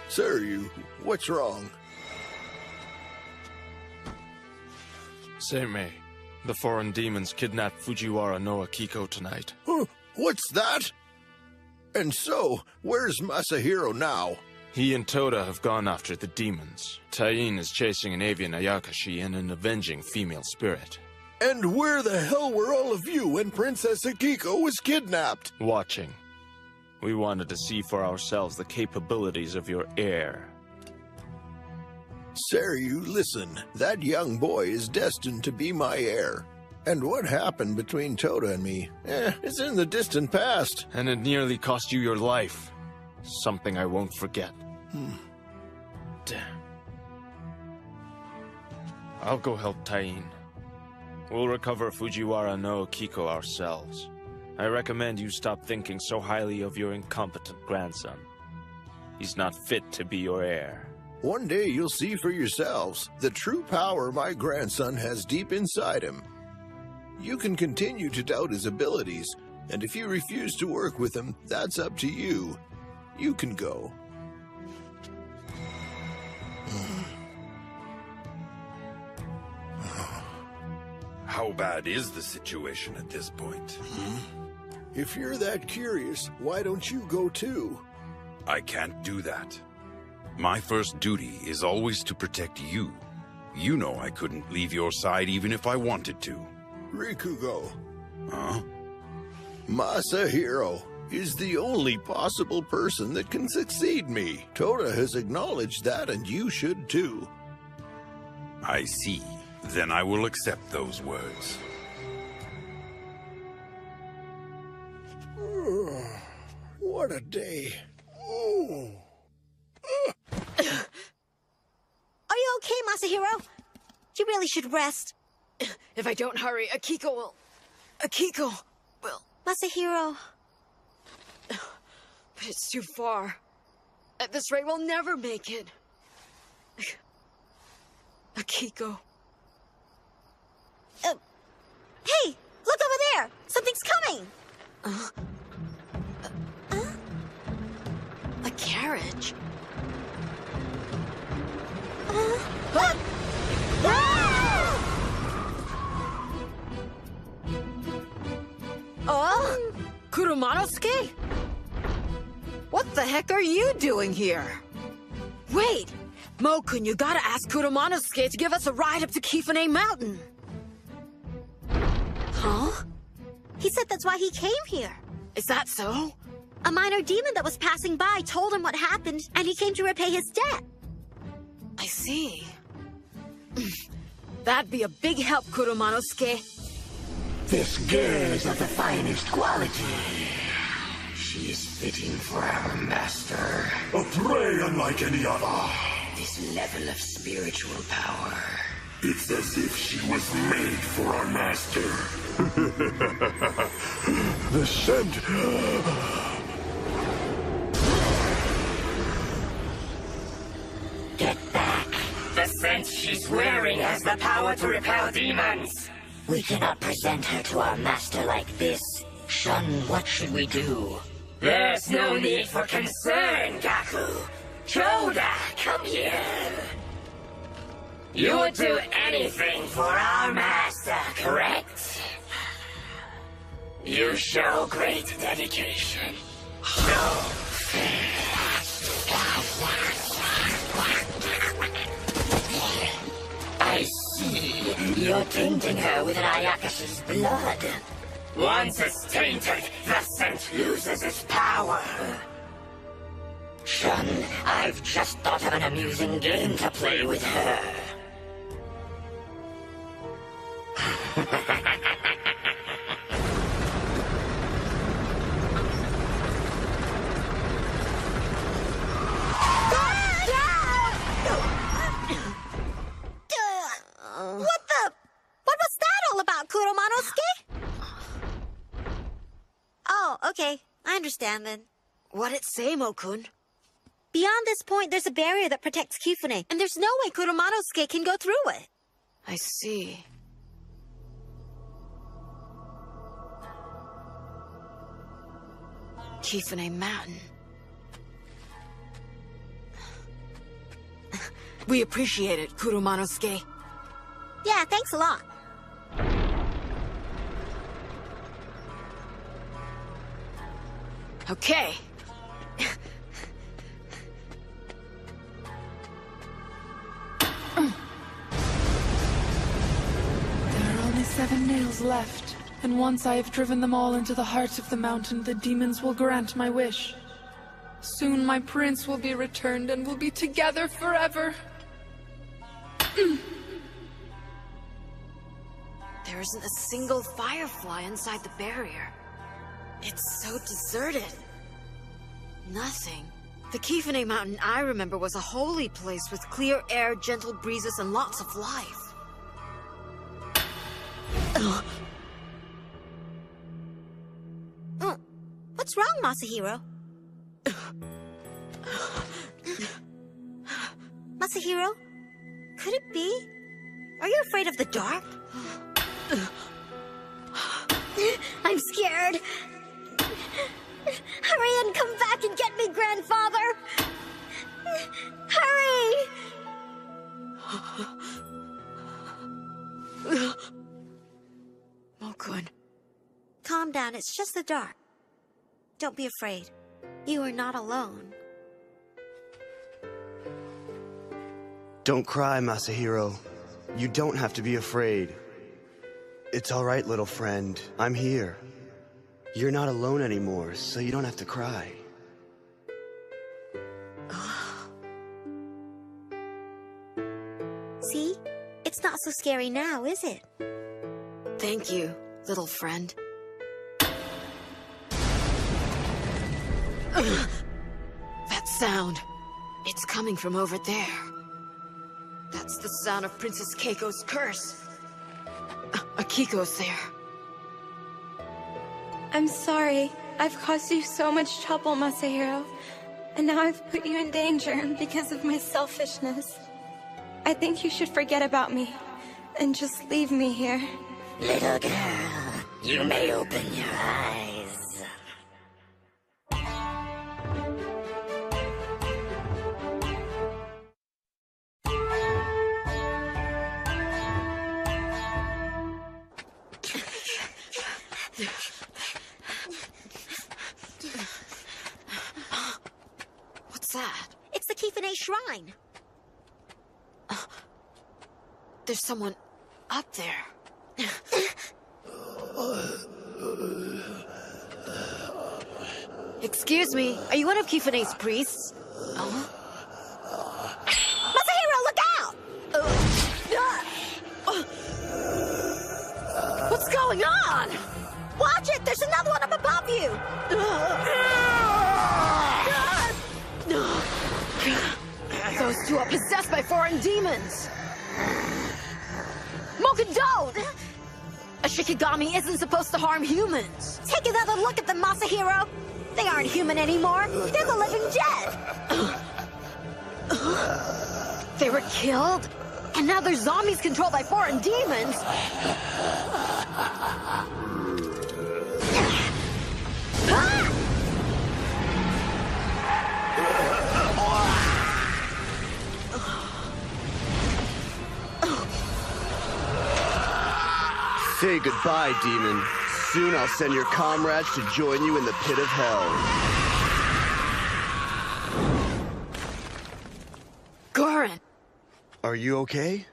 Sir, what's wrong? Seimei, the foreign demons kidnapped Fujiwara no Akiko tonight. What's that? And so, where's Masahiro now? He and Toda have gone after the demons. Tain is chasing an avian Ayakashi and an avenging female spirit. And where the hell were all of you when Princess Akiko was kidnapped? Watching. We wanted to see for ourselves the capabilities of your heir. Seryu, listen. That young boy is destined to be my heir. And what happened between Toda and me, it's in the distant past. And it nearly cost you your life. Something I won't forget. Damn. I'll go help Tain. We'll recover Fujiwara no Akiko ourselves. I recommend you stop thinking so highly of your incompetent grandson. He's not fit to be your heir. One day you'll see for yourselves the true power my grandson has deep inside him. You can continue to doubt his abilities, and if you refuse to work with him, that's up to you. You can go. How bad is the situation at this point? If you're that curious, why don't you go too? I can't do that. My first duty is always to protect you. You know I couldn't leave your side even if I wanted to. Rikugo. Huh? Masahiro is the only possible person that can succeed me. Toda has acknowledged that, and you should too. I see. Then I will accept those words. What a day. Are you okay, Masahiro? You really should rest. If I don't hurry, Akiko will... Masahiro... But it's too far. At this rate, we'll never make it. Akiko... Hey! Look over there! Something's coming! A carriage? Kurumanosuke? What the heck are you doing here? Wait! Mokun, you gotta ask Kurumanosuke to give us a ride up to Kifune Mountain. Huh? He said that's why he came here. Is that so? A minor demon that was passing by told him what happened, and he came to repay his debt. I see. That'd be a big help, Kurumanosuke. This girl is of the finest quality. She is fitting for our master. A prey unlike any other. This level of spiritual power. It's as if she was made for our master. The scent. Get back. The scent she's wearing has the power to repel demons. We cannot present her to our master like this. Shun, what should we do? There's no need for concern, Gaku. Toda, come here. You would do anything for our master, correct? You show great dedication. Show. see, you're tainting her with an Ayakashi's blood. Once it's tainted, the scent loses its power. Shun, I've just thought of an amusing game to play with her. What was that all about, Kuromanosuke? Oh, okay. I understand then. What'd it say, Mo-kun? Beyond this point, there's a barrier that protects Kifune, and there's no way Kuromanosuke can go through it. I see. Japaneseanemaand. We appreciate it, Kuromanosuke. Yeah, thanks a lot. Okay. There are only 7 nails left, and once I have driven them all into the heart of the mountain, the demons will grant my wish. Soon my prince will be returned and we'll be together forever. There isn't a single firefly inside the barrier. It's so deserted. Nothing. The Kifune Mountain I remember was a holy place with clear air, gentle breezes, and lots of life. What's wrong, Masahiro? Masahiro? Could it be? Are you afraid of the dark? I'm scared. Hurry and come back and get me, grandfather. Hurry! Mo-kun. Calm down, it's just the dark. Don't be afraid. You are not alone. Don't cry, Masahiro. You don't have to be afraid. It's all right, little friend. I'm here. You're not alone anymore, so you don't have to cry. See? It's not so scary now, is it? Thank you, little friend. That sound. It's coming from over there. That's the sound of Princess Keiko's curse. Akiko's there. I'm sorry. I've caused you so much trouble, Masahiro. And now I've put you in danger because of my selfishness. I think you should forget about me and just leave me here. Little girl, you may open your eyes. What's that? It's the Kifune Shrine. There's someone up there. Excuse me, are you one of Kifune's priests? Masahiro, look out! What's going on? Watch it! There's another one up above you! Those two are possessed by foreign demons! Mocha, don't! A Shikigami isn't supposed to harm humans! Take another look at them, Masahiro! They aren't human anymore! They're the living dead! They were killed? And now they're zombies controlled by foreign demons? Say goodbye, demon. Soon I'll send your comrades to join you in the pit of hell. Goran! Are you okay?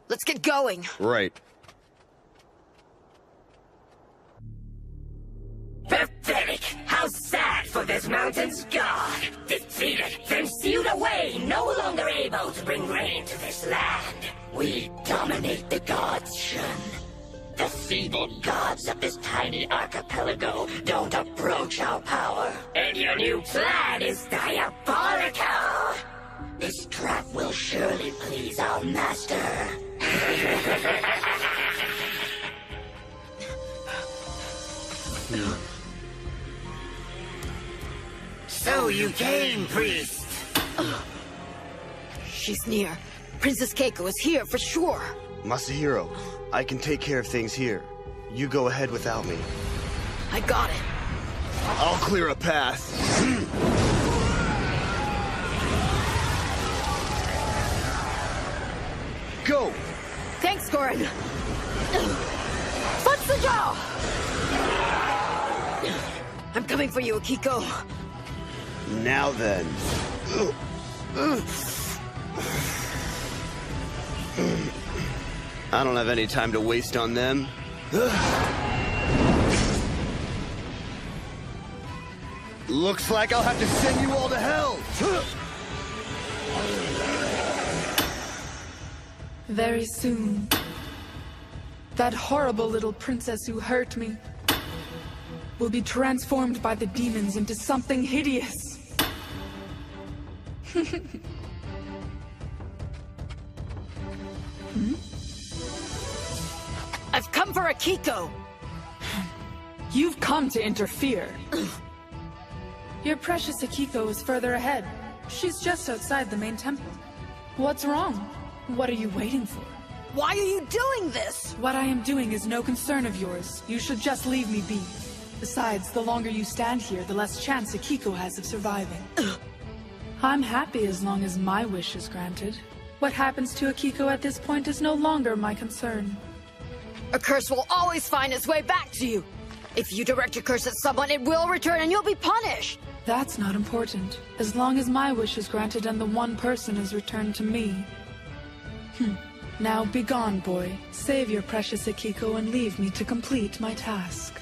Let's get going. Right. Pathetic! How sad for this mountain's god! Defeated, then sealed away, no longer able to bring rain to this land. We dominate the gods, Shun. The feeble gods of this tiny archipelago don't approach our power. And your new plan is diabolical! This trap will surely please our master. So you came, priest. She's near. Princess Keiko is here for sure. Masahiro, I can take care of things here. You go ahead without me. I got it. I'll clear a path. Go! Thanks, Goran. Futsujo! I'm coming for you, Akiko. Now then. I don't have any time to waste on them. Looks like I'll have to send you all to hell! Very soon. That horrible little princess who hurt me will be transformed by the demons into something hideous. I've come for Akiko. You've come to interfere. Your precious Akiko is further ahead. She's just outside the main temple. What's wrong? What are you waiting for? Why are you doing this? What I am doing is no concern of yours. You should just leave me be. Besides, the longer you stand here, the less chance Akiko has of surviving. I'm happy as long as my wish is granted. What happens to Akiko at this point is no longer my concern. A curse will always find its way back to you. If you direct your curse at someone, it will return and you'll be punished. That's not important. As long as my wish is granted and the one person is returned to me. Now be gone, boy. Save your precious Akiko and leave me to complete my task.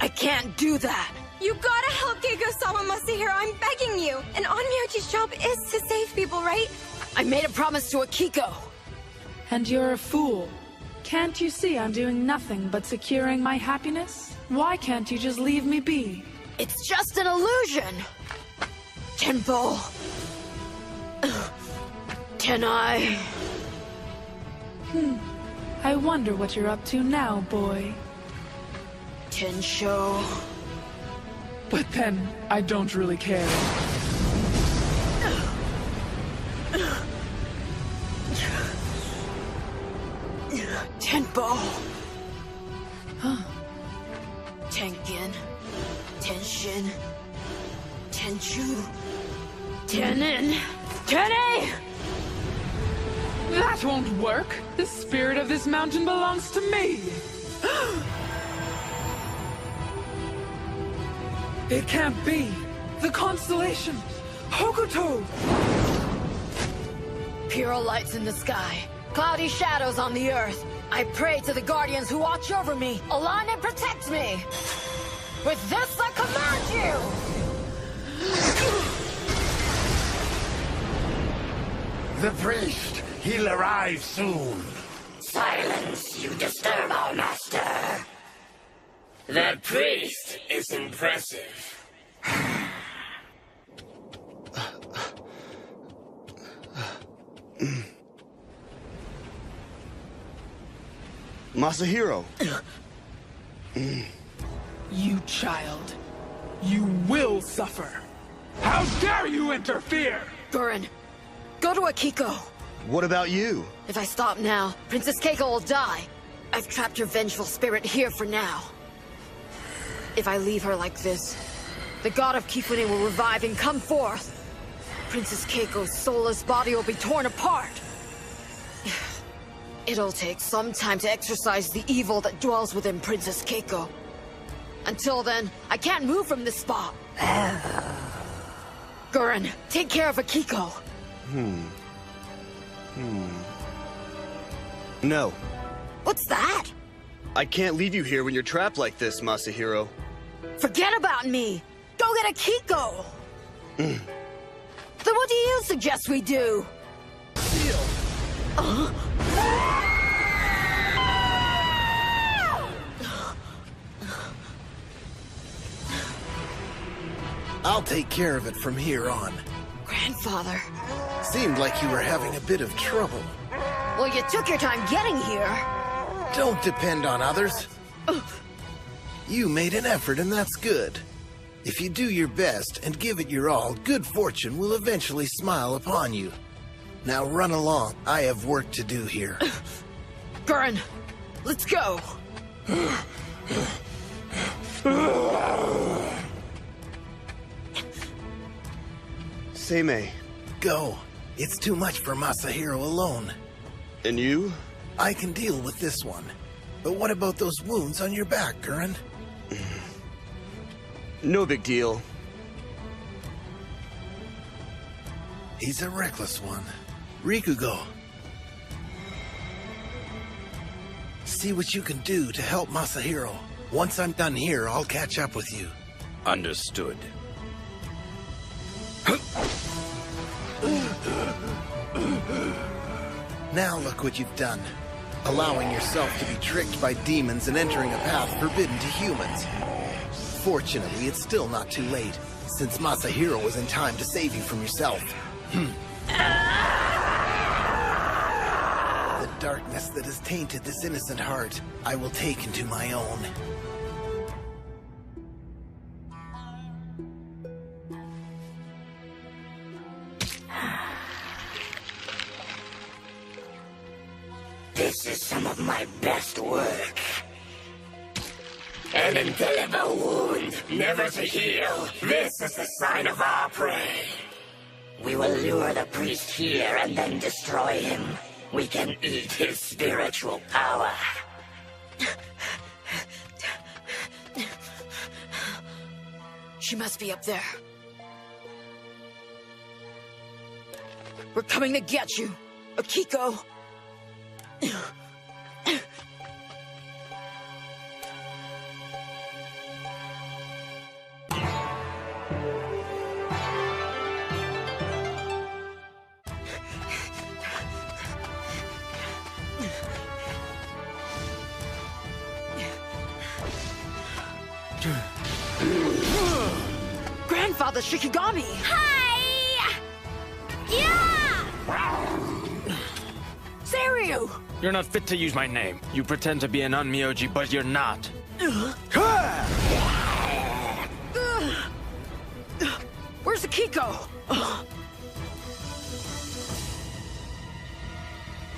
I can't do that. You gotta help Keiko-sama, Masahiro. I'm begging you. And Onmyoji's job is to save people, right? I made a promise to Akiko. And you're a fool. Can't you see I'm doing nothing but securing my happiness? Why can't you just leave me be? It's just an illusion. Tenpo. Tenai. I wonder what you're up to now, boy. Tensho. But then, I don't really care. Tenpo. Tengen. Tenshin. Tenchu. Tenin. Tene! That won't work! The spirit of this mountain belongs to me! It can't be! The constellation! Hokuto! Pure lights in the sky. Cloudy shadows on the earth. I pray to the guardians who watch over me. Align and protect me! With this, I command you! The priest! He'll arrive soon. Silence, you disturb our master. That priest is impressive. Masahiro! You child. You will suffer. How dare you interfere! Goran, go to Akiko. What about you? If I stop now, Princess Keiko will die. I've trapped her vengeful spirit here for now. If I leave her like this, the god of Kifune will revive and come forth. Princess Keiko's soulless body will be torn apart. It'll take some time to exorcise the evil that dwells within Princess Keiko. Until then, I can't move from this spot. Goran, take care of Akiko. No. What's that? I can't leave you here when you're trapped like this, Masahiro. Forget about me! Go get a Kiko! Then what do you suggest we do? I'll take care of it from here on. Grandfather. Seemed like you were having a bit of trouble. Well, you took your time getting here. Don't depend on others. You made an effort, and that's good. If you do your best and give it your all, good fortune will eventually smile upon you. Now run along. I have work to do here. Gurren, let's go. Seimei. Go. It's too much for Masahiro alone. And you? I can deal with this one. But what about those wounds on your back, Gurren? No big deal. He's a reckless one. Rikugo. See what you can do to help Masahiro. Once I'm done here, I'll catch up with you. Understood. Now look what you've done. Allowing yourself to be tricked by demons and entering a path forbidden to humans. Fortunately, it's still not too late, since Masahiro was in time to save you from yourself. The darkness that has tainted this innocent heart, I will take into my own. This is some of my best work. An indelible wound, never to heal. This is the sign of our prey. We will lure the priest here and then destroy him. We can eat his spiritual power. She must be up there. We're coming to get you, Akiko. Grandfather Shikigami! Hi! Yeah! Seiryu! You're not fit to use my name. You pretend to be an Onmyoji, but you're not. Where's Akiko?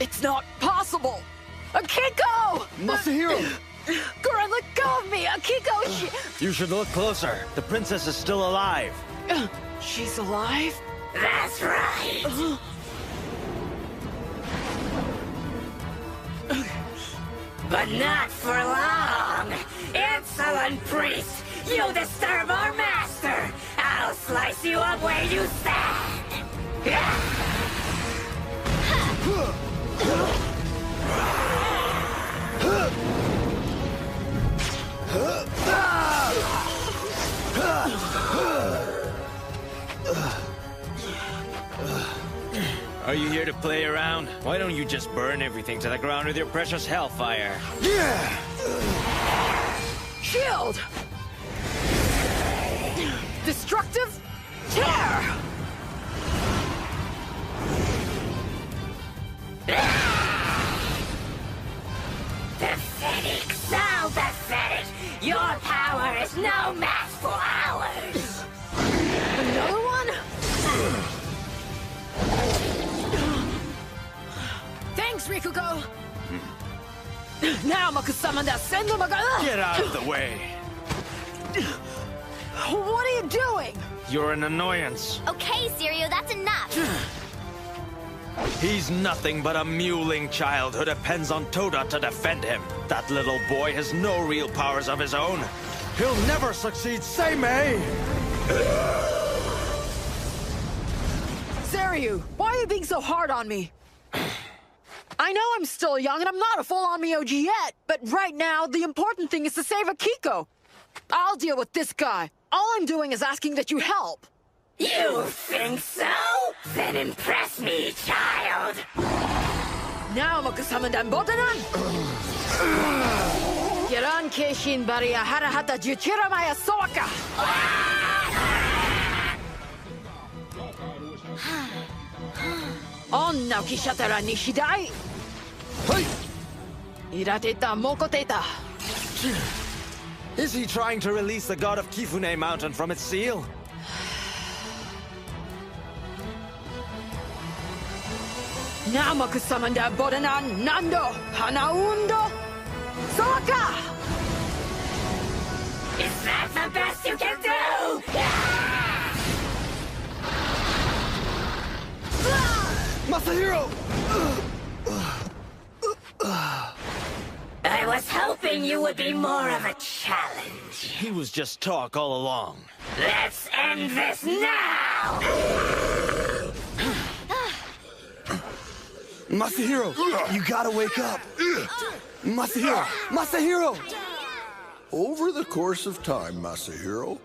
It's not possible! Akiko! Masahiro! Gurren, let go of me! Akiko, You should look closer. The princess is still alive. She's alive? That's right! But not for long! Insolent priest! You disturb our master! I'll slice you up where you stand! Are you here to play around? Why don't you just burn everything to the ground with your precious hellfire? Shield! Destructive tear! Pathetic, so pathetic! Your power is no match for ours! Another one? Thanks, Rikugo! Now, Get out of the way! What are you doing? You're an annoyance. Okay, Seiryu, that's enough. He's nothing but a mewling child who depends on Toda to defend him. That little boy has no real powers of his own. He'll never succeed, Seimei! Seiryu, why are you being so hard on me? I know I'm still young and I'm not a full-on Myoji yet, but right now, the important thing is to save Akiko. I'll deal with this guy. All I'm doing is asking that you help. You think so? Then impress me, child. Now, Mokusama-dan Botanan! Kiran Keishin Baria Harahata Juchira Maya Soaka! On Naoki Shatara Nishidai! Irateta Mokoteta! Is he trying to release the god of Kifune Mountain from its seal? Namakusamanda Bodanan Nando Hanaundo Soaka! Is that the best you can do? Masahiro! I was hoping you would be more of a challenge. He was just talk all along. Let's end this now! Masahiro, you gotta wake up. Masahiro! Masahiro! Over the course of time, Masahiro,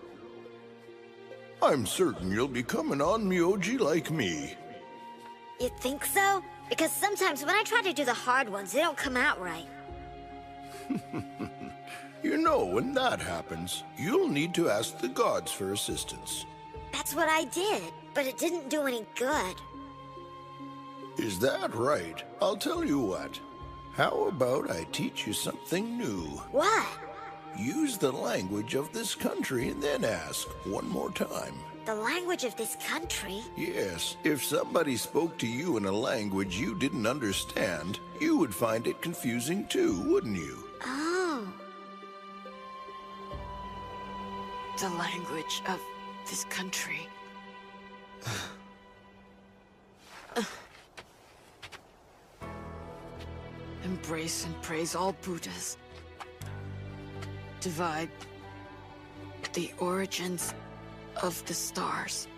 I'm certain you'll become an on-Myoji like me. You think so? Because sometimes when I try to do the hard ones, they don't come out right. You know, when that happens, you'll need to ask the gods for assistance. That's what I did, but it didn't do any good. Is that right? I'll tell you what. How about I teach you something new? What? Use the language of this country and then ask one more time. The language of this country? Yes, if somebody spoke to you in a language you didn't understand, you would find it confusing too, wouldn't you? Oh. The language of this country. Embrace and praise all Buddhas. Divide the origins of the stars.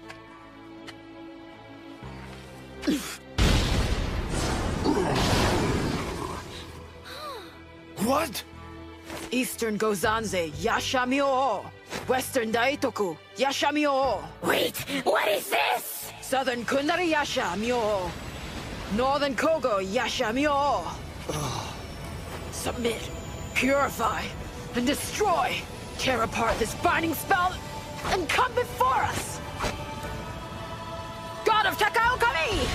What? Eastern Gozanze, Yashamyo. Western Daitoku, Yashamyo. Wait, what is this? Southern Kundari Yashamyo. Northern Kogo, Yashamyo. Submit, purify, and destroy. Tear apart this binding spell and come before us! God of Takaokami!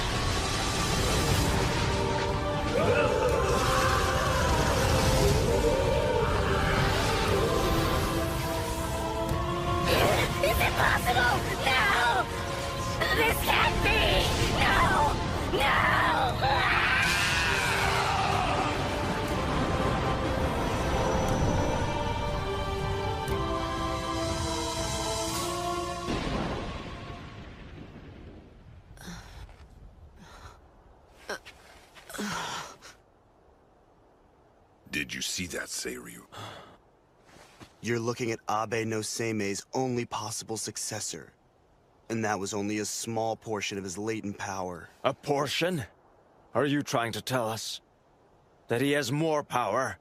Is it possible? No! This can't be! No! No! Did you see that, Seiryu? You're looking at Abe no Seime's only possible successor. And that was only a small portion of his latent power. A portion? Are you trying to tell us that he has more power?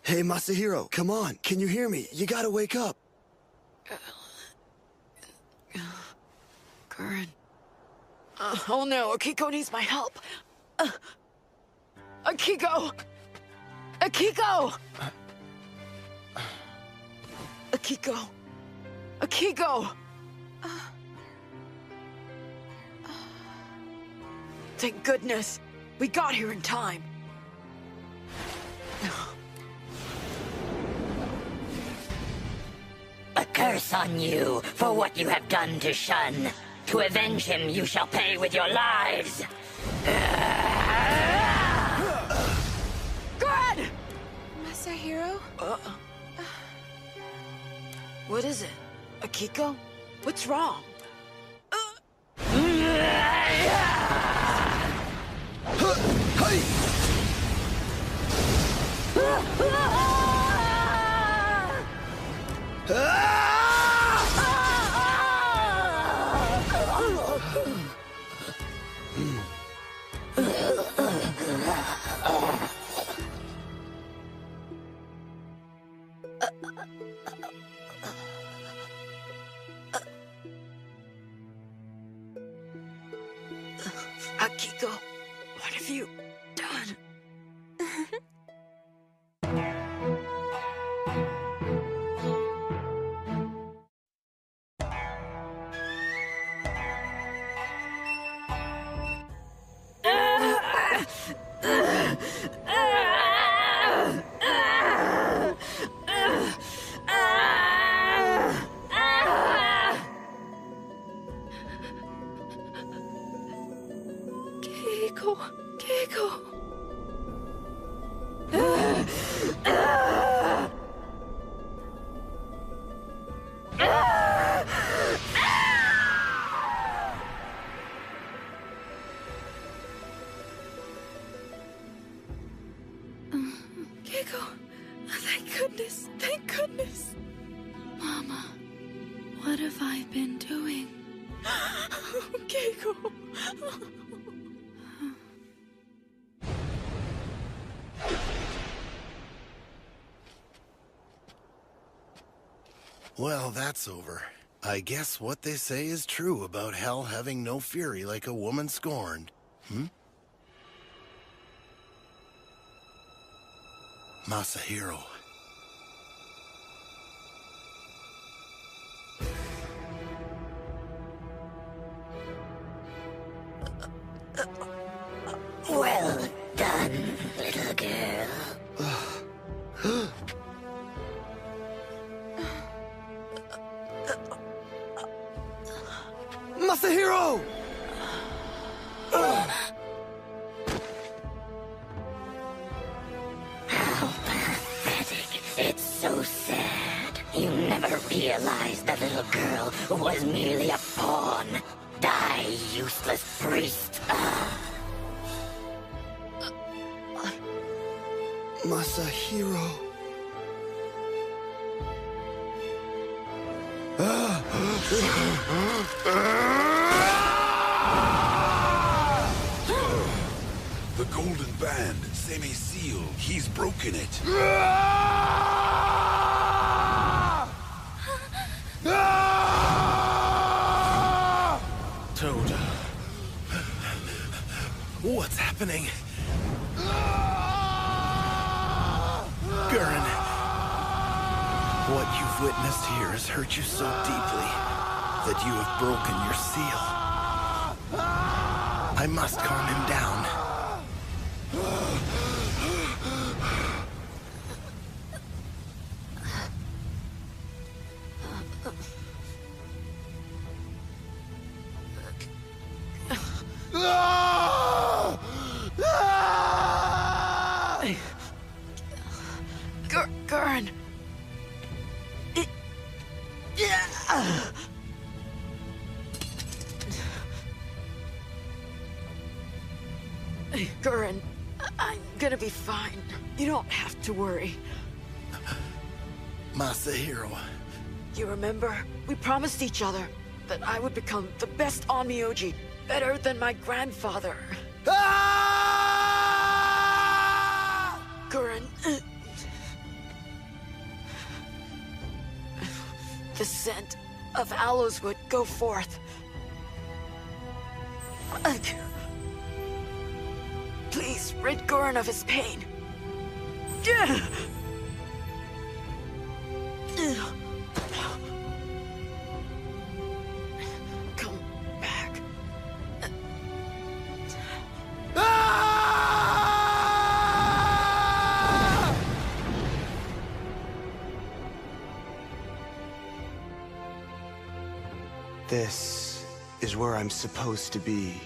Hey, Masahiro, come on. Can you hear me? You gotta wake up. Gurren. Oh no, Akiko needs my help. Akiko! Akiko! Akiko! Akiko! Thank goodness. We got here in time. A curse on you for what you have done to Shun. To avenge him, you shall pay with your lives. Good! Masahiro? What is it? Akiko? What's wrong? Keiko, thank goodness, thank goodness. Mama, what have I been doing? Keiko. Well, that's over. I guess what they say is true about hell having no fury like a woman scorned. Masahiro. Well done, little girl. Masahiro! How pathetic. It's so sad. You never realized the little girl was merely a pawn. Die, useless priest. Masahiro. The golden band, Seimei's seal. He's broken it. Toad. What's happening? Gurren. What you've witnessed here has hurt you so deeply that you have broken your seal. I must calm him down. Gurren! Gurren, I'm gonna be fine. You don't have to worry. Masahiro. You remember? We promised each other that I would become the best Onmyoji, better than my grandfather. Gurren. The scent of aloes would go forth. Please rid Gurren of his pain. Come back. This is where I'm supposed to be.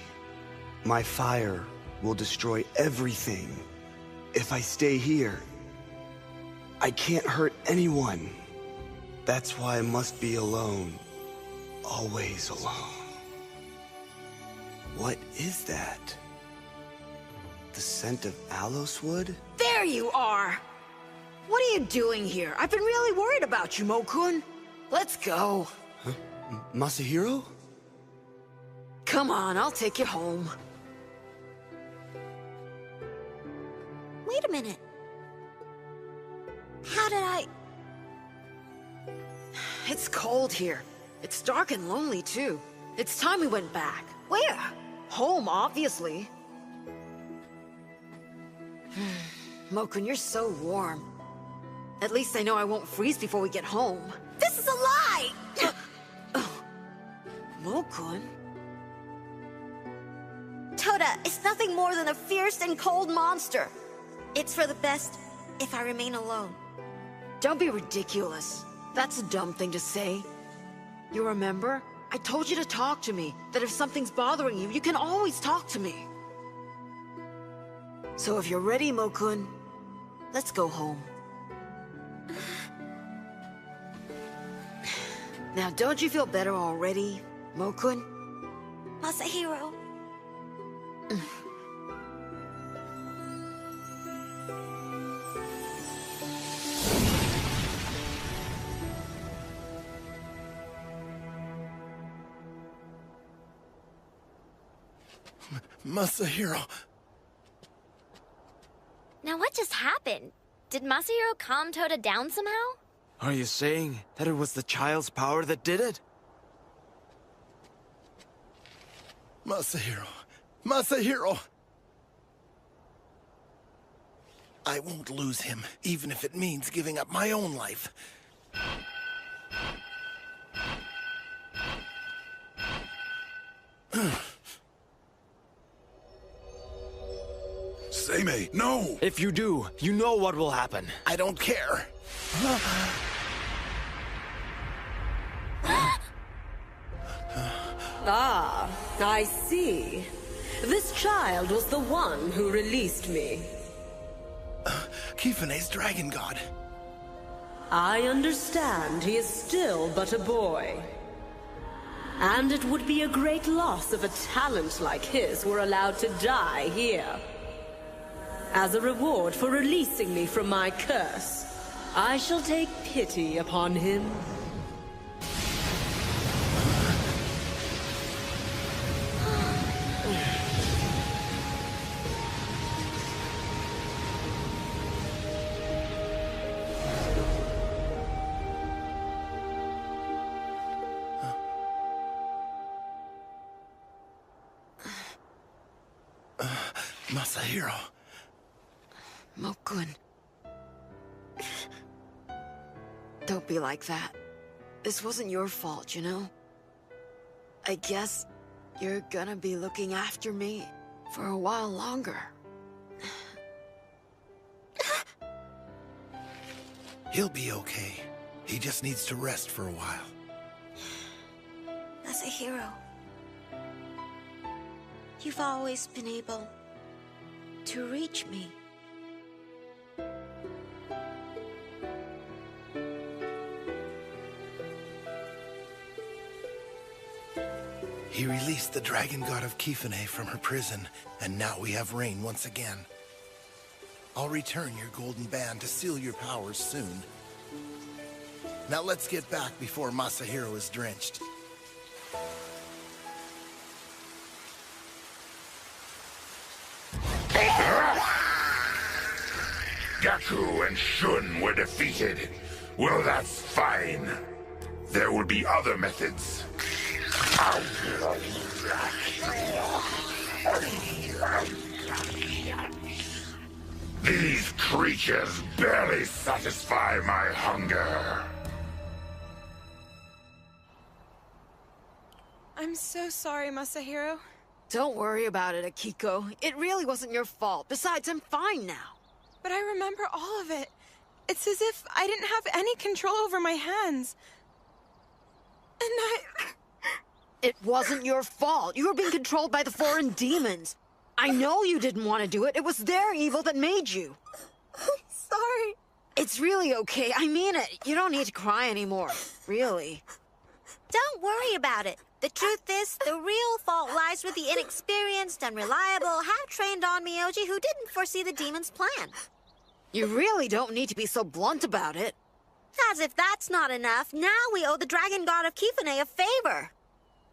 My fire will destroy everything. If I stay here, I can't hurt anyone. That's why I must be alone. Always alone. What is that? The scent of aloes wood? There you are! What are you doing here? I've been really worried about you, Mo-kun. Let's go. Huh? Masahiro? Come on, I'll take you home. Wait a minute. How did I... It's cold here. It's dark and lonely, too. It's time we went back. Where? Home, obviously. Mo-kun, you're so warm. At least I know I won't freeze before we get home. This is a lie! Mo-kun? Toda, it's nothing more than a fierce and cold monster. It's for the best if I remain alone. Don't be ridiculous. That's a dumb thing to say. You remember? I told you to talk to me. That if something's bothering you, you can always talk to me. So if you're ready, Mo-kun, Let's go home. Now, don't you feel better already, Mo-kun? Masahiro. Masahiro. Now what just happened? Did Masahiro calm Toda down somehow? Are you saying that it was the child's power that did it? Masahiro. Masahiro! I won't lose him, even if it means giving up my own life. Seimei, no! If you do, you know what will happen. I don't care. Ah, I see. This child was the one who released me. Kifune's dragon god. I understand he is still but a boy. And it would be a great loss if a talent like his were allowed to die here. As a reward for releasing me from my curse, I shall take pity upon him. Masahiro. Mo-kun. Don't be like that. This wasn't your fault, you know? I guess you're gonna be looking after me for a while longer. He'll be okay. He just needs to rest for a while. Masahiro. You've always been able to reach me. He released the dragon god of Kifune from her prison, and now we have rain once again. I'll return your golden band to seal your powers soon. Now let's get back before Masahiro is drenched. Gaku and Shun were defeated. Well, that's fine. There will be other methods. These creatures barely satisfy my hunger. I'm so sorry, Masahiro. Don't worry about it, Akiko. It really wasn't your fault. Besides, I'm fine now. But I remember all of it. It's as if I didn't have any control over my hands. And It wasn't your fault. You were being controlled by the foreign demons. I know you didn't want to do it. It was their evil that made you. Sorry. It's really okay. I mean it. You don't need to cry anymore. Really. Don't worry about it. The truth is, the real fault lies with the inexperienced, unreliable, half-trained onmyoji who didn't foresee the demon's plan. You really don't need to be so blunt about it. As if that's not enough, now we owe the dragon god of Kifune a favor.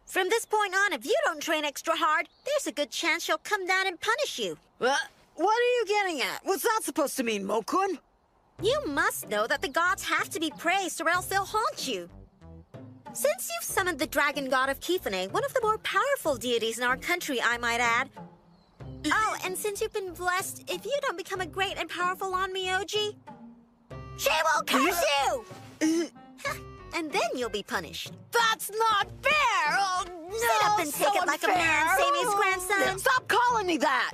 From this point on, if you don't train extra hard, there's a good chance she'll come down and punish you. What are you getting at? What's that supposed to mean, Mo-kun? You must know that the gods have to be praised or else they'll haunt you. Since you've summoned the dragon god of Kifune, one of the more powerful deities in our country, I might add. Oh, and since you've been blessed, if you don't become a great and powerful onmyoji, she will curse you! And then you'll be punished. That's not fair! Oh, no! Sit up and so take it like unfair. a man, Samey's grandson. Stop calling me that!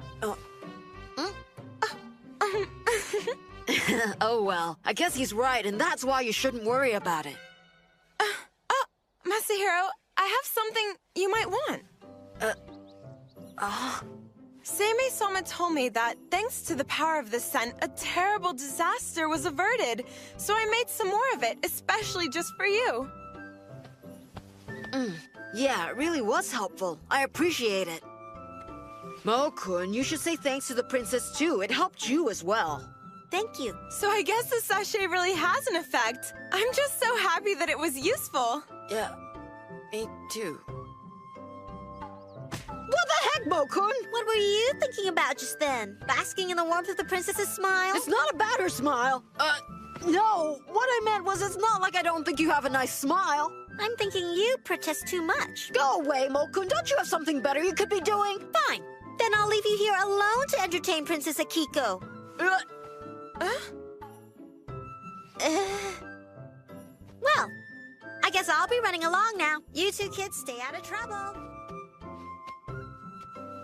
Oh, well, I guess he's right, and that's why you shouldn't worry about it. Masahiro, I have something you might want. Seimei-sama told me that, thanks to the power of the scent, a terrible disaster was averted. So I made some more of it, especially just for you. Yeah, it really was helpful. I appreciate it. Mo-kun, you should say thanks to the princess too. It helped you as well. Thank you. So I guess the sachet really has an effect. I'm just so happy that it was useful. Yeah, me too. What the heck, Mo-kun? What were you thinking about just then? Basking in the warmth of the princess's smile? It's not about her smile. No, what I meant was it's not like I don't think you have a nice smile. I'm thinking you protest too much. Go away, Mo-kun. Don't you have something better you could be doing? Fine. Then I'll leave you here alone to entertain Princess Akiko. Well, I guess I'll be running along now. You two kids stay out of trouble.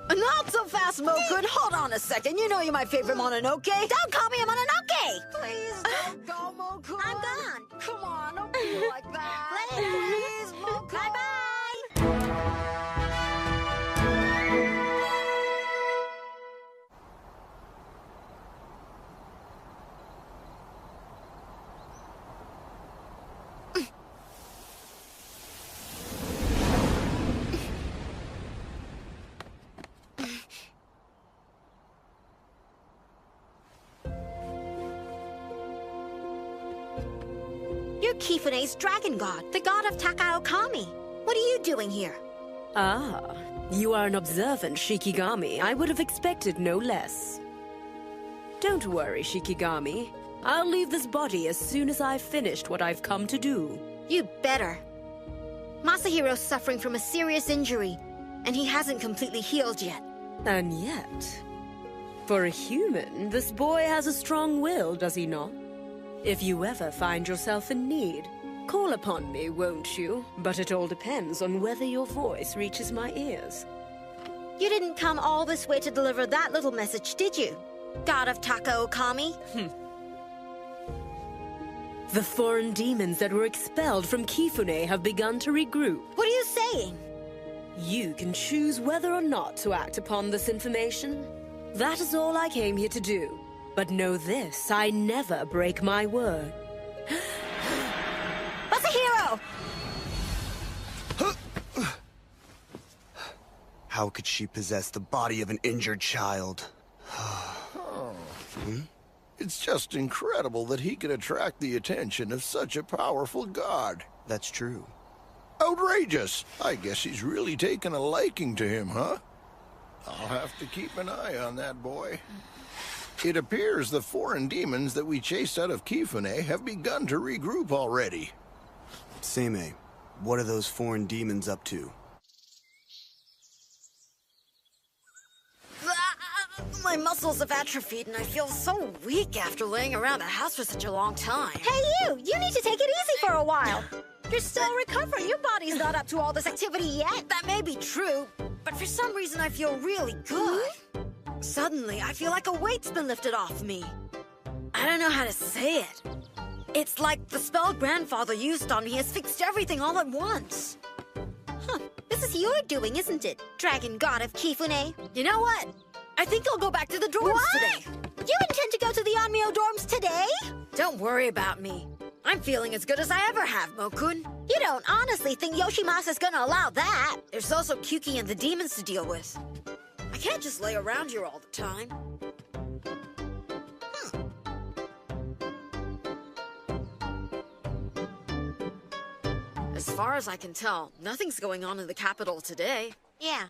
Not so fast, Mo-kun. Hold on a second. You know you're my favorite Mononoke. Don't call me a Mononoke! Please don't go, Mo-kun. I'm gone. Come on, don't be like that. Later. Please, Mo-kun. Bye-bye. You're Kifune's dragon god, the god of Takaokami. What are you doing here? Ah, you are an observant Shikigami. I would have expected no less. Don't worry, Shikigami. I'll leave this body as soon as I've finished what I've come to do. You better. Masahiro's suffering from a serious injury, and he hasn't completely healed yet. And yet, for a human, this boy has a strong will, does he not? If you ever find yourself in need, call upon me, won't you? But it all depends on whether your voice reaches my ears. You didn't come all this way to deliver that little message, did you? God of Takaokami? The foreign demons that were expelled from Kifune have begun to regroup. What are you saying? You can choose whether or not to act upon this information. That is all I came here to do. But know this, I never break my word. Masahiro! How could she possess the body of an injured child? It's just incredible that he could attract the attention of such a powerful god. That's true. Outrageous! I guess he's really taken a liking to him, huh? I'll have to keep an eye on that boy. It appears the foreign demons that we chased out of Kifune have begun to regroup already. Seimei, what are those foreign demons up to? My muscles have atrophied and I feel so weak after laying around the house for such a long time. Hey you! You need to take it easy for a while. You're still recovering. Your body's not up to all this activity yet. That may be true, but for some reason I feel really good. Suddenly, I feel like a weight's been lifted off me. I don't know how to say it. It's like the spell grandfather used on me has fixed everything all at once. Huh. This is your doing, isn't it? Dragon god of Kifune. You know what? I think I'll go back to the dorms today. You intend to go to the Onmyo dorms today? Don't worry about me. I'm feeling as good as I ever have, Mo-kun. You don't honestly think Yoshimasa's gonna allow that? There's also Kyuki and the demons to deal with. I can't just lay around here all the time. As far as I can tell, nothing's going on in the capital today. Yeah.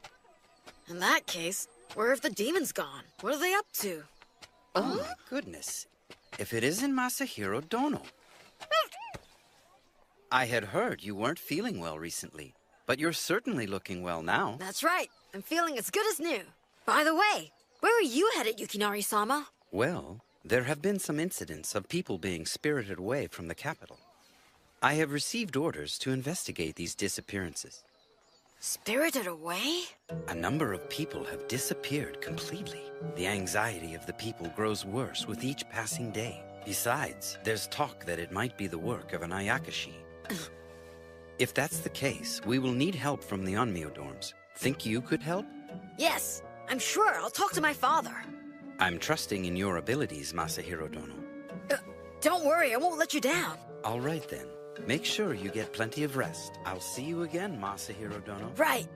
In that case, where have the demons gone? What are they up to? Oh my goodness. If it isn't Masahiro Dono. I had heard you weren't feeling well recently, but you're certainly looking well now. That's right. I'm feeling as good as new. By the way, where are you headed, Yukinari-sama? Well, there have been some incidents of people being spirited away from the capital. I have received orders to investigate these disappearances. Spirited away? A number of people have disappeared completely. The anxiety of the people grows worse with each passing day. Besides, there's talk that it might be the work of an Ayakashi. If that's the case, we will need help from the Onmyo dorms. Think you could help? Yes. I'm sure. I'll talk to my father. I'm trusting in your abilities, Masahiro Dono. Don't worry, I won't let you down. All right, then. Make sure you get plenty of rest. I'll see you again, Masahiro Dono. Right.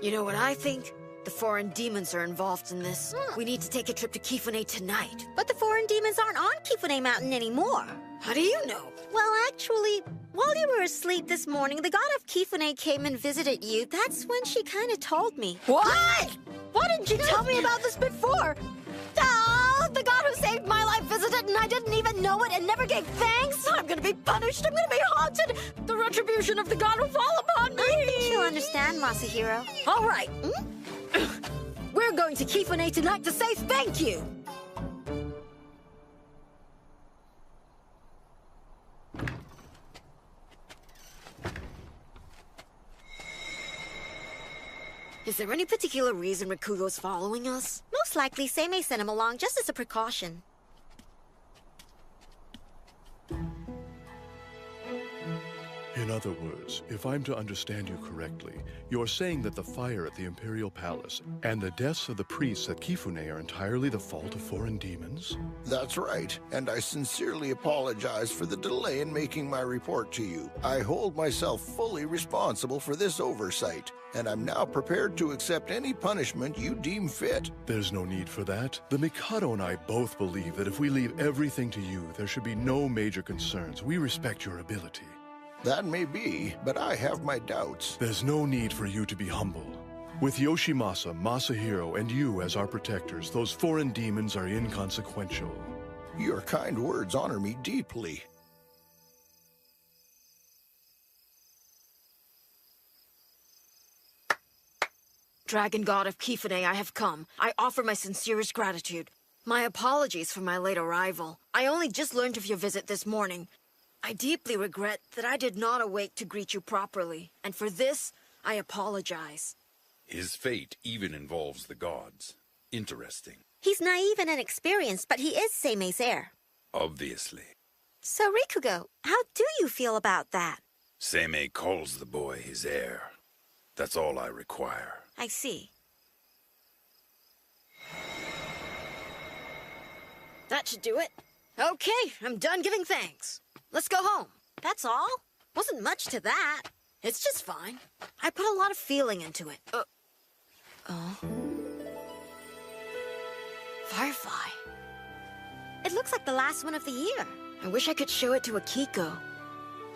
You know what I think? The foreign demons are involved in this. We need to take a trip to Kifune tonight. But the foreign demons aren't on Kifune Mountain anymore. How do you know? Well, actually, while you were asleep this morning, the god of Kifune came and visited you. That's when she kind of told me. What? Why didn't you tell me about this before? The god who saved my life visited and I didn't even know it and never gave thanks? I'm gonna be punished. I'm gonna be haunted. The retribution of the god will fall upon me. I think she'll understand, Masahiro. All right. We're going to Kifune tonight to say thank you. Is there any particular reason Rikugo's following us? Most likely, Seimei sent him along just as a precaution. In other words, if I'm to understand you correctly, you're saying that the fire at the Imperial Palace and the deaths of the priests at Kifune are entirely the fault of foreign demons? That's right, and I sincerely apologize for the delay in making my report to you. I hold myself fully responsible for this oversight, and I'm now prepared to accept any punishment you deem fit. There's no need for that. The Mikado and I both believe that if we leave everything to you, there should be no major concerns. We respect your ability. That may be, but I have my doubts. There's no need for you to be humble. With Yoshimasa, Masahiro, and you as our protectors, those foreign demons are inconsequential. Your kind words honor me deeply. Dragon God of Kifune, I have come. I offer my sincerest gratitude. My apologies for my late arrival. I only just learned of your visit this morning. I deeply regret that I did not awake to greet you properly, and for this, I apologize. His fate even involves the gods. Interesting. He's naive and inexperienced, but he is Seimei's heir. Obviously. So, Rikugo, how do you feel about that? Seimei calls the boy his heir. That's all I require. I see. That should do it. Okay, I'm done giving thanks. Let's go home. That's all? Wasn't much to that. It's just fine. I put a lot of feeling into it. Firefly. It looks like the last one of the year. I wish I could show it to Akiko.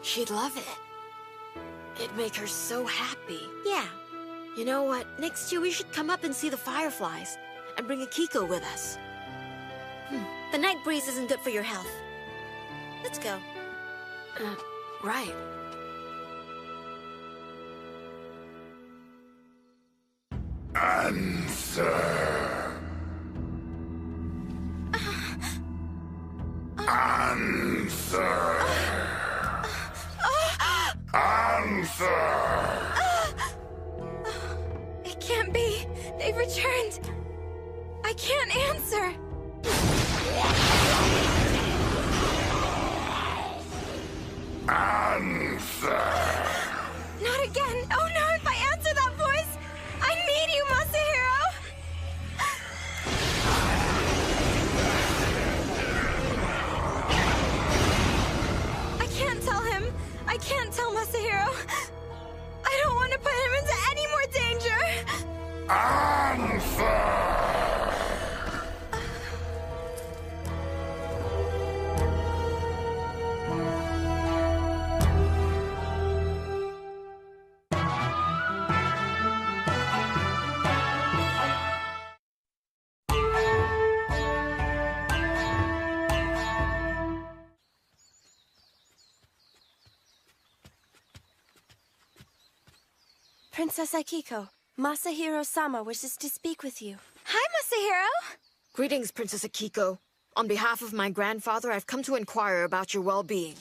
She'd love it. It'd make her so happy. Yeah. You know what? Next year we should come up and see the fireflies. And bring Akiko with us. The night breeze isn't good for your health. Let's go. Right. Answer. Answer. Answer. It can't be. They've returned. I can't answer. Answer. Not again. Oh no, if I answer that voice, I need you, Masahiro. I can't tell him. I can't tell Masahiro. I don't want to put him into any more danger. Answer. Princess Akiko, Masahiro-sama wishes to speak with you. Hi, Masahiro! Greetings, Princess Akiko. On behalf of my grandfather, I've come to inquire about your well-being.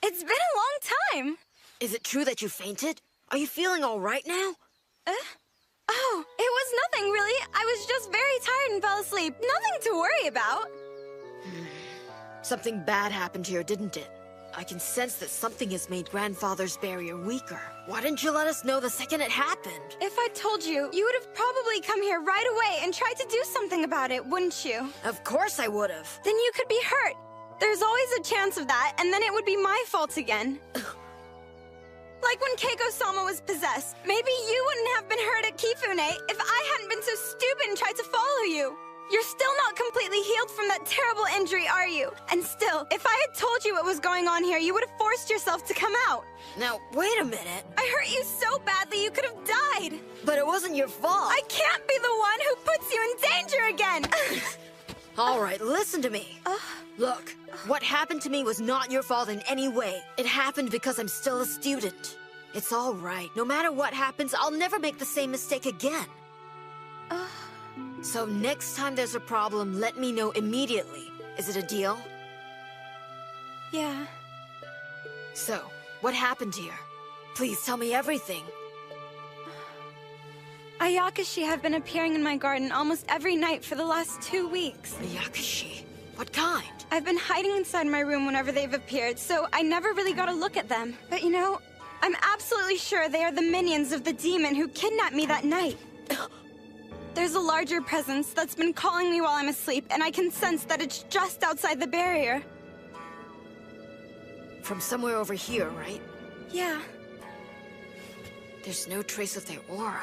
It's been a long time. Is it true that you fainted? Are you feeling all right now? Oh, it was nothing, really. I was just very tired and fell asleep. Nothing to worry about. Something bad happened here, didn't it? I can sense that something has made Grandfather's barrier weaker. Why didn't you let us know the second it happened? If I told you, you would have probably come here right away and tried to do something about it, wouldn't you? Of course I would have. Then you could be hurt. There's always a chance of that, and then it would be my fault again. Like when Keiko-sama was possessed. Maybe you wouldn't have been hurt at Kifune if I hadn't been so stupid and tried to follow you. You're still not completely healed from that terrible injury, are you? And still, if I had told you what was going on here, you would have forced yourself to come out. Now, wait a minute. I hurt you so badly you could have died. But it wasn't your fault. I can't be the one who puts you in danger again. All right, listen to me. Look, what happened to me was not your fault in any way. It happened because I'm still a student. It's all right. No matter what happens, I'll never make the same mistake again. So next time there's a problem, let me know immediately. Is it a deal? Yeah. So, what happened here? Please tell me everything. Ayakashi have been appearing in my garden almost every night for the last 2 weeks. Ayakashi? What kind? I've been hiding inside my room whenever they've appeared, so I never really got a look at them. But you know, I'm absolutely sure they are the minions of the demon who kidnapped me that night. There's a larger presence that's been calling me while I'm asleep, and I can sense that it's just outside the barrier. From somewhere over here, right? Yeah. There's no trace of their aura.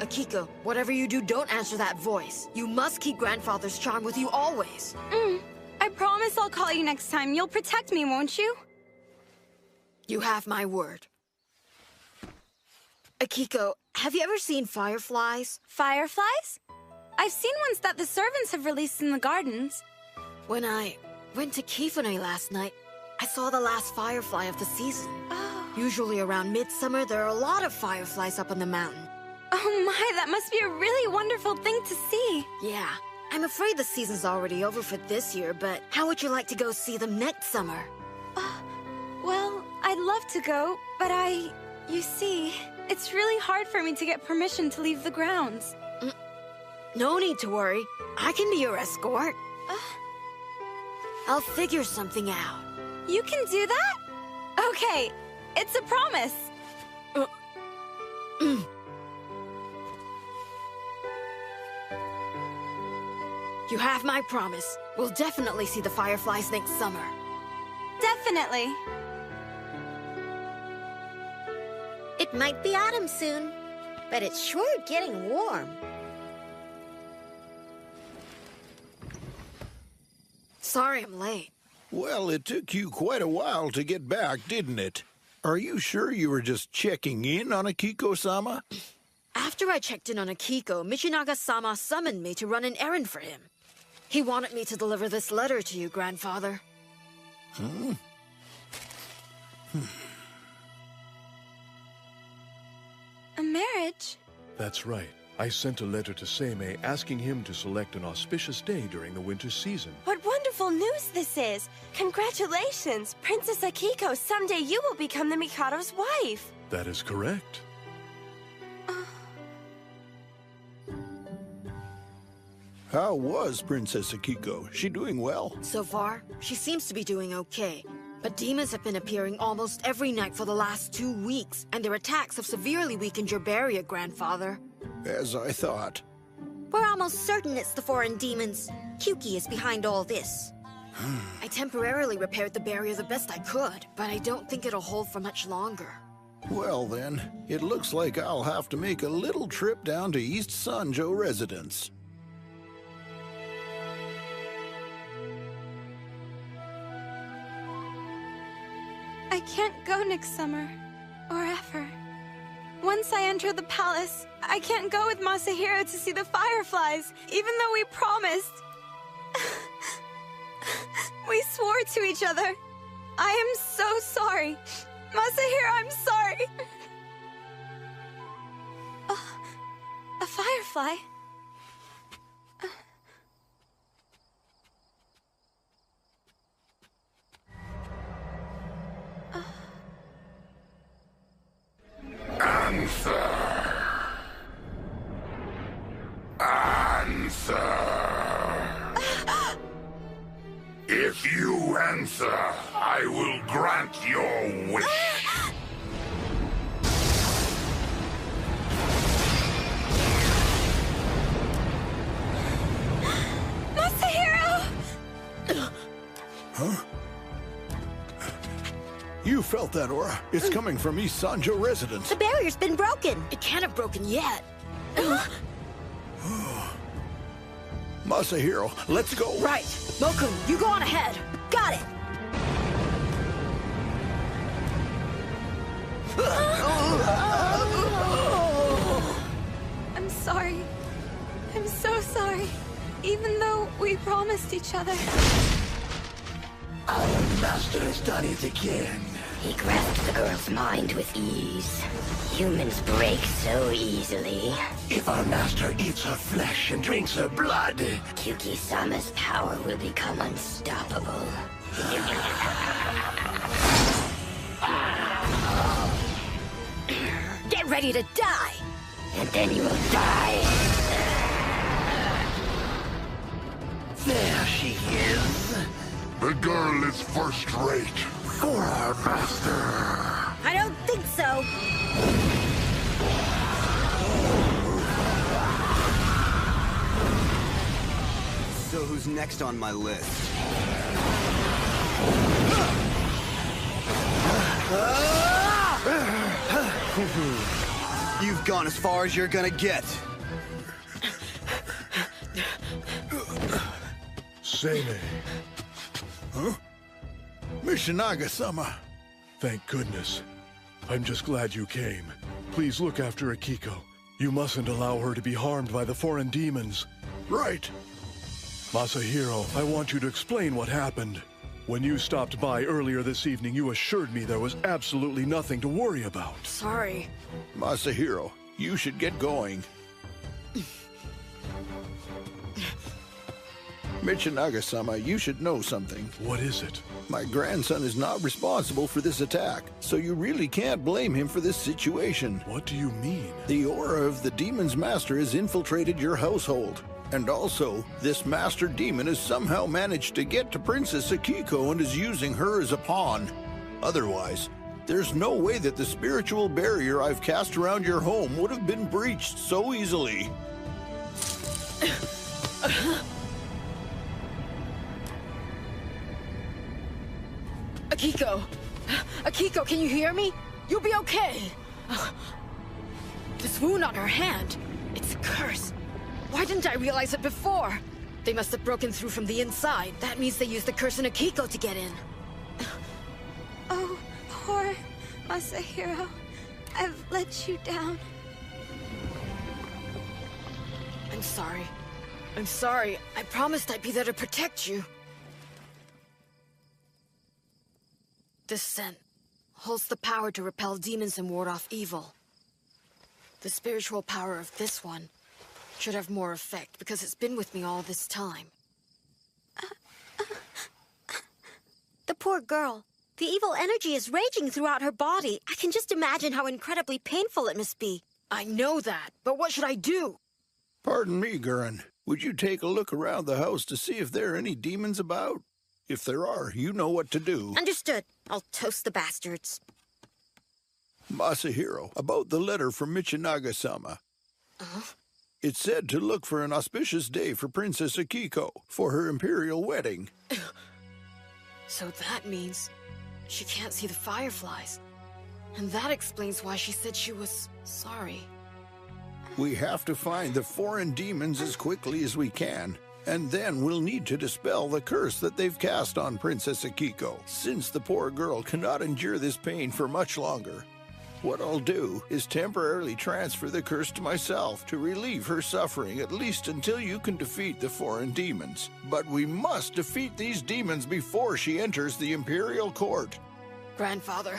Akiko, whatever you do, don't answer that voice. You must keep Grandfather's charm with you always. I promise I'll call you next time. You'll protect me, won't you? You have my word. Akiko, have you ever seen fireflies? Fireflies? I've seen ones that the servants have released in the gardens. When I went to Kifune last night, I saw the last firefly of the season. Usually around midsummer, there are a lot of fireflies up on the mountain. Oh my, that must be a really wonderful thing to see. Yeah. I'm afraid the season's already over for this year, but how would you like to go see them next summer? Well, I'd love to go, but you see, it's really hard for me to get permission to leave the grounds. No need to worry. I can be your escort. I'll figure something out. You can do that? Okay, it's a promise. You have my promise. We'll definitely see the fireflies next summer. Definitely. It might be autumn soon, but it's sure getting warm. Sorry I'm late. Well, it took you quite a while to get back, didn't it? Are you sure you were just checking in on Akiko-sama? After I checked in on Akiko, Michinaga-sama summoned me to run an errand for him. He wanted me to deliver this letter to you, Grandfather. A marriage? That's right. I sent a letter to Seimei asking him to select an auspicious day during the winter season. What wonderful news this is! Congratulations! Princess Akiko, someday you will become the Mikado's wife! That is correct. How was Princess Akiko? She doing well? So far, she seems to be doing okay. But demons have been appearing almost every night for the last 2 weeks, and their attacks have severely weakened your barrier, Grandfather. As I thought. We're almost certain it's the foreign demons. Kyuki is behind all this. I temporarily repaired the barrier the best I could, but I don't think it'll hold for much longer. Well then, it looks like I'll have to make a little trip down to East Sanjo residence. I can't go next summer, or ever. Once I enter the palace, I can't go with Masahiro to see the fireflies, even though we promised. We swore to each other. I am so sorry. Masahiro, I'm sorry. A firefly? Answer! If you I will grant your wish. Masahiro! Huh? You felt that aura. It's coming from East Sanjo residence. The barrier's been broken. It can't have broken yet. Masahiro, let's go. Right. Mokun, you go on ahead. Got it. I'm sorry. I'm so sorry. Even though we promised each other. Our master has done it again. He grasped the girl's mind with ease. Humans break so easily. If our master eats her flesh and drinks her blood, Kyuki-sama's power will become unstoppable. Get ready to die! And then you will die. there she is. The girl is first rate. For our master. I don't think so. So who's next on my list? You've gone as far as you're gonna get. Seimei. Huh? Michinaga-sama. Thank goodness. I'm just glad you came. Please look after Akiko. You mustn't allow her to be harmed by the foreign demons. Right. Masahiro, I want you to explain what happened. When you stopped by earlier this evening, you assured me there was absolutely nothing to worry about. Sorry. Masahiro, you should get going. Michinaga-sama, you should know something. What is it? My grandson is not responsible for this attack, so you really can't blame him for this situation. What do you mean? The aura of the demon's master has infiltrated your household. And also, this master demon has somehow managed to get to Princess Akiko and is using her as a pawn. Otherwise, there's no way that the spiritual barrier I've cast around your home would have been breached so easily. Akiko! Akiko, can you hear me? You'll be okay! This wound on her hand, it's a curse. Why didn't I realize it before? They must have broken through from the inside. That means they used the curse in Akiko to get in. Oh, poor Masahiro. I've let you down. I'm sorry. I'm sorry. I promised I'd be there to protect you. This scent holds the power to repel demons and ward off evil. The spiritual power of this one should have more effect because it's been with me all this time. The poor girl. The evil energy is raging throughout her body. I can just imagine how incredibly painful it must be. I know that, but what should I do? Pardon me, Gurren. Would you take a look around the house to see if there are any demons about? If there are, you know what to do. Understood. I'll toast the bastards. Masahiro, about the letter from Michinaga-sama. It said to look for an auspicious day for Princess Akiko for her imperial wedding. So that means she can't see the fireflies. And that explains why she said she was sorry. We have to find the foreign demons as quickly as we can. And then we'll need to dispel the curse that they've cast on Princess Akiko, since the poor girl cannot endure this pain for much longer. What I'll do is temporarily transfer the curse to myself to relieve her suffering, at least until you can defeat the foreign demons. But we must defeat these demons before she enters the Imperial Court. Grandfather,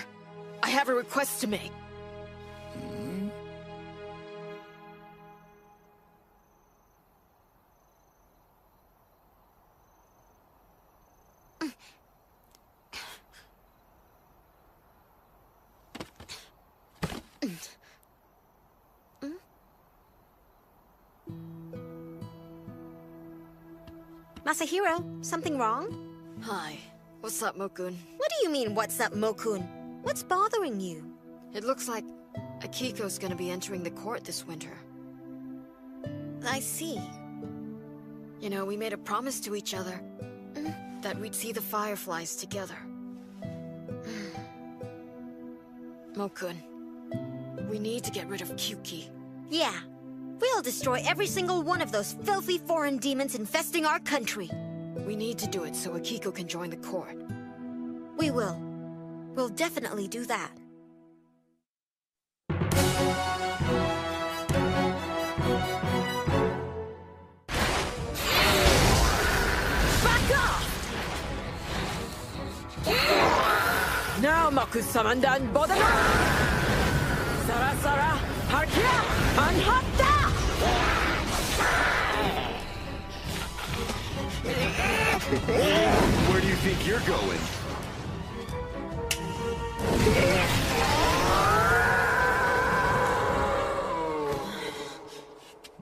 I have a request to make. Masahiro, something wrong? Hi. What's up, Mokun? What do you mean, what's up, Mokun? What's bothering you? It looks like Akiko's gonna be entering the court this winter. I see. You know, we made a promise to each other that we'd see the fireflies together. Mokun, we need to get rid of Kyuki. Yeah. We'll destroy every single one of those filthy foreign demons infesting our country. We need to do it so Akiko can join the court. We will. We'll definitely do that. Back off! Now, Maku-saman dan Bodana! Sara-sara, Harkia, Manhatta! Where do you think you're going?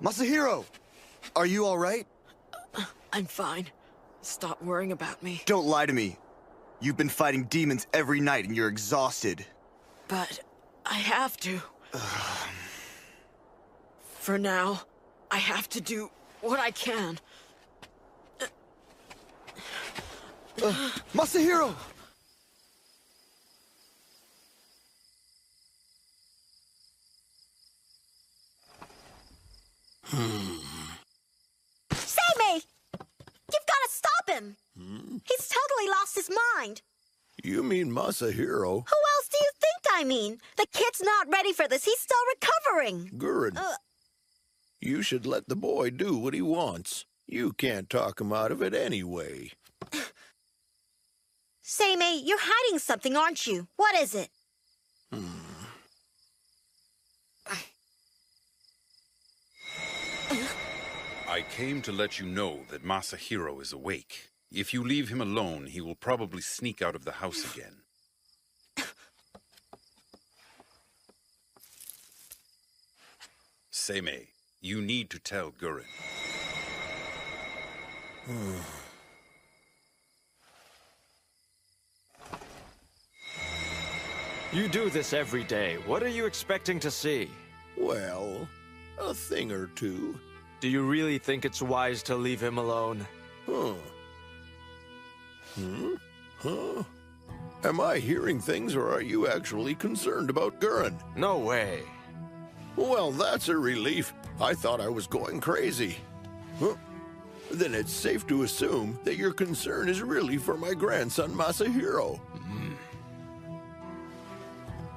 Masahiro! Are you all right? I'm fine. Stop worrying about me. Don't lie to me. You've been fighting demons every night and you're exhausted. But I have to. For now, I have to do what I can. Masahiro! Seimei! You've got to stop him! He's totally lost his mind. You mean Masahiro? Who else do you think I mean? The kid's not ready for this. He's still recovering. Gurren, you should let the boy do what he wants. You can't talk him out of it anyway. Seimei, you're hiding something, aren't you? What is it? I came to let you know that Masahiro is awake. If you leave him alone, he will probably sneak out of the house again. Seimei, you need to tell Gurren. You do this every day. What are you expecting to see? Well, a thing or two. Do you really think it's wise to leave him alone? Am I hearing things, or are you actually concerned about Gurren? No way. Well, that's a relief. I thought I was going crazy. Then it's safe to assume that your concern is really for my grandson, Masahiro.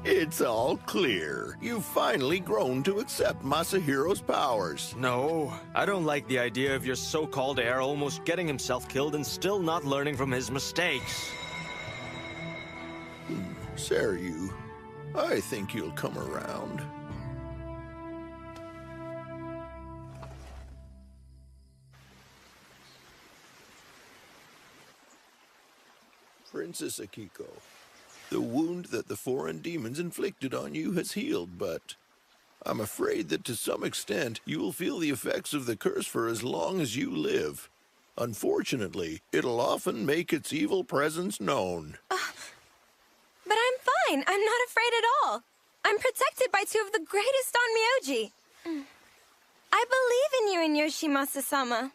It's all clear. You've finally grown to accept Masahiro's powers. No, I don't like the idea of your so-called heir almost getting himself killed and still not learning from his mistakes. Seryu, I think you'll come around. Princess Akiko, the wound that the foreign demons inflicted on you has healed, but I'm afraid that to some extent you will feel the effects of the curse for as long as you live. Unfortunately, it'll often make its evil presence known. But I'm fine. I'm not afraid at all. I'm protected by two of the greatest Onmyoji. I believe in you and Yoshimasa-sama.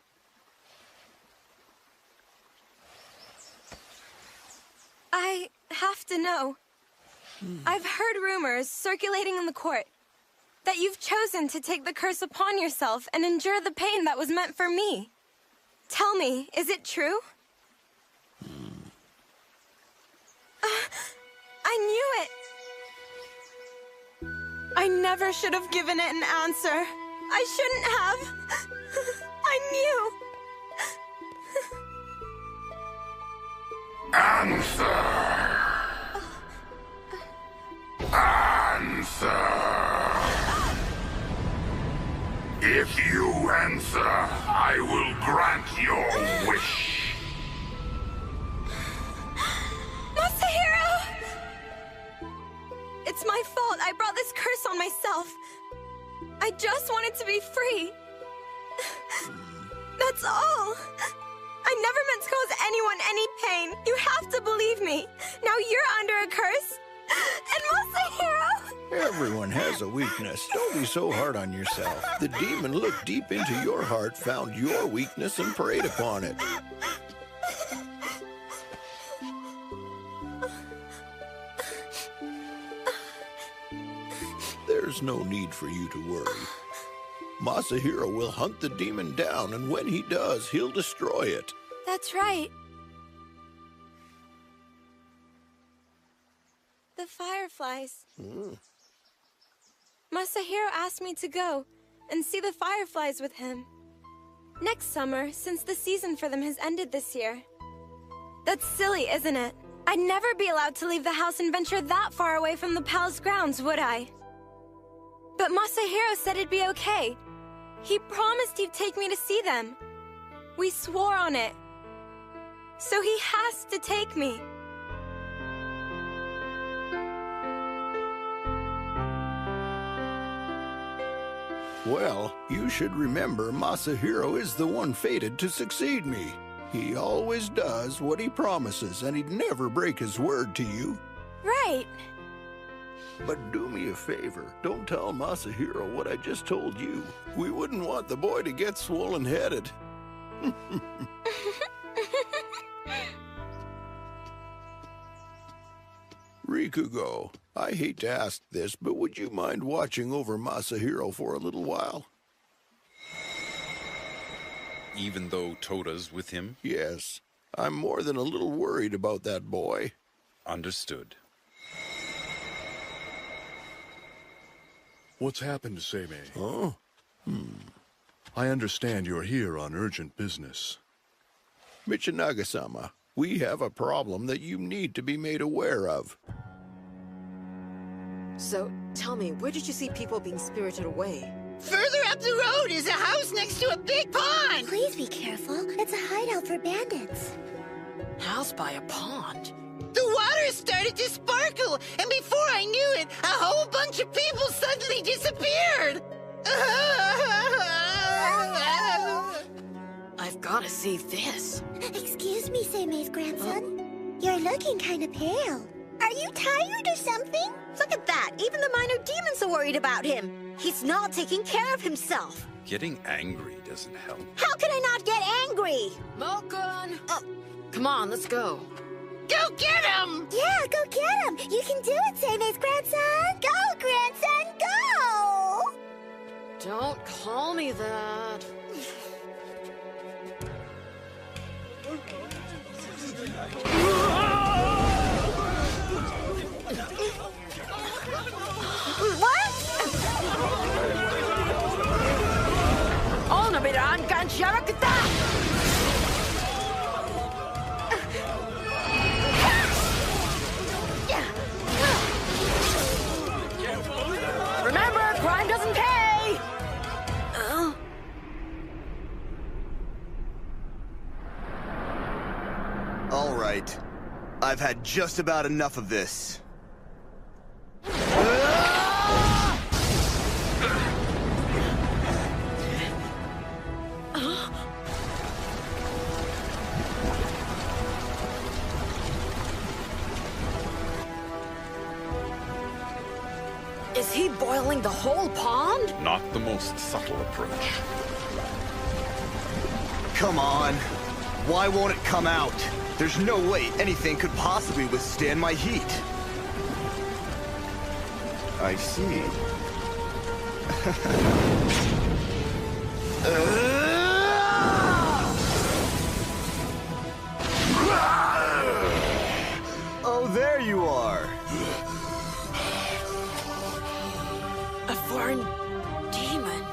I have to know. I've heard rumors circulating in the court that you've chosen to take the curse upon yourself and endure the pain that was meant for me. Tell me, is it true? I knew it! I never should have given it an answer. I shouldn't have. I knew. Answer! Answer! If you answer, I will grant your wish. Masahiro! It's my fault. I brought this curse on myself. I just wanted to be free. That's all. I I never meant to cause anyone any pain. You have to believe me. Now you're under a curse. And Masahiro... Everyone has a weakness. Don't be so hard on yourself. The demon looked deep into your heart, found your weakness, and preyed upon it. There's no need for you to worry. Masahiro will hunt the demon down, and when he does, he'll destroy it. That's right. The fireflies. Masahiro asked me to go and see the fireflies with him. Next summer, since the season for them has ended this year. That's silly, isn't it? I'd never be allowed to leave the house and venture that far away from the palace grounds, would I? But Masahiro said it'd be okay. He promised he'd take me to see them. We swore on it. So he has to take me. Well, you should remember Masahiro is the one fated to succeed me. He always does what he promises, and he'd never break his word to you. Right. But do me a favor, don't tell Masahiro what I just told you. We wouldn't want the boy to get swollen-headed. Rikugo, I hate to ask this, but would you mind watching over Masahiro for a little while? Even though Toda's with him? Yes. I'm more than a little worried about that boy. Understood. What's happened, Seimei? Oh? I understand you're here on urgent business. Michinaga-sama, we have a problem that you need to be made aware of. So, tell me, where did you see people being spirited away? Further up the road is a house next to a big pond! Please be careful. It's a hideout for bandits. House by a pond? The water started to sparkle, and before I knew it, a whole bunch of people suddenly disappeared! I've gotta see this. Excuse me, Seimei's grandson. You're looking kind of pale. Are you tired or something? Look at that. Even the minor demons are worried about him. He's not taking care of himself. Getting angry doesn't help. How can I not get angry? Malkun! Come on, let's go. Go get him! Yeah, go get him. You can do it, Seimei's grandson. Go, grandson, go! Don't call me that. What? Onabiran Gansharakata! Remember, crime doesn't pay! All right. I've had just about enough of this. Is he boiling the whole pond? Not the most subtle approach. Come on. Why won't it come out? There's no way anything could possibly withstand my heat. I see. Oh, there you are. A foreign demon.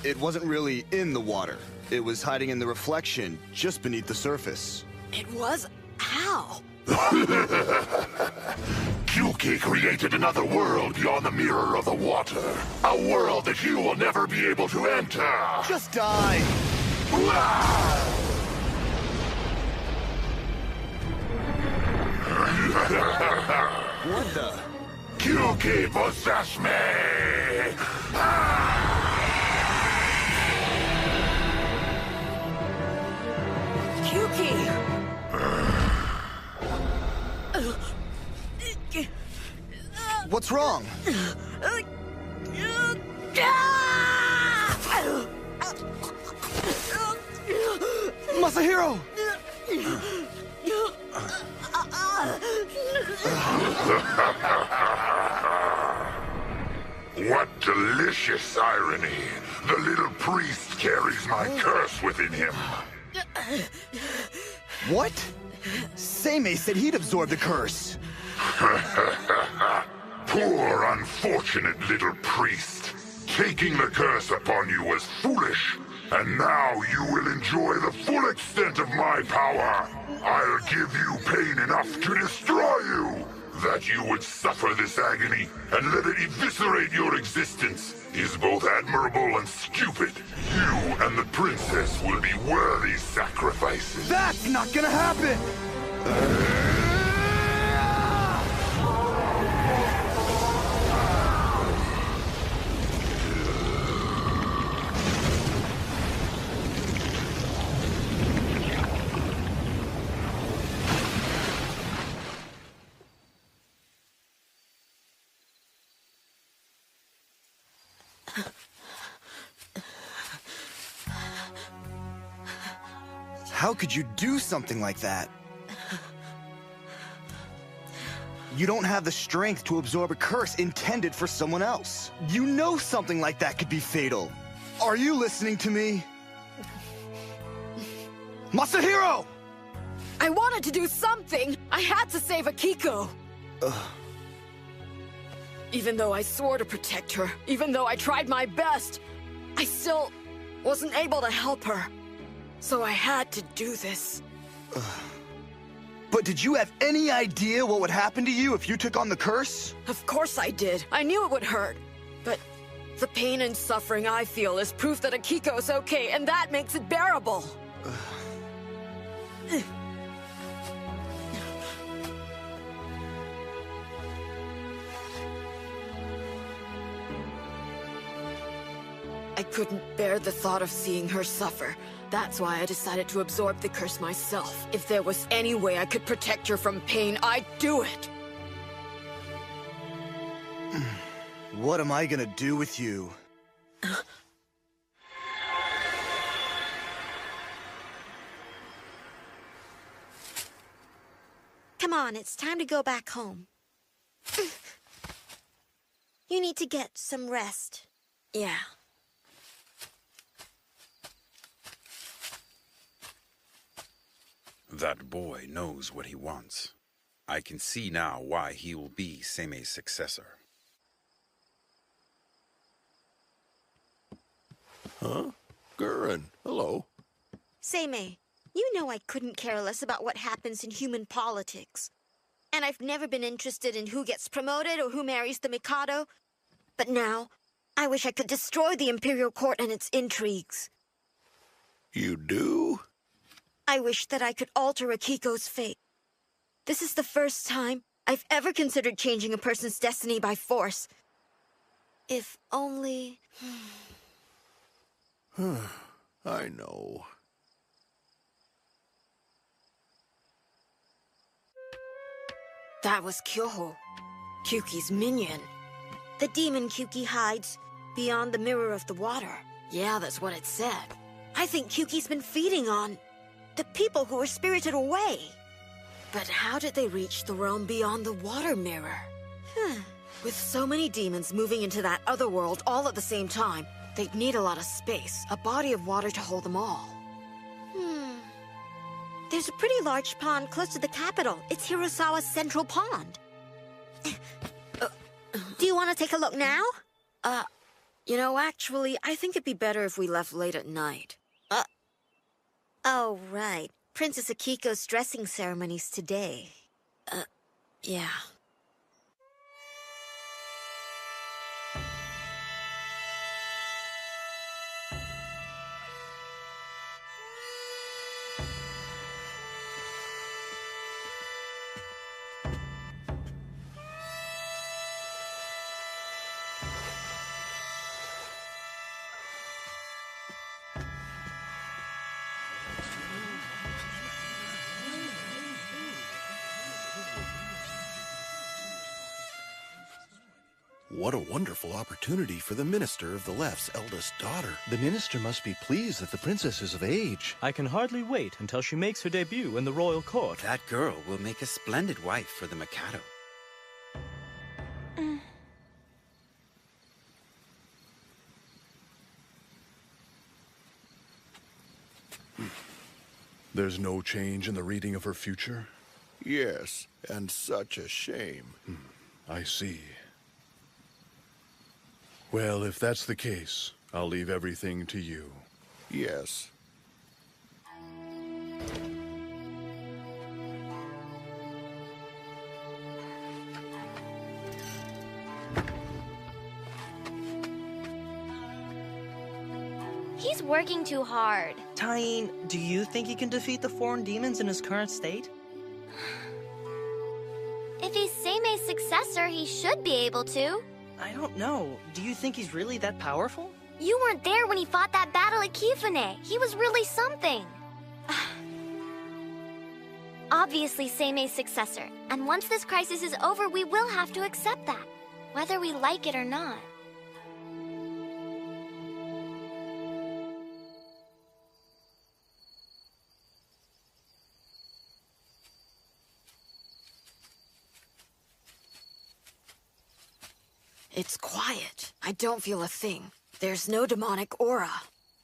It wasn't really in the water. It was hiding in the reflection, just beneath the surface. It was? How? Kyuki created another world beyond the mirror of the water. A world that you will never be able to enter. Just die! What the? Kyuki possess me! Kyuki! What's wrong? Masahiro! What delicious irony! The little priest carries my curse within him. What? Seimei said he'd absorb the curse. Poor, unfortunate little priest. Taking the curse upon you was foolish, and now you will enjoy the full extent of my power. I'll give you pain enough to destroy you. That you would suffer this agony and let it eviscerate your existence is both admirable and stupid. You and the princess will be worthy sacrifices. That's not gonna happen! How could you do something like that? You don't have the strength to absorb a curse intended for someone else. You know something like that could be fatal. Are you listening to me? Masahiro! I wanted to do something! I had to save Akiko! Even though I swore to protect her, even though I tried my best, I still wasn't able to help her. So I had to do this. But did you have any idea what would happen to you if you took on the curse? Of course I did. I knew it would hurt. But the pain and suffering I feel is proof that Akiko's okay, and that makes it bearable. I couldn't bear the thought of seeing her suffer. That's why I decided to absorb the curse myself. If there was any way I could protect her from pain, I'd do it! What am I gonna do with you? Come on, it's time to go back home. You need to get some rest. Yeah. That boy knows what he wants. I can see now why he will be Seimei's successor. Huh? Gurren, hello. Seimei, you know I couldn't care less about what happens in human politics. And I've never been interested in who gets promoted or who marries the Mikado. But now, I wish I could destroy the Imperial Court and its intrigues. You do? I wish that I could alter Akiko's fate. This is the first time I've ever considered changing a person's destiny by force. If only... I know. That was Kyoho, Kyuki's minion. The demon Kyuki hides beyond the mirror of the water. Yeah, that's what it said. I think Kyuki's been feeding on the people who were spirited away. But how did they reach the realm beyond the water mirror? With so many demons moving into that other world all at the same time, they'd need a lot of space, a body of water to hold them all. There's a pretty large pond close to the capital. It's Hirasawa's central pond. Do you want to take a look now? You know, actually, I think it'd be better if we left late at night. Oh, right. Princess Akiko's dressing ceremony's today. Yeah. What a wonderful opportunity for the Minister of the Left's eldest daughter. The minister must be pleased that the princess is of age. I can hardly wait until she makes her debut in the royal court. That girl will make a splendid wife for the Mikado. There's no change in the reading of her future? Yes, and such a shame. I see. Well, if that's the case, I'll leave everything to you. Yes. He's working too hard. Tyene, do you think he can defeat the foreign demons in his current state? If he's Seime's successor, he should be able to. I don't know. Do you think he's really that powerful? You weren't there when he fought that battle at Kifune. He was really something. Obviously Seime's successor. And once this crisis is over, we will have to accept that. Whether we like it or not. It's quiet. I don't feel a thing. There's no demonic aura.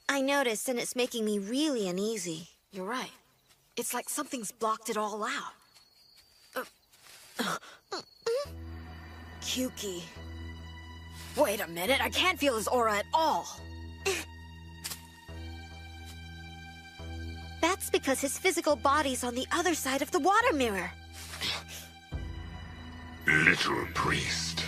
I noticed, and it's making me really uneasy. You're right. It's like something's blocked it all out. Kyuki. Wait a minute, I can't feel his aura at all. That's because his physical body's on the other side of the water mirror. Little priest,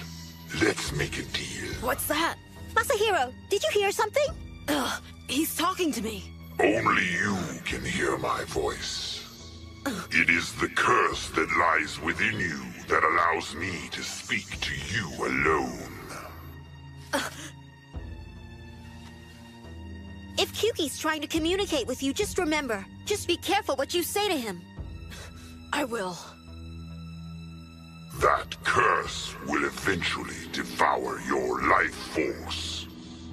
let's make a deal. What's that? Masahiro, did you hear something? Ugh, he's talking to me. Only you can hear my voice. It is the curse that lies within you that allows me to speak to you alone. If Kyuki's trying to communicate with you, just remember, just be careful what you say to him. I will. That curse will eventually devour your life force.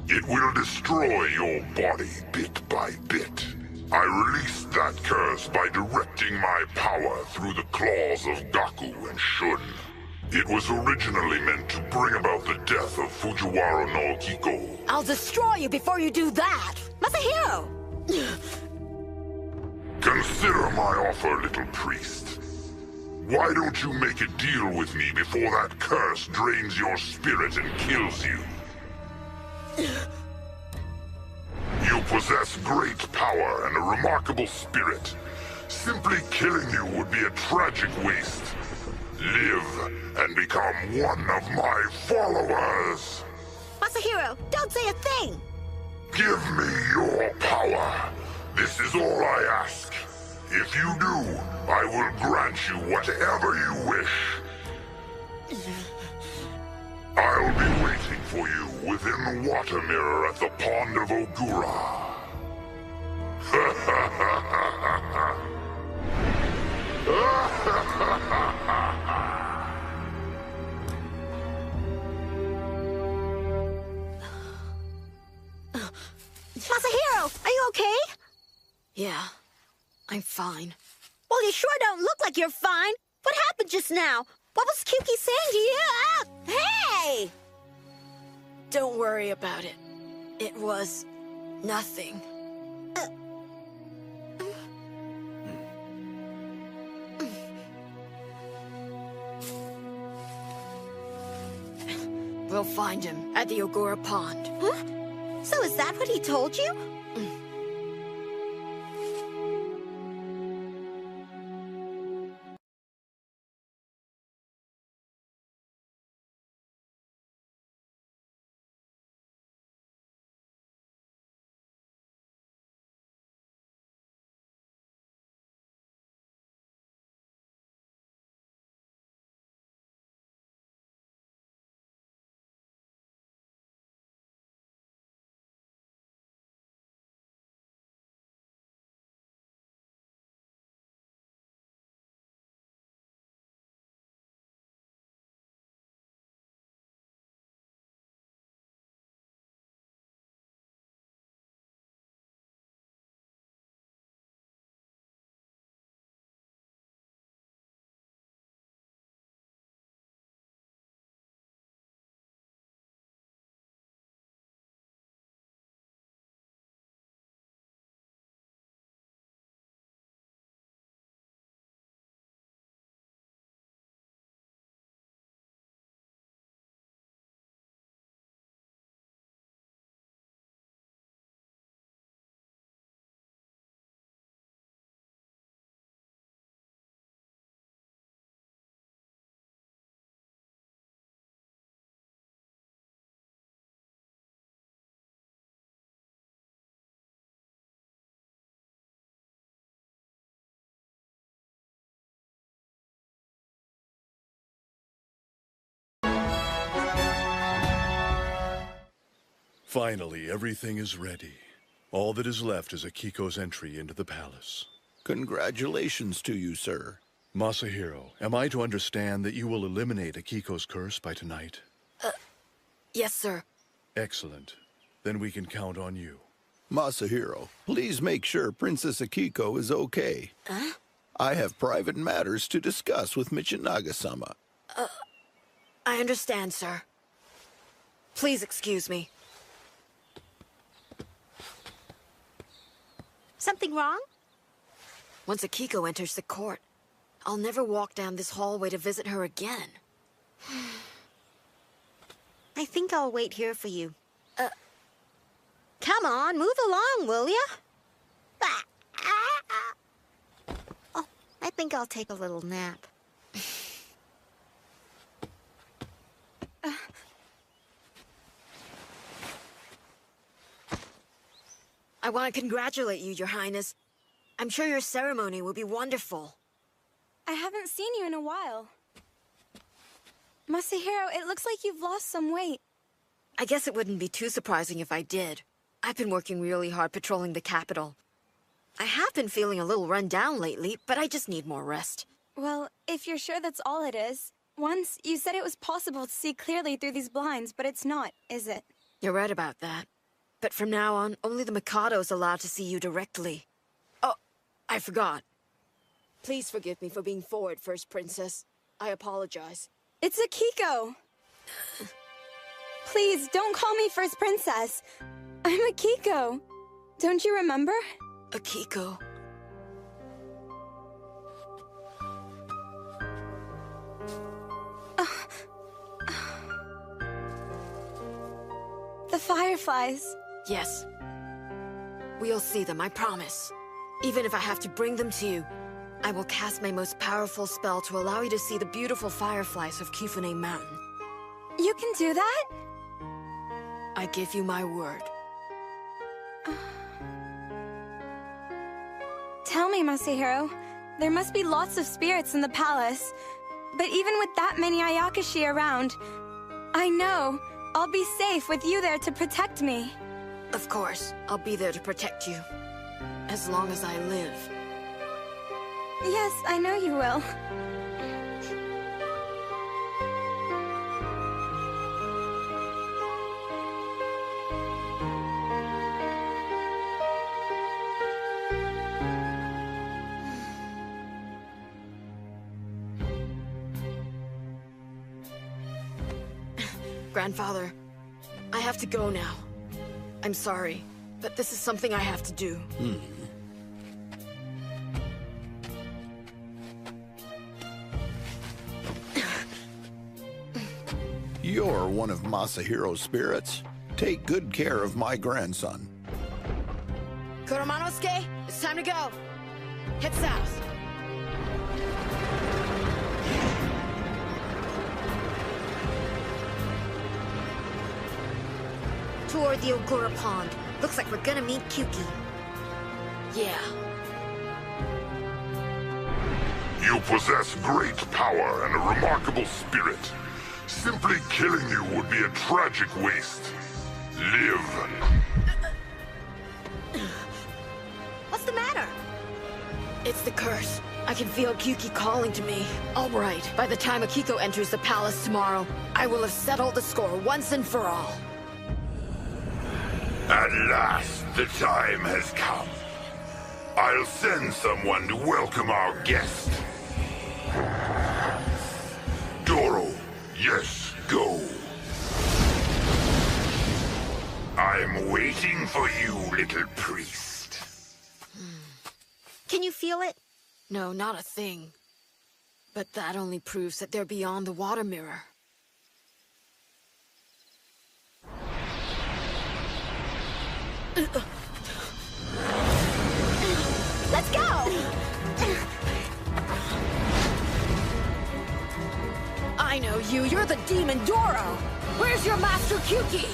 It will destroy your body bit by bit. I released that curse by directing my power through the claws of Gaku and Shun. It was originally meant to bring about the death of Fujiwara no Kiko. I'll destroy you before you do that! Masahiro! Consider my offer, little priest. Why don't you make a deal with me before that curse drains your spirit and kills you? You possess great power and a remarkable spirit. Simply killing you would be a tragic waste. Live and become one of my followers. Masahiro, don't say a thing! Give me your power. This is all I ask. If you do, I will grant you whatever you wish. I'll be waiting for you within the water mirror at the pond of Ogura. Masahiro, are you okay? Yeah, I'm fine. Well, you sure don't look like you're fine. What happened just now? What was Kyuki saying to you? Hey! Don't worry about it. It was nothing. We'll find him at the Ogura Pond. Huh? So is that what he told you? Finally, everything is ready. All that is left is Akiko's entry into the palace. Congratulations to you, sir. Masahiro, am I to understand that you will eliminate Akiko's curse by tonight? Yes, sir. Excellent. Then we can count on you. Masahiro, please make sure Princess Akiko is okay. Huh? I have private matters to discuss with Michinaga-sama. I understand, sir. Please excuse me. Something wrong? Once Akiko enters the court, I'll never walk down this hallway to visit her again. I think I'll wait here for you. Come on, move along, will ya? Oh, I think I'll take a little nap. I want to congratulate you, Your Highness. I'm sure your ceremony will be wonderful. I haven't seen you in a while. Masahiro, it looks like you've lost some weight. I guess it wouldn't be too surprising if I did. I've been working really hard patrolling the capital. I have been feeling a little run down lately, but I just need more rest. Well, if you're sure that's all it is. Once, you said it was possible to see clearly through these blinds, but it's not, is it? You're right about that. But from now on, only the Mikado is allowed to see you directly. Oh, I forgot. Please forgive me for being forward first, Princess. I apologize. It's Akiko! Please, don't call me First Princess. I'm Akiko. Don't you remember? Akiko. The fireflies. Yes. We'll see them, I promise. Even if I have to bring them to you, I will cast my most powerful spell to allow you to see the beautiful fireflies of Kifune Mountain. You can do that? I give you my word. Tell me, Masahiro. There must be lots of spirits in the palace. But even with that many Ayakashi around, I know I'll be safe with you there to protect me. Of course, I'll be there to protect you. As long as I live. Yes, I know you will. Grandfather, I have to go now. I'm sorry, but this is something I have to do. You're one of Masahiro's spirits. Take good care of my grandson. Kuromanosuke, it's time to go. Head south. Toward the Ogura Pond. Looks like we're gonna meet Kyuki. Yeah. You possess great power and a remarkable spirit. Simply killing you would be a tragic waste. Live. What's the matter? It's the curse. I can feel Kyuki calling to me. All right, by the time Akiko enters the palace tomorrow, I will have settled the score once and for all. At last, the time has come. I'll send someone to welcome our guest. Doro, yes, go. I'm waiting for you, little priest. Can you feel it? No, not a thing. But that only proves that they're beyond the water mirror. Let's go! I know you. You're the demon Doro. Where's your master Kyuki?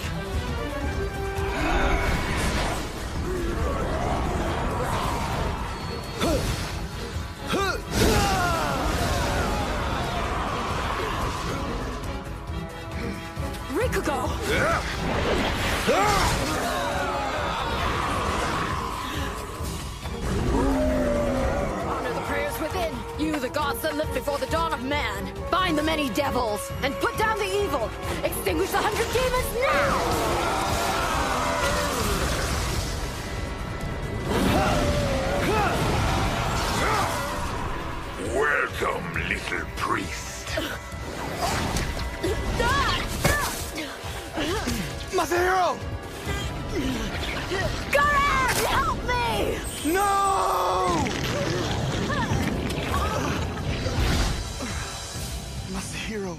Rikugo! Honor the prayers within, you the gods that lived before the dawn of man. Bind the many devils, and put down the evil. Extinguish the 100 demons now! Welcome, little priest. Masahiro! Garan, help me! No! Masahiro.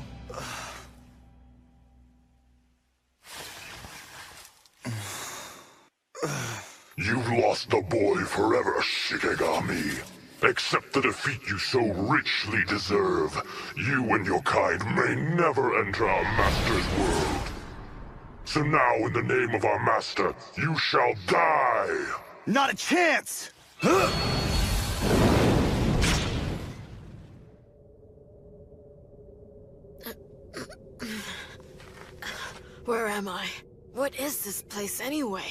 You've lost the boy forever, Shikigami. Accept the defeat you so richly deserve. You and your kind may never enter our master's world. So now, in the name of our master, you shall die! Not a chance! Where am I? What is this place anyway?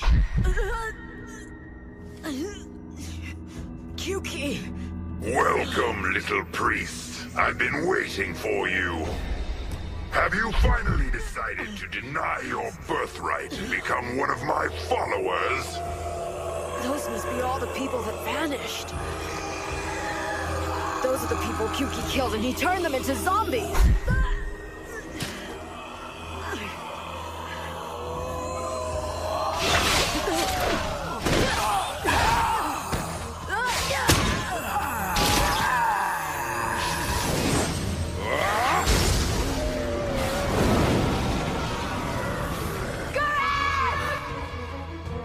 Kyuki! Welcome, little priest. I've been waiting for you. Have you finally decided to deny your birthright and become one of my followers? Those must be all the people that vanished. Those are the people Kyuki killed and he turned them into zombies!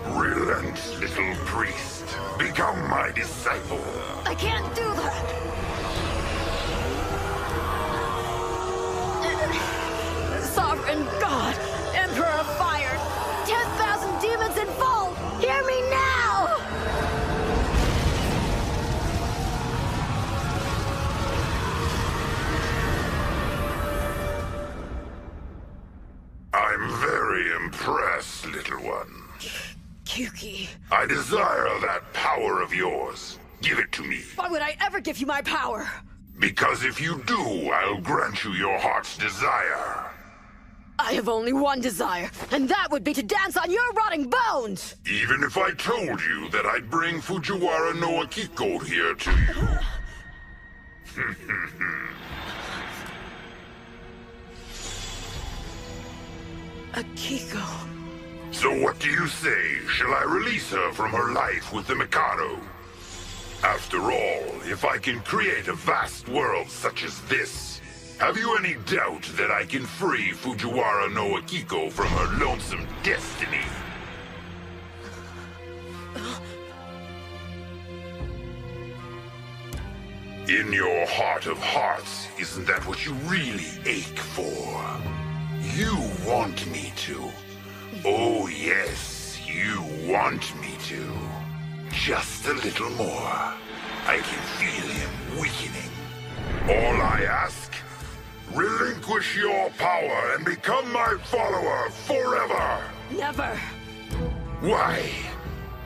Relent, little priest. Become my disciple. I can't do that! Sovereign God, Emperor of Fire, 10,000 demons in full, hear me now! I'm very impressed, little one. Kyuki. I desire that power of yours. Give it to me. Why would I ever give you my power? Because if you do, I'll grant you your heart's desire. I have only one desire, and that would be to dance on your rotting bones! Even if I told you that I'd bring Fujiwara no Akiko here to you. Akiko. So what do you say? Shall I release her from her life with the Mikado? After all, if I can create a vast world such as this, have you any doubt that I can free Fujiwara no Akiko from her lonesome destiny? In your heart of hearts, isn't that what you really ache for? You want me to. Oh yes, you want me to. Just a little more. I can feel him weakening. All I ask? Relinquish your power and become my follower forever! Never! Why?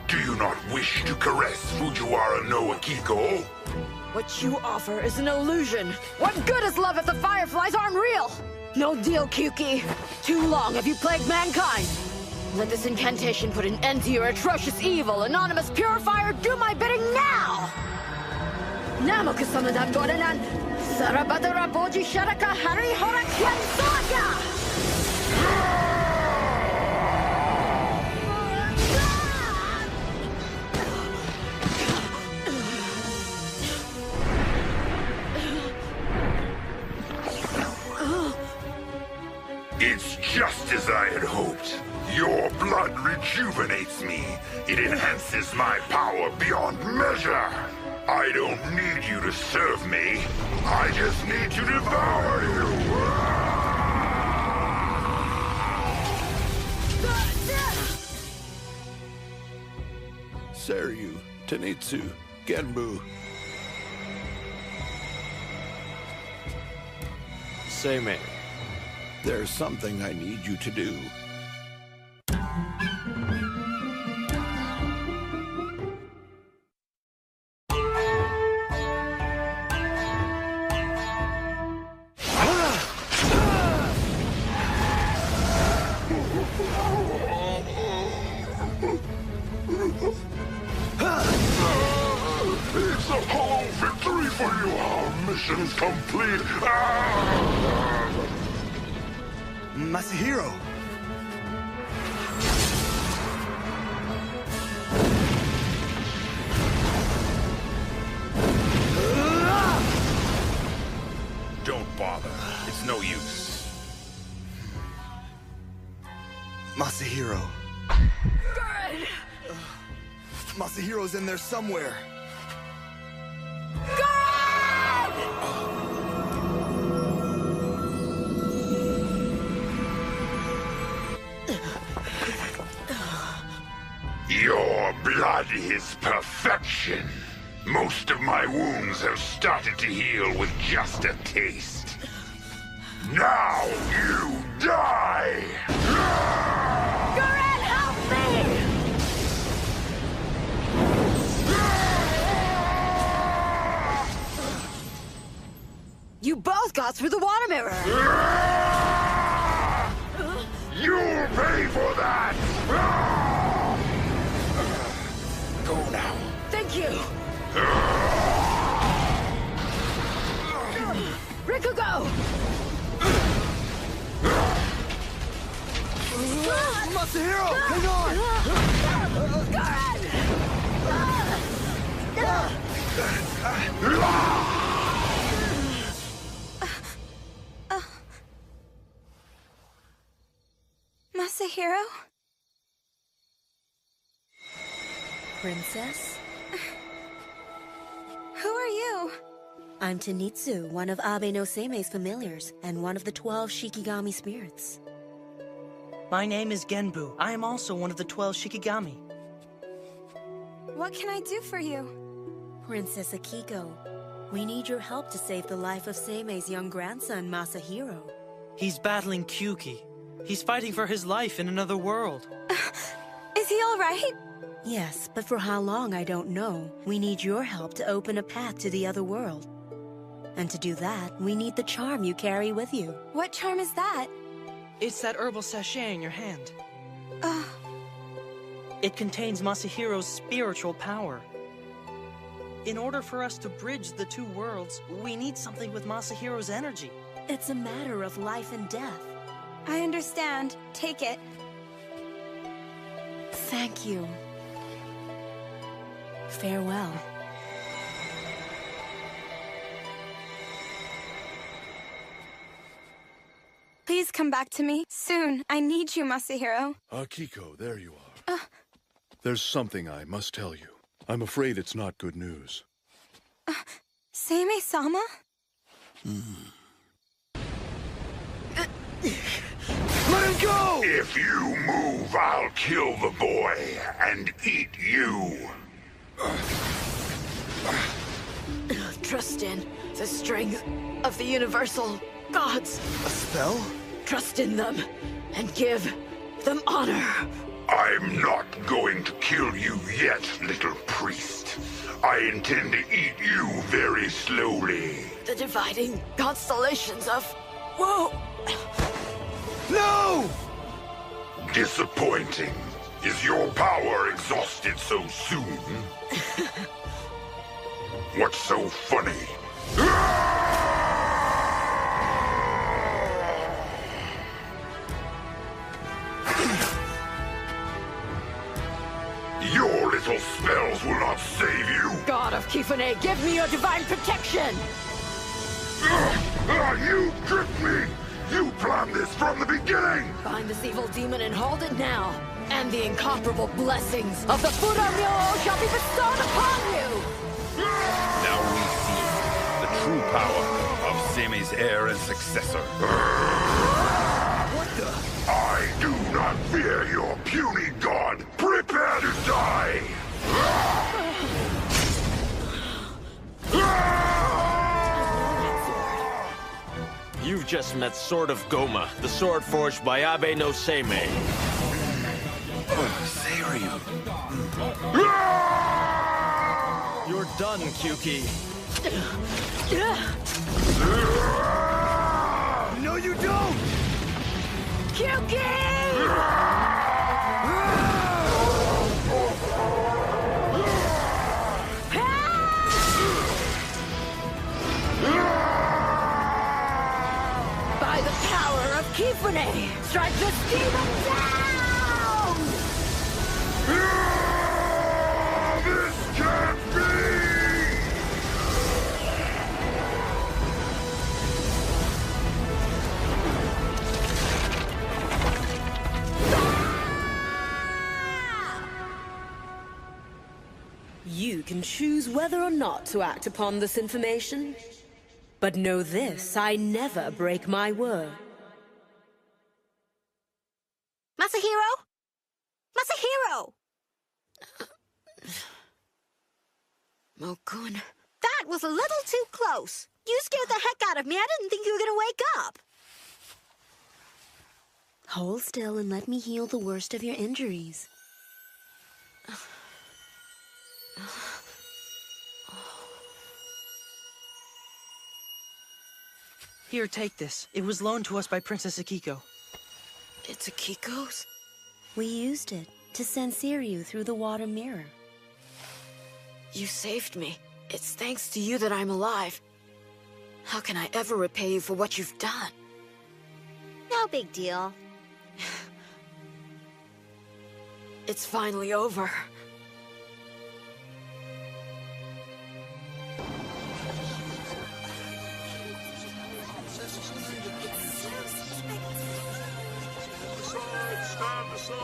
Do you not wish to caress Fujiwara no Akiko? What you offer is an illusion. What good is love if the fireflies aren't real? No deal, Kyuki. Too long have you plagued mankind. Let this incantation put an end to your atrocious evil. Anonymous purifier, do my bidding now! Namoku-sama da Gorenan, Sarabadara Boji Sharaka Hari Hora Kyansoya! It's just as I had hoped. Your blood rejuvenates me. It enhances my power beyond measure. I don't need you to serve me. I just need to devour you. Seryu, Tenitsu, Genbu. Seimei. There's something I need you to do. It's a whole victory for you. Our mission is complete. Masahiro! Don't bother. It's no use. Masahiro. Good! Masahiro's in there somewhere. Your blood is perfection. Most of my wounds have started to heal with just a taste. Now you die! Gurren, help me! You both got through the water mirror! You'll pay for that! Go now. Thank you! Rikugo! Masahiro, hang on! Masahiro? Princess? Who are you? I'm Tenitsu, one of Japaneseanema's familiars, and one of the 12 Shikigami spirits. My name is Genbu. I am also one of the 12 Shikigami. What can I do for you? Princess Akiko, we need your help to save the life of Seime's young grandson, Masahiro. He's battling Kyuki. He's fighting for his life in another world. Is he all right? Yes, but for how long I don't know. We need your help to open a path to the other world. And to do that, we need the charm you carry with you. What charm is that? It's that herbal sachet in your hand. It contains Masahiro's spiritual power. In order for us to bridge the two worlds, we need something with Masahiro's energy. It's a matter of life and death. I understand. Take it. Thank you. Farewell. Please come back to me. Soon. I need you, Masahiro. Akiko, there you are. There's something I must tell you. I'm afraid it's not good news. Seime-sama? Let him go! If you move, I'll kill the boy and eat you. Trust in the strength of the universal gods. A spell? Trust in them and give them honor. I'm not going to kill you yet, little priest. I intend to eat you very slowly. The dividing constellations of... Whoa! No! Disappointing. Is your power exhausted so soon? What's so funny? Your little spells will not save you. God of Kifune, give me your divine protection! You tricked me! You planned this from the beginning! Find this evil demon and hold it now. And the incomparable blessings of the Furamyo shall be bestowed upon you! Now we see the true power of Seime's heir and successor. What the? I do not fear your puny god. Prepare to die! You've just met Sword of Goma, the sword forged by Japaneseanemaand. Sarium. You're done, Kyuki. No, you don't! Kyuki! You can choose whether or not to act upon this information. But know this, I never break my word. Masahiro? Masahiro! Mokun. That was a little too close. You scared the heck out of me. I didn't think you were gonna wake up. Hold still and let me heal the worst of your injuries. Here, take this. It was loaned to us by Princess Akiko. It's Akiko's? We used it to send Siryu through the water mirror. You saved me. It's thanks to you that I'm alive. How can I ever repay you for what you've done? No big deal. It's finally over. Stand aside!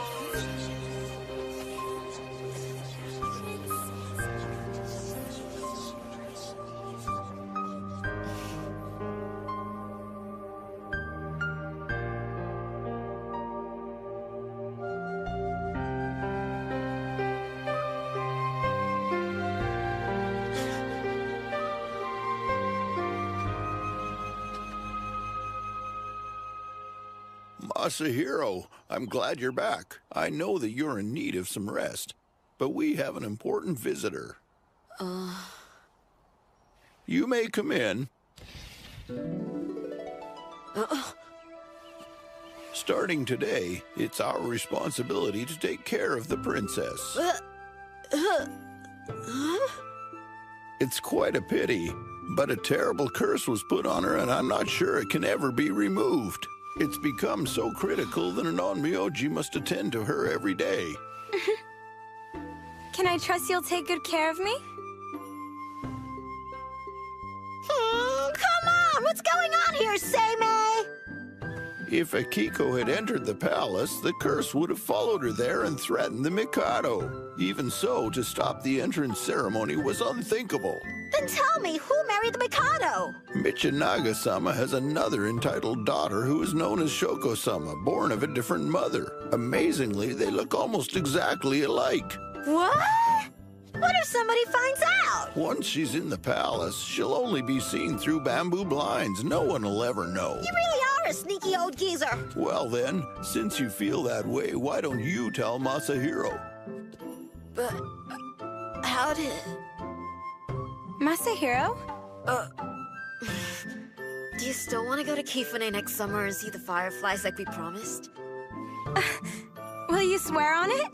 Masahiro, I'm glad you're back. I know that you're in need of some rest, but we have an important visitor. You may come in. Starting today, it's our responsibility to take care of the princess. It's quite a pity, but a terrible curse was put on her, and I'm not sure it can ever be removed. It's become so critical that an onmyoji must attend to her every day. Can I trust you'll take good care of me? Come on! What's going on here, Seimei? If Akiko had entered the palace, the curse would have followed her there and threatened the Mikado. Even so, to stop the entrance ceremony was unthinkable. Then tell me, who married the Mikado? Michinaga-sama has another entitled daughter who is known as Shoko-sama, born of a different mother. Amazingly, they look almost exactly alike. What? What if somebody finds out? Once she's in the palace, she'll only be seen through bamboo blinds. No one will ever know. You really are a sneaky old geezer. Well then, since you feel that way, why don't you tell Masahiro? But how did... Masahiro? Do you still want to go to Kifune next summer and see the fireflies like we promised? Will you swear on it?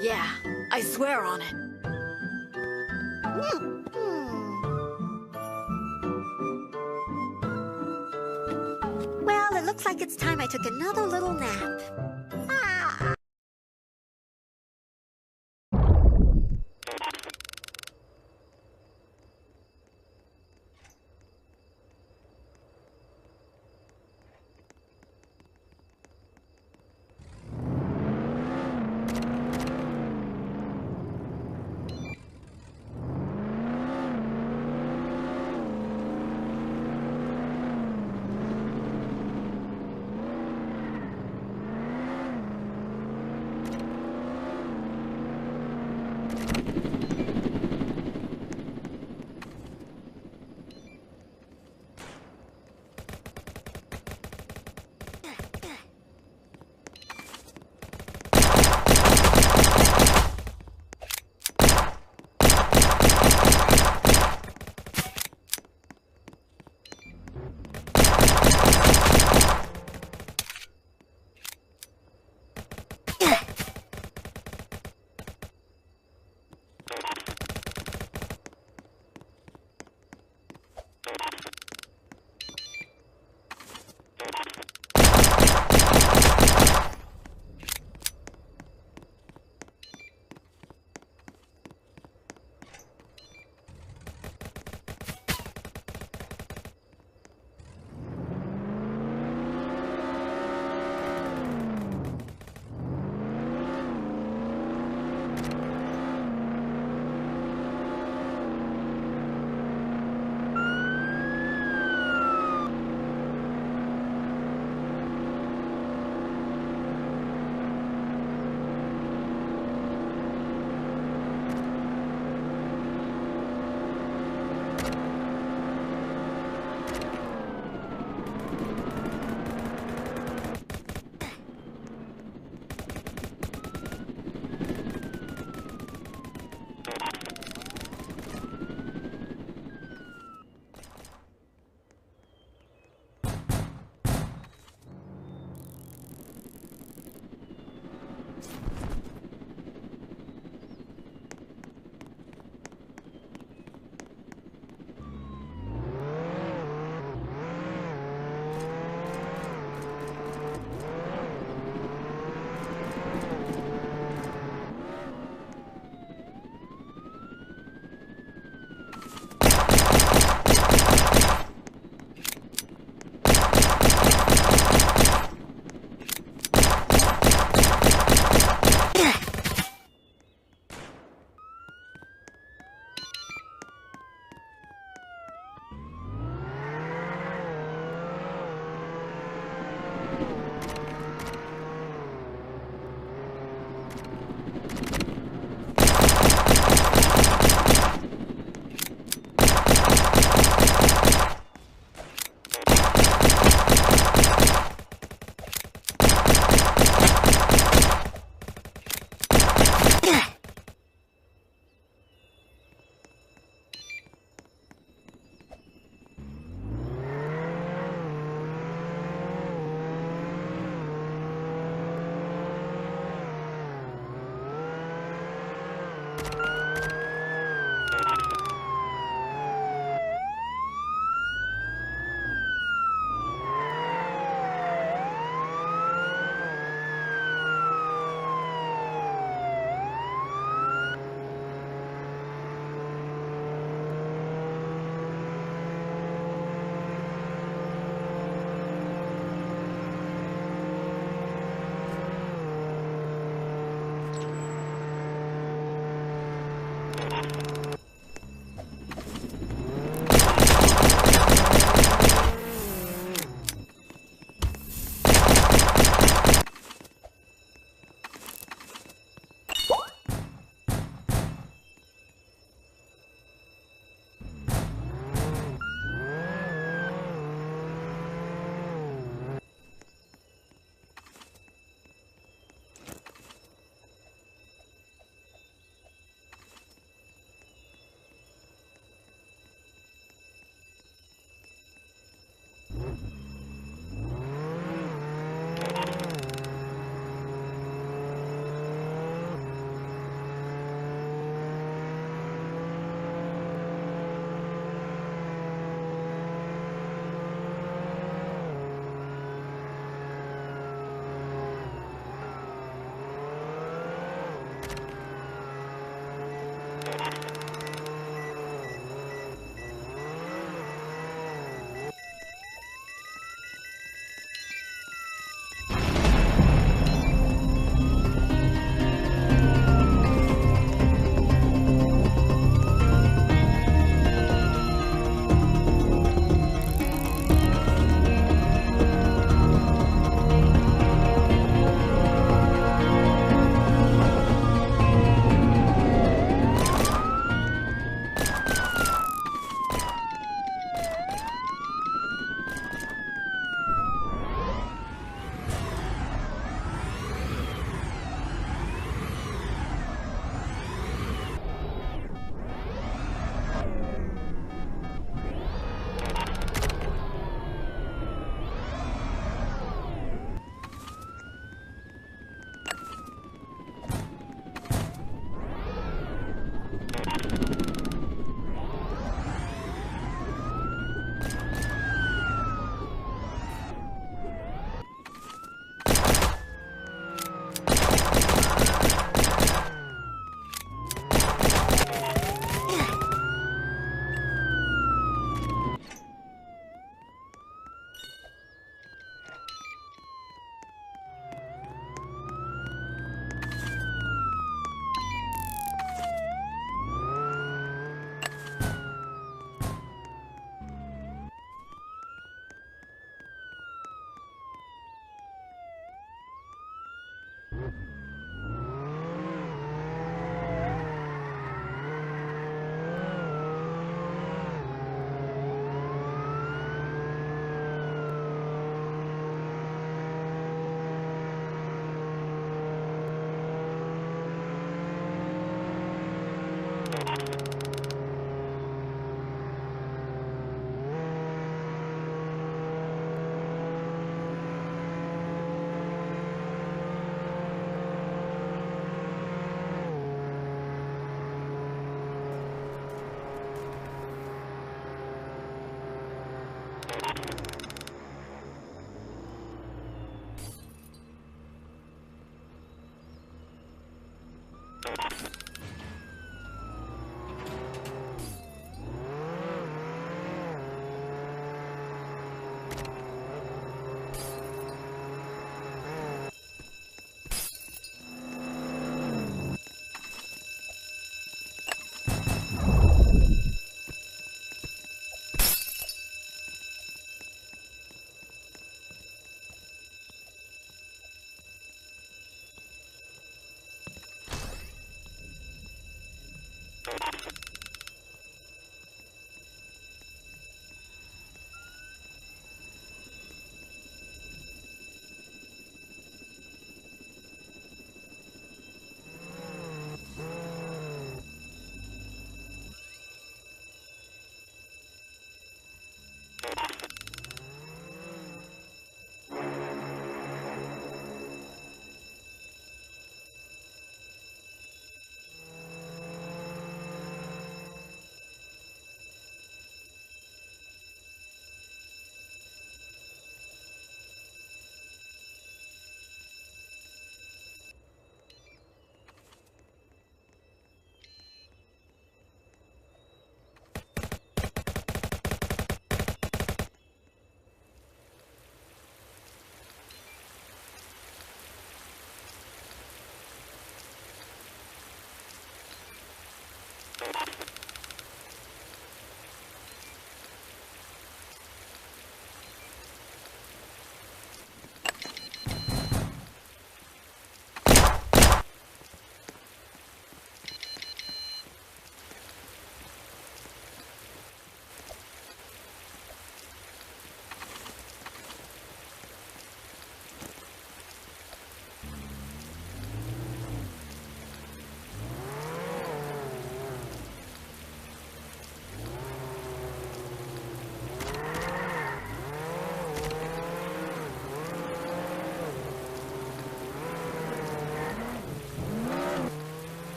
Yeah, I swear on it. Well, it looks like it's time I took another little nap.